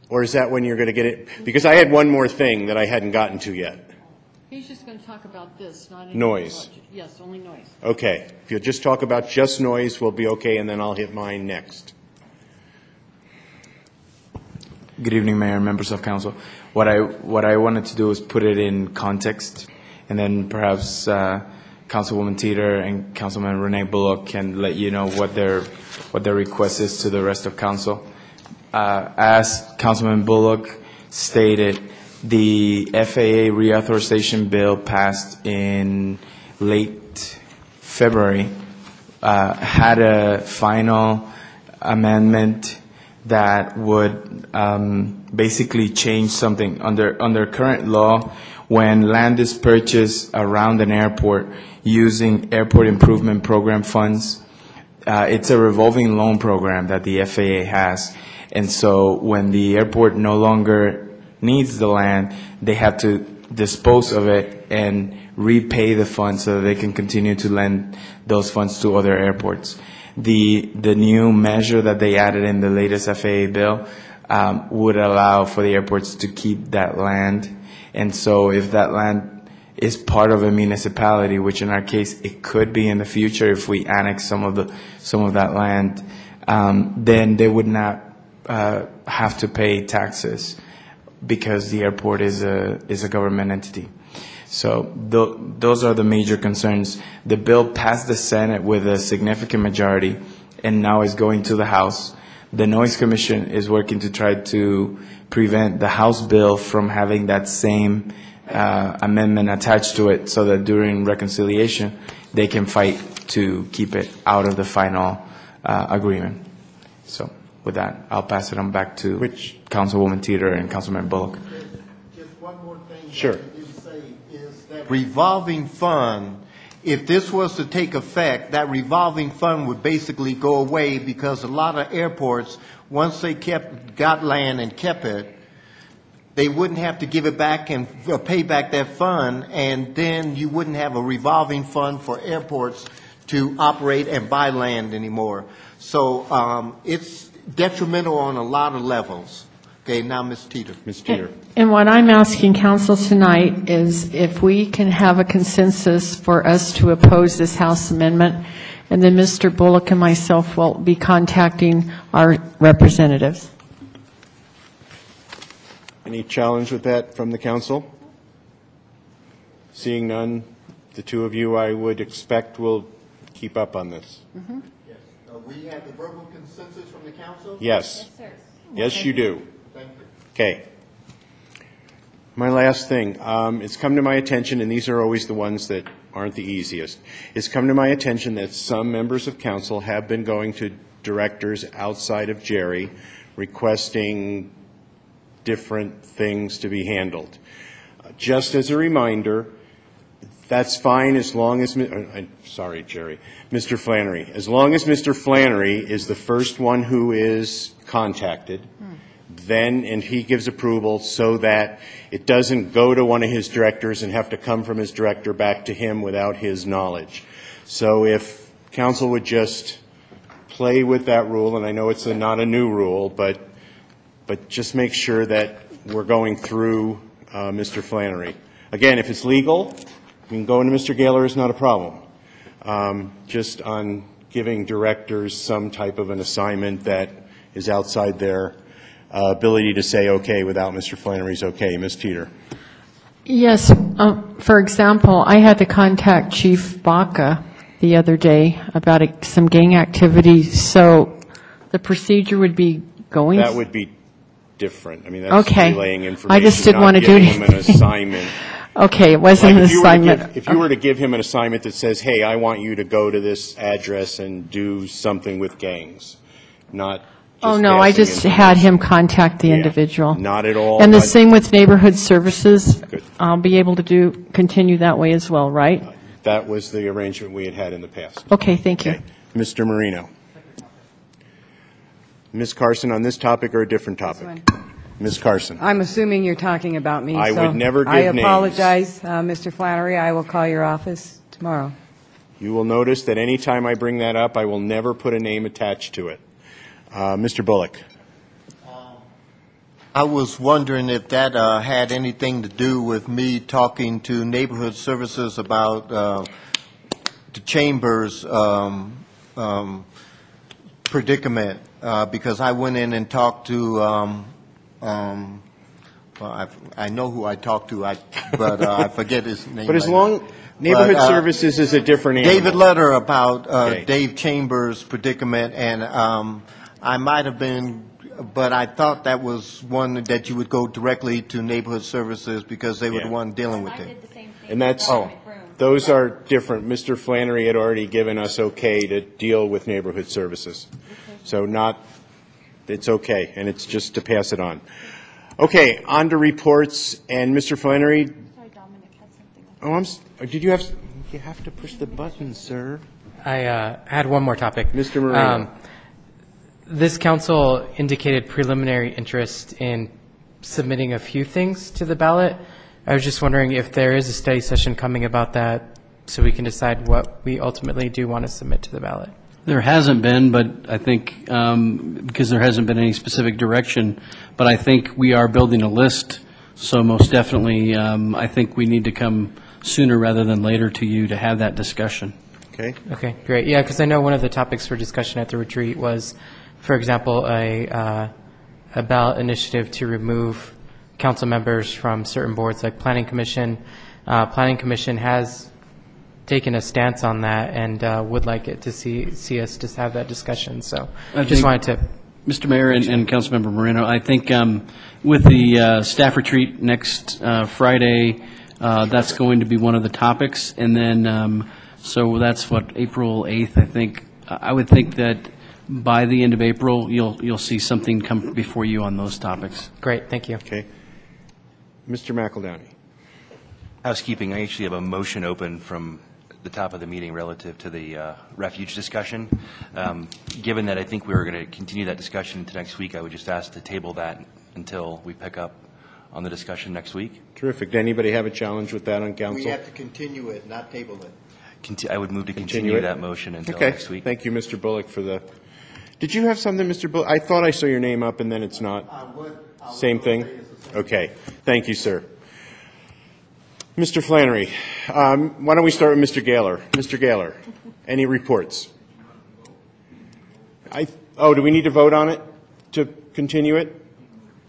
Speaker 2: or is that when you're going to get it? Because I had one more thing that I hadn't gotten to yet.
Speaker 15: He's just going to talk about this, not any
Speaker 2: Noise.
Speaker 15: budget. Yes, only noise.
Speaker 2: Okay, if you'll just talk about just noise, we'll be okay, and then I'll hit mine next.
Speaker 10: Good evening, Mayor and members of council. What I wanted to do is put it in context, and then perhaps Councilwoman Teeter and Councilman Renee Bullock can let you know what their request is to the rest of council. As Councilman Bullock stated, the FAA reauthorization bill passed in late February had a final amendment that would basically change something. Under current law, when land is purchased around an airport using Airport Improvement Program funds, it's a revolving loan program that the FAA has. And so when the airport no longer needs the land, they have to dispose of it and repay the funds so that they can continue to lend those funds to other airports. The new measure that they added in the latest FAA bill would allow for the airports to keep that land. And so if that land is part of a municipality, which in our case it could be in the future if we annex some of that land, then they would not have to pay taxes, because the airport is a government entity. So those are the major concerns. The bill passed the Senate with a significant majority and now is going to the House. The Noise Commission is working to try to prevent the House bill from having that same amendment attached to it, so that during reconciliation they can fight to keep it out of the final agreement. So with that, I'll pass it on back to Councilwoman Teeter and Councilman Bullock.
Speaker 18: Just one more thing.
Speaker 2: Sure.
Speaker 18: Revolving fund, if this was to take effect, that revolving fund would basically go away, because a lot of airports, once they got land and kept it, they wouldn't have to give it back and pay back that fund, and then you wouldn't have a revolving fund for airports to operate and buy land anymore. So it's detrimental on a lot of levels. Okay, now Ms. Teeter.
Speaker 2: Ms. Teeter.
Speaker 15: And what I'm asking council tonight is if we can have a consensus for us to oppose this House amendment, and then Mr. Bullock and myself will be contacting our representatives.
Speaker 2: Any challenge with that from the council? Seeing none, the two of you, I would expect, will keep up on this.
Speaker 18: Mm-hmm. Yes. We have the verbal consensus from the council?
Speaker 2: Yes.
Speaker 18: Yes, sir.
Speaker 2: Yes,
Speaker 18: Okay.
Speaker 2: you do.
Speaker 18: Thank you.
Speaker 2: Okay. My last thing, it's come to my attention, and these are always the ones that aren't the easiest. It's come to my attention that some members of council have been going to directors outside of Jerry requesting different things to be handled. Just as a reminder, that's fine as long as, sorry, Jerry, Mr. Flannery. As long as Mr. Flannery is the first one who is contacted, then, and he gives approval so that it doesn't go to one of his directors and have to come from his director back to him without his knowledge. So if council would just play with that rule, and I know it's not a new rule, but just make sure that we're going through Mr. Flannery. Again, if it's legal, you can go into Mr. Gaylor, it's not a problem. just on giving directors some type of an assignment that is outside their ability to say okay without Mr. Flannery's okay. Ms. Teeter.
Speaker 15: Yes. For example, I had to contact Chief Baca the other day about some gang activity. So the procedure would be going.
Speaker 2: That would be different. I mean, that's
Speaker 15: okay.
Speaker 2: relaying information.
Speaker 15: I just didn't want to do
Speaker 2: him an assignment.
Speaker 15: Okay, it wasn't an assignment.
Speaker 2: If you were to give him an assignment that says, hey, I want you to go to this address and do something with gangs, not just
Speaker 15: oh, no, I just had him contact the individual.
Speaker 2: Not at all.
Speaker 15: And the same with neighborhood services. Good. I'll be able to continue that way as well, right?
Speaker 2: That was the arrangement we had in the past.
Speaker 15: Okay, thank you.
Speaker 2: Mr. Marino. Ms. Carson, on this topic or a different topic? Ms. Carson.
Speaker 19: I'm assuming you're talking about me.
Speaker 2: I would never give
Speaker 19: I
Speaker 2: names.
Speaker 19: apologize, Mr. Flannery. I will call your office tomorrow.
Speaker 2: You will notice that any time I bring that up, I will never put a name attached to it. Mr. Bullock.
Speaker 18: I was wondering if that had anything to do with me talking to neighborhood services about the chamber's predicament, because I went in and talked to well, I know who I talked to, but I forget his name.
Speaker 2: But as long neighborhood services is a different animal.
Speaker 18: David Letter about Dave Chambers' predicament, and I might have been, but I thought that was one that you would go directly to neighborhood services because they were the one dealing with it.
Speaker 2: And that's those are different. Mr. Flannery had already given us okay to deal with neighborhood services, so it's okay, and it's just to pass it on. Okay, on to reports, and Mr. Flannery. Sorry, Dominic has something. Did you have? You have to push the button, sir.
Speaker 5: I had one more topic.
Speaker 2: Mr. Marino.
Speaker 5: This council indicated preliminary interest in submitting a few things to the ballot. I was just wondering if there is a study session coming about that so we can decide what we ultimately do want to submit to the ballot.
Speaker 7: There hasn't been, but I think because there hasn't been any specific direction, but I think we are building a list, so most definitely I think we need to come sooner rather than later to you to have that discussion.
Speaker 2: Okay.
Speaker 5: Okay, great. Yeah, because I know one of the topics for discussion at the retreat was, for example, a ballot initiative to remove council members from certain boards like Planning Commission. Planning Commission has taken a stance on that and would like it to see us just have that discussion. So I just wanted to.
Speaker 7: Mr. Mayor and Councilmember Moreno, I think with the staff retreat next Friday, that's going to be one of the topics. And then, so that's what, April 8th, I think. I would think that by the end of April, you'll see something come before you on those topics.
Speaker 5: Great, thank you.
Speaker 2: Okay. Mr. McEldowney.
Speaker 17: Housekeeping, I actually have a motion open from the top of the meeting relative to the refuge discussion. Given that I think we were going to continue that discussion into next week, I would just ask to table that until we pick up on the discussion next week.
Speaker 2: Terrific. Does anybody have a challenge with that on council?
Speaker 18: We have to continue it, not table it.
Speaker 17: I would move to continue that motion until next week.
Speaker 2: Thank you, Mr. Bullock, for the. Did you have something, Mr. Bullock? I thought I saw your name up, and then it's not. Same thing? Okay. Thank you, sir. Mr. Flannery, why don't we start with Mr. Gaylor? Mr. Gaylor, any reports? Do we need to vote on it to continue it?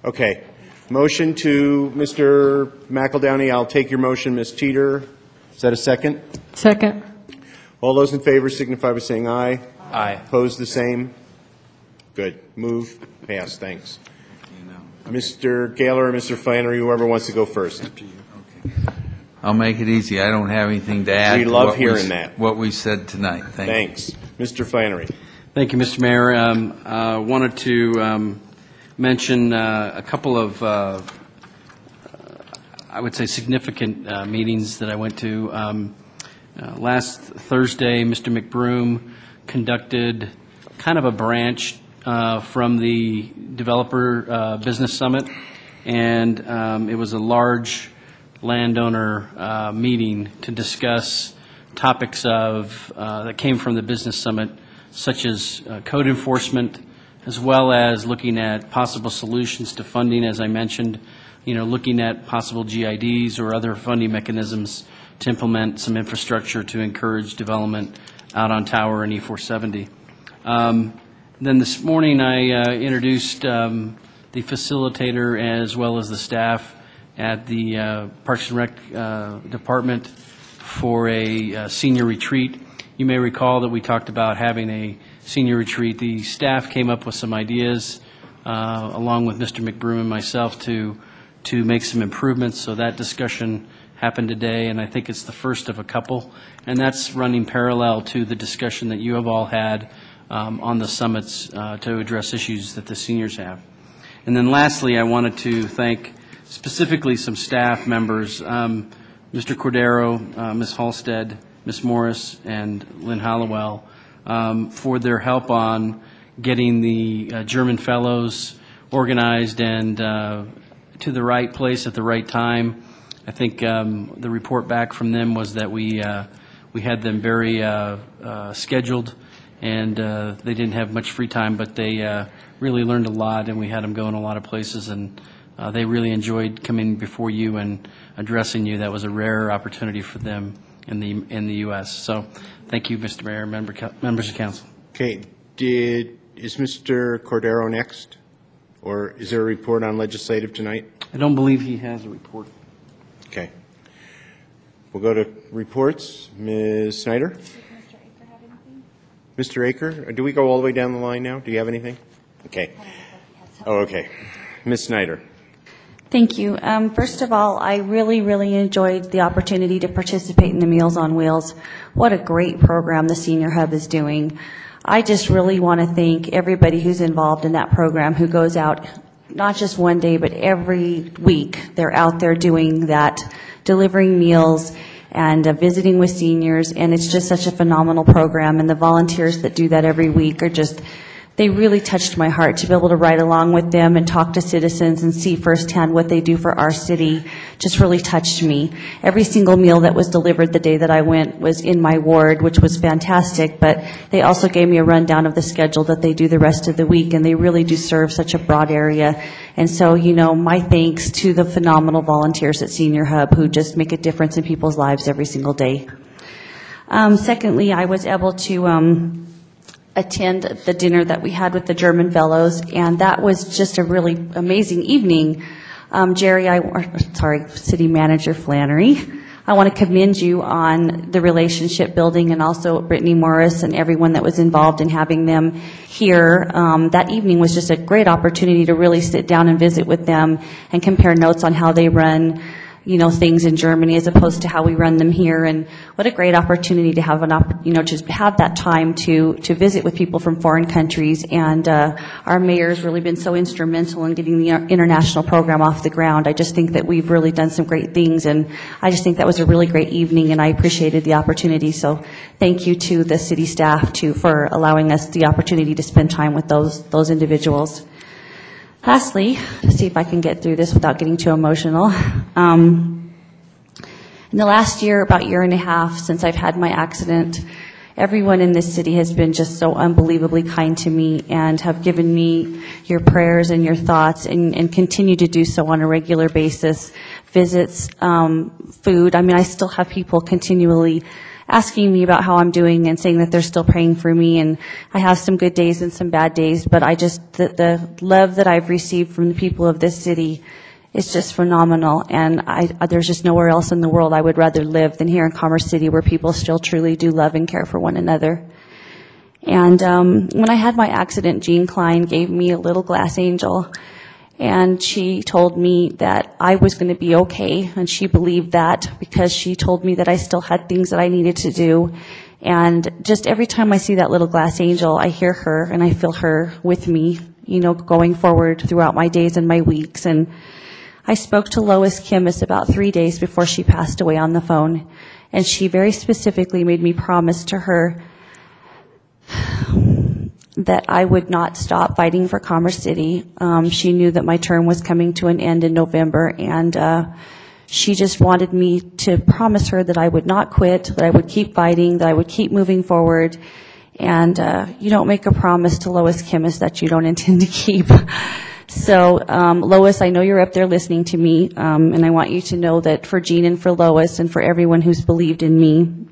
Speaker 2: Okay. Motion to Mr. McEldowney. I'll take your motion, Ms. Teeter. Is that a second?
Speaker 15: Second.
Speaker 2: All those in favor signify by saying aye.
Speaker 17: Aye.
Speaker 2: Opposed, the same? Good. Move. Pass. Thanks. Mr. Gaylor or Mr. Flannery, whoever wants to go first.
Speaker 6: I'll make it easy. I don't have anything to add.
Speaker 2: We love hearing that.
Speaker 6: What we said tonight.
Speaker 2: Thanks. Mr. Flannery.
Speaker 7: Thank you, Mr. Mayor. I wanted to mention a couple of, I would say, significant meetings that I went to. Last Thursday, Mr. McBroom conducted kind of a branch from the Developer Business Summit, and it was a large landowner meeting to discuss topics that came from the Business Summit, such as code enforcement, as well as looking at possible solutions to funding, as I mentioned, looking at possible GIDs or other funding mechanisms to implement some infrastructure to encourage development out on Tower and E470. Then this morning I introduced the facilitator as well as the staff at the Parks and Rec Department for a senior retreat. You may recall that we talked about having a senior retreat. The staff came up with some ideas along with Mr. McBroom and myself to make some improvements. So that discussion happened today, and I think it's the first of a couple. And that's running parallel to the discussion that you have all had on the summits to address issues that the seniors have. And then lastly, I wanted to thank specifically some staff members, Mr. Cordero, Ms. Halstead, Ms. Morris, and Lynn Hollowell, for their help on getting the German Fellows organized and to the right place at the right time. I think the report back from them was that we had them very scheduled, and they didn't have much free time, but they really learned a lot, and we had them go in a lot of places, and they really enjoyed coming before you and addressing you. That was a rare opportunity for them in the U.S. So thank you, Mr. Mayor, members of council.
Speaker 2: Okay. Is Mr. Cordero next? Or is there a report on legislative tonight?
Speaker 7: I don't believe he has a report.
Speaker 2: Okay. We'll go to reports. Ms. Snyder? Mr. Aker, do we go all the way down the line now? Do you have anything? Okay. Oh, okay. Ms. Snyder.
Speaker 14: Thank you. First of all, I really, really enjoyed the opportunity to participate in the Meals on Wheels. What a great program the Senior Hub is doing. I just really want to thank everybody who's involved in that program, who goes out not just one day, but every week. They're out there doing that, delivering meals and visiting with seniors, and it's just such a phenomenal program. And the volunteers that do that every week are just, they really touched my heart. To be able to ride along with them and talk to citizens and see firsthand what they do for our city just really touched me. Every single meal that was delivered the day that I went was in my ward, which was fantastic, but they also gave me a rundown of the schedule that they do the rest of the week, and they really do serve such a broad area. And so, you know, my thanks to the phenomenal volunteers at Senior Hub who just make a difference in people's lives every single day. Secondly, I was able to attend the dinner that we had with the German Fellows, and that was just a really amazing evening. City Manager Flannery, I want to commend you on the relationship building, and also Brittany Morris and everyone that was involved in having them here. That evening was just a great opportunity to really sit down and visit with them and compare notes on how they run, you know, things in Germany as opposed to how we run them here. And what a great opportunity to have to have that time to visit with people from foreign countries. And our mayor's really been so instrumental in getting the international program off the ground. I just think that we've really done some great things, and I just think that was a really great evening, and I appreciated the opportunity. So thank you to the city staff for allowing us the opportunity to spend time with those individuals. Lastly, let's see if I can get through this without getting too emotional. In the last year, about year and a half since I've had my accident, everyone in this city has been just so unbelievably kind to me and have given me your prayers and your thoughts, and continue to do so on a regular basis. Visits, food. I mean, I still have people continually asking me about how I'm doing and saying that they're still praying for me, and I have some good days and some bad days, but the love that I've received from the people of this city is just phenomenal, and there's just nowhere else in the world I would rather live than here in Commerce City, where people still truly do love and care for one another. And when I had my accident, Jean Klein gave me a little glass angel, and she told me that I was going to be okay, and she believed that because she told me that I still had things that I needed to do. And just every time I see that little glass angel, I hear her and I feel her with me, you know, going forward throughout my days and my weeks. And I spoke to Lois Kimmis about 3 days before she passed away on the phone, and she very specifically made me promise to her that I would not stop fighting for Commerce City. She knew that my term was coming to an end in November, and she just wanted me to promise her that I would not quit, that I would keep fighting, that I would keep moving forward. And you don't make a promise to Lois Kimmis that you don't intend to keep. So, Lois, I know you're up there listening to me, and I want you to know that for Jean and for Lois and for everyone who's believed in me,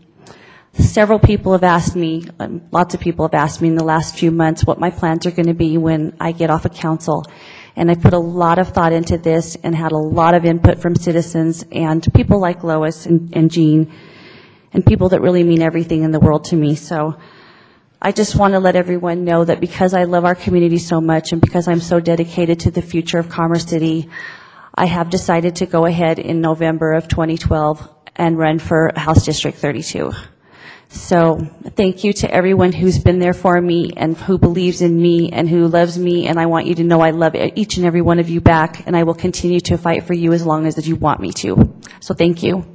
Speaker 14: several people have asked me, lots of people have asked me in the last few months what my plans are going to be when I get off of council. And I put a lot of thought into this and had a lot of input from citizens and people like Lois and Jean and people that really mean everything in the world to me. So I just want to let everyone know that because I love our community so much and because I'm so dedicated to the future of Commerce City, I have decided to go ahead in November of 2012 and run for House District 32. So thank you to everyone who's been there for me and who believes in me and who loves me, and I want you to know I love each and every one of you back, and I will continue to fight for you as long as you want me to. So thank you.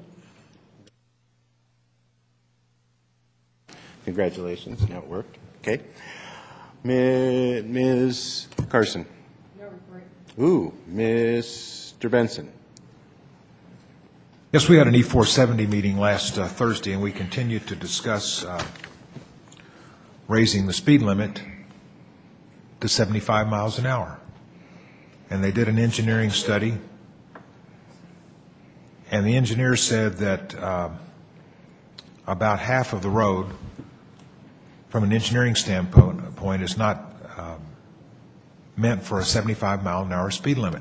Speaker 2: Congratulations. Now it worked. Okay. Ms. Carson.
Speaker 19: No report.
Speaker 2: Ooh, Mr. Benson.
Speaker 16: Yes, we had an E470 meeting last Thursday, and we continued to discuss raising the speed limit to 75 miles an hour. And they did an engineering study, and the engineers said that about half of the road, from an engineering standpoint, is not meant for a 75 mile an hour speed limit.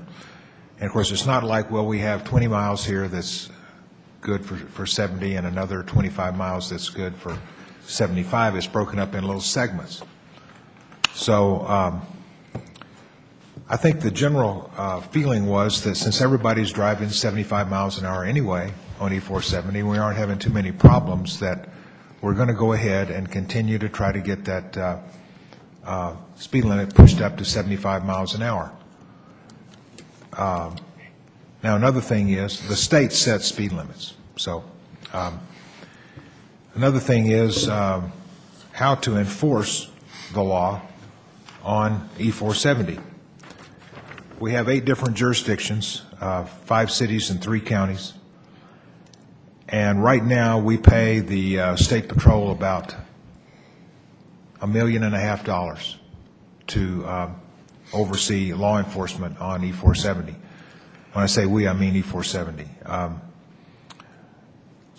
Speaker 16: And of course, it's not like, well, we have 20 miles here that's good for 70 and another 25 miles that's good for 75. It's broken up in little segments. So I think the general feeling was that since everybody's driving 75 miles an hour anyway on E470, we aren't having too many problems, that we're going to go ahead and continue to try to get that speed limit pushed up to 75 miles an hour. Now, another thing is the state sets speed limits. So another thing is how to enforce the law on E470. We have 8 different jurisdictions, 5 cities and 3 counties. And right now we pay the State Patrol about $1.5 million to oversee law enforcement on E470. When I say we, I mean E470.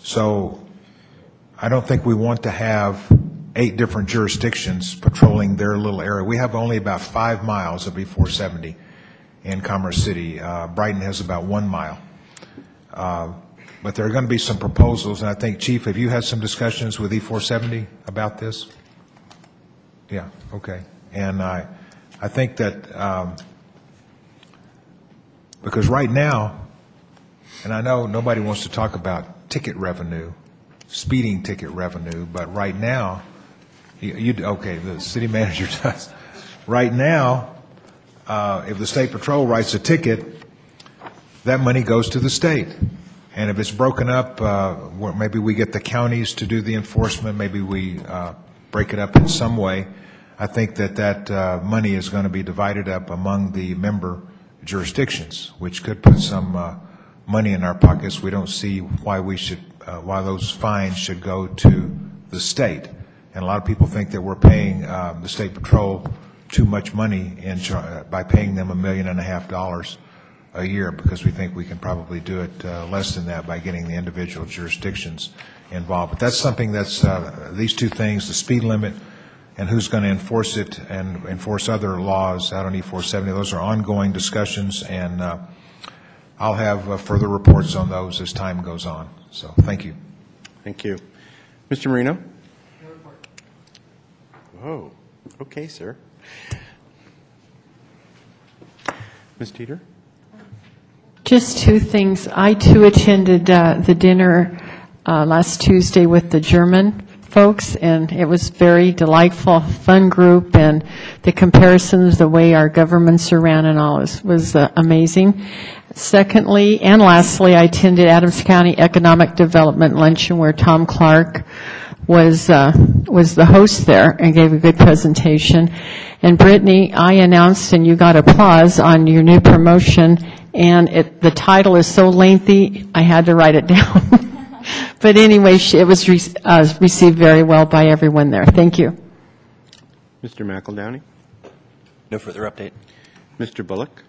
Speaker 16: So I don't think we want to have 8 different jurisdictions patrolling their little area. We have only about 5 miles of E470 in Commerce City. Brighton has about 1 mile. But there are going to be some proposals, and I think, Chief, have you had some discussions with E470 about this? Yeah, okay. And I think that because right now, and I know nobody wants to talk about ticket revenue, speeding ticket revenue, but right now, okay, the city manager does. Right now, if the State Patrol writes a ticket, that money goes to the state. And if it's broken up, maybe we get the counties to do the enforcement, maybe we break it up in some way. I think that money is going to be divided up among the member jurisdictions, which could put some money in our pockets. We don't see why why those fines should go to the state. And a lot of people think that we're paying the State Patrol too much money by paying them $1.5 million a year, because we think we can probably do it less than that by getting the individual jurisdictions involved. But that's something that's these 2 things, the speed limit and who's going to enforce it and enforce other laws out on E470. Those are ongoing discussions, and I'll have further reports on those as time goes on. So thank you.
Speaker 2: Thank you. Mr. Marino? No report. Whoa. Okay, sir. Ms. Teeter?
Speaker 15: Just 2 things. I, too, attended the dinner last Tuesday with the German folks, and it was very delightful, fun group, and the comparisons, the way our governments are ran and all was amazing. Secondly, and lastly, I attended Adams County Economic Development Luncheon, where Tom Clark was the host there and gave a good presentation. And Brittany, I announced, and you got applause on your new promotion, and the title is so lengthy, I had to write it down. But anyway, it was received very well by everyone there. Thank you.
Speaker 2: Mr. McEldowney?
Speaker 17: No further update.
Speaker 2: Mr. Bullock?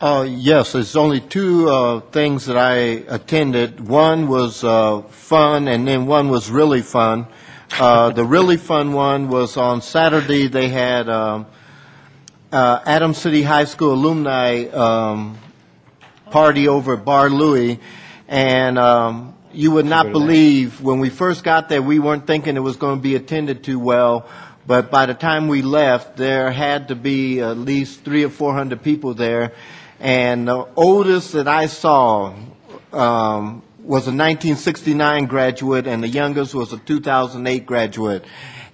Speaker 18: Yes, there's only two things that I attended. One was fun, and then one was really fun. The really fun one was on Saturday. They had Adams City High School alumni party over at Bar Louie, and you would not believe, when we first got there, we weren't thinking it was going to be attended to well, but by the time we left, there had to be at least 300 or 400 people there, and the oldest that I saw was a 1969 graduate, and the youngest was a 2008 graduate.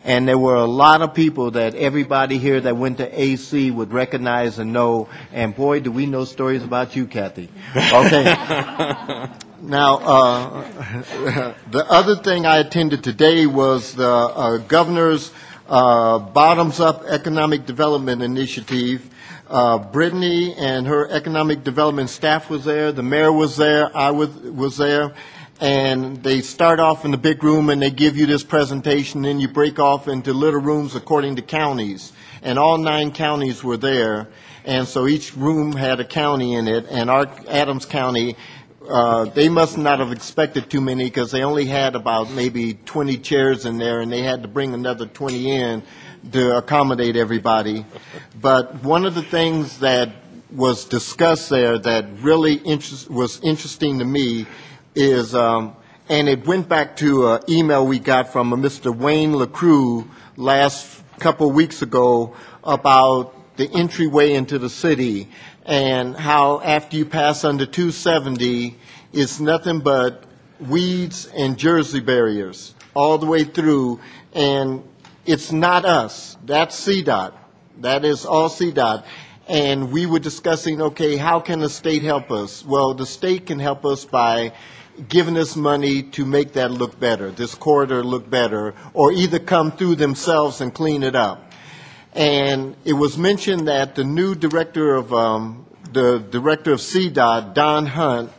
Speaker 18: And there were a lot of people that everybody here that went to AC would recognize and know. And boy, do we know stories about you, Kathy. Okay. Now, the other thing I attended today was the governor's bottoms-up economic development initiative. Brittany and her economic development staff was there. The mayor was there. I was there. And they start off in the big room and they give you this presentation, then you break off into little rooms according to counties. And all 9 counties were there. And so each room had a county in it. And our Adams County, they must not have expected too many because they only had about maybe 20 chairs in there, and they had to bring another 20 in to accommodate everybody. But one of the things that was discussed there that really was interesting to me is, and it went back to an email we got from Mr. Wayne LaCrue last couple of weeks ago about the entryway into the city and how after you pass under 270, it's nothing but weeds and Jersey barriers all the way through. And it's not us. That's CDOT. That is all CDOT. And we were discussing, okay, how can the state help us? Well, the state can help us by giving us money to make that look better, this corridor look better, or either come through themselves and clean it up. And it was mentioned that the new director of CDOT, Don Hunt,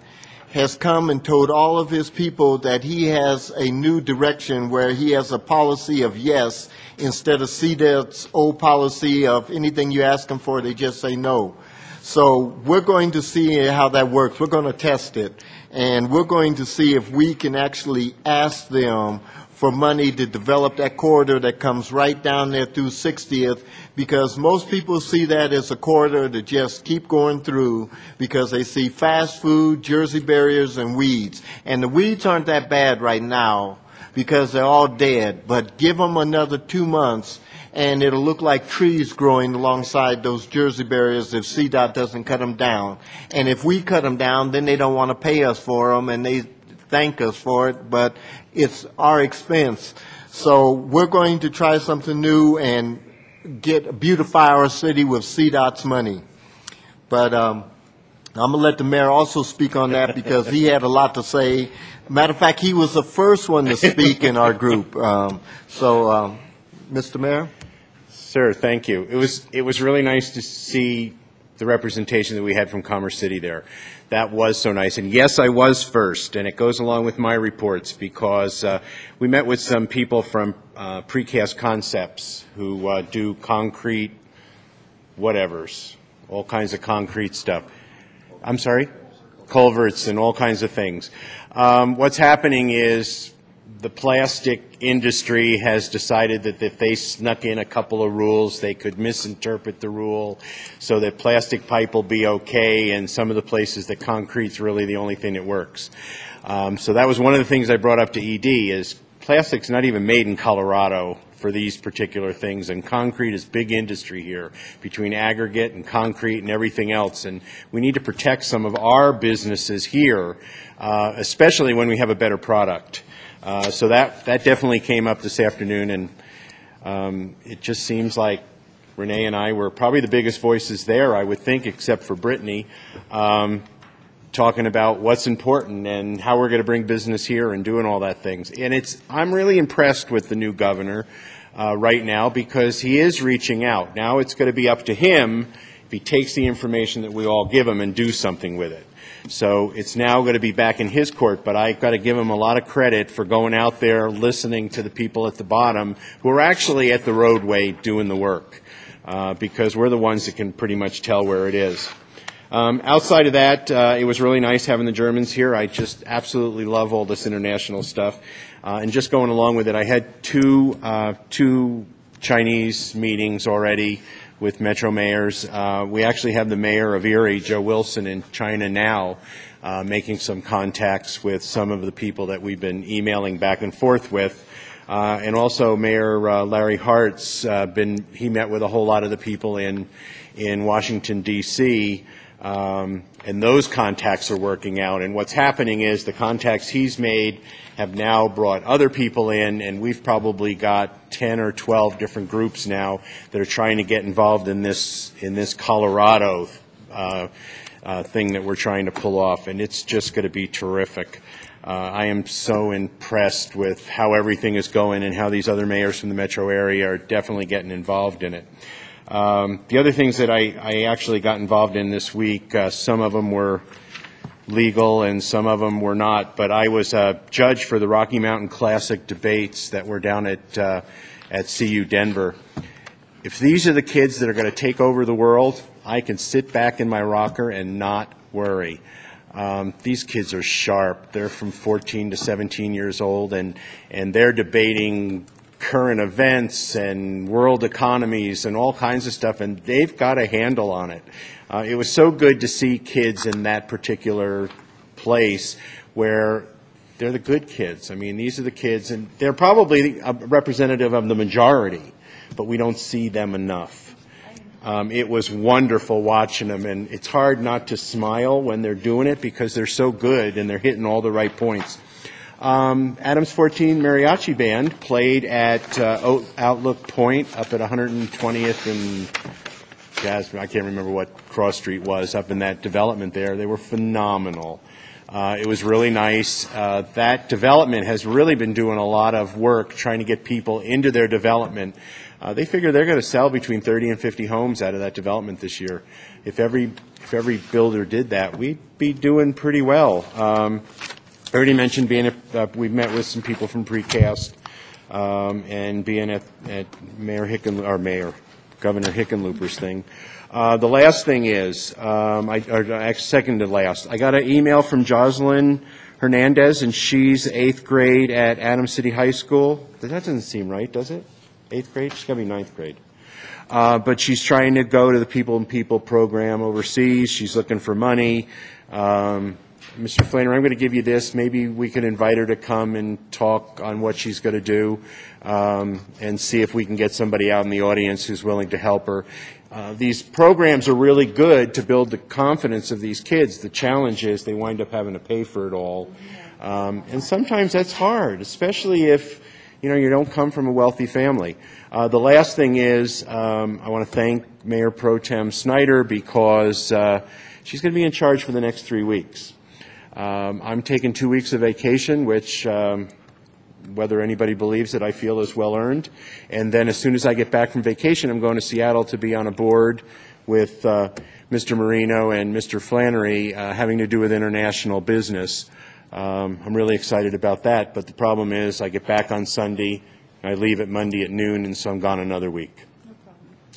Speaker 18: has come and told all of his people that he has a new direction where he has a policy of yes instead of CDOT's old policy of anything you ask them for, they just say no. So we're going to see how that works. We're going to test it. And we're going to see if we can actually ask them for money to develop that corridor that comes right down there through 60th, because most people see that as a corridor to just keep going through because they see fast food, Jersey barriers, and weeds. And the weeds aren't that bad right now because they're all dead, but give them another 2 months and it'll look like trees growing alongside those Jersey barriers if CDOT doesn't cut them down. And if we cut them down, then they don't want to pay us for them, and they thank us for it, but it's our expense. So we're going to try something new and beautify our city with CDOT's money. But I'm going to let the mayor also speak on that because he had a lot to say. Matter of fact, he was the first one to speak in our group. Mr. Mayor?
Speaker 2: Sir, thank you. It was really nice to see the representation that we had from Commerce City there. That was so nice. And yes, I was first, and it goes along with my reports because we met with some people from Precast Concepts who do concrete whatevers, all kinds of concrete stuff. I'm sorry? Culverts and all kinds of things. What's happening is the plastic industry has decided that if they snuck in a couple of rules, they could misinterpret the rule so that plastic pipe will be okay, and some of the places that concrete's really the only thing that works. So that was one of the things I brought up to ED is plastic's not even made in Colorado for these particular things, and concrete is big industry here between aggregate and concrete and everything else, and we need to protect some of our businesses here, especially when we have a better product. So that definitely came up this afternoon, and it just seems like Renee and I were probably the biggest voices there, I would think, except for Brittany, talking about what's important and how we're going to bring business here and doing all that things. And I'm really impressed with the new governor right now because he is reaching out. Now it's going to be up to him if he takes the information that we all give him and do something with it. So it's now going to be back in his court, but I've got to give him a lot of credit for going out there, listening to the people at the bottom who are actually at the roadway doing the work. because we're the ones that can pretty much tell where it is. Outside of that, it was really nice having the Germans here. I just absolutely love all this international stuff. And just going along with it, I had two Chinese meetings already with Metro mayors. We actually have the mayor of Erie, Joe Wilson, in China now, making some contacts with some of the people that we've been emailing back and forth with. And also Mayor Larry Hart's he met with a whole lot of the people in Washington, D.C., and those contacts are working out. And what's happening is the contacts he's made have now brought other people in, and we've probably got 10 or 12 different groups now that are trying to get involved in this Colorado thing that we're trying to pull off, and it's just going to be terrific. I am so impressed with how everything is going and how these other mayors from the metro area are definitely getting involved in it. The other things that I actually got involved in this week, some of them were legal and some of them were not, but I was a judge for the Rocky Mountain Classic debates that were down at CU Denver. If these are the kids that are going to take over the world, I can sit back in my rocker and not worry. These kids are sharp. They're from 14 to 17 years old, and they're debating current events and world economies and all kinds of stuff, and they've got a handle on it. It was so good to see kids in that particular place where they're the good kids. I mean, these are the kids, and they're probably a representative of the majority, but we don't see them enough. It was wonderful watching them, and it's hard not to smile when they're doing it because they're so good and they're hitting all the right points. Adams 14 Mariachi Band played at Outlook Point up at 120th and Jasmine. I can't remember what Cross Street was up in that development there. They were phenomenal. It was really nice. That development has really been doing a lot of work trying to get people into their development. They figure they're going to sell between 30 and 50 homes out of that development this year. If every builder did that, we'd be doing pretty well. I already mentioned we've met with some people from Precast and being at Governor Hickenlooper's thing. The last thing is, second to last, I got an email from Jocelyn Hernandez, and she's 8th grade at Adams City High School. That doesn't seem right, does it? 8th grade? She's got to be 9th grade. But she's trying to go to the People and People program overseas. She's looking for money. Mr. Flannery, I'm going to give you this. Maybe we can invite her to come and talk on what she's going to do and see if we can get somebody out in the audience who's willing to help her. These programs are really good to build the confidence of these kids. The challenge is they wind up having to pay for it all. And sometimes that's hard, especially if you don't come from a wealthy family. The last thing is I want to thank Mayor Pro Tem Snyder because she's going to be in charge for the next 3 weeks. I'm taking 2 weeks of vacation, which, whether anybody believes it, I feel is well earned. And then as soon as I get back from vacation, I'm going to Seattle to be on a board with Mr. Marino and Mr. Flannery having to do with international business. I'm really excited about that, but the problem is I get back on Sunday, I leave at Monday at noon, and so I'm gone another week.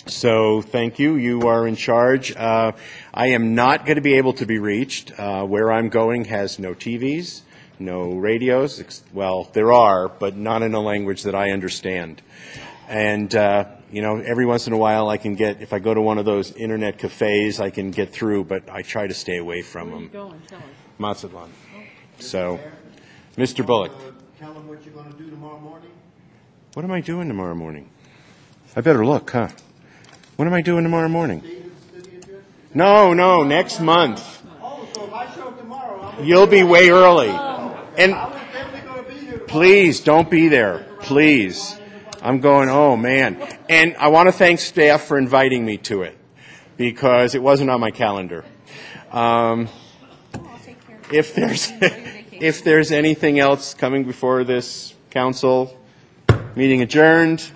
Speaker 2: So thank you. You are in charge. I am not going to be able to be reached. Where I'm going has no TVs, no radios. Well, there are, but not in a language that I understand. And, every once in a while I can get, if I go to one of those internet cafes, I can get through, but I try to stay away from them.
Speaker 3: Where are you going? Tell us.
Speaker 2: Mazatlan. So, Mr. Bullock.
Speaker 18: Tell them what you're going to do tomorrow morning.
Speaker 2: What am I doing tomorrow morning? I better look, huh? What am I doing tomorrow morning? No, next month.
Speaker 18: Oh, so if I show up tomorrow,
Speaker 2: You'll be way early. And please don't be there. Please. I'm going, oh man. And I want to thank staff for inviting me to it because it wasn't on my calendar. If there's anything else coming before this council, meeting adjourned,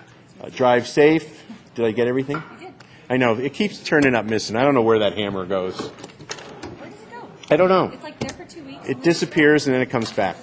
Speaker 2: drive safe. Did I get everything? I know. It keeps turning up missing. I don't know where that hammer goes.
Speaker 3: Where does it go?
Speaker 2: I don't know.
Speaker 3: It's like there for 2 weeks.
Speaker 2: It disappears and then it comes back.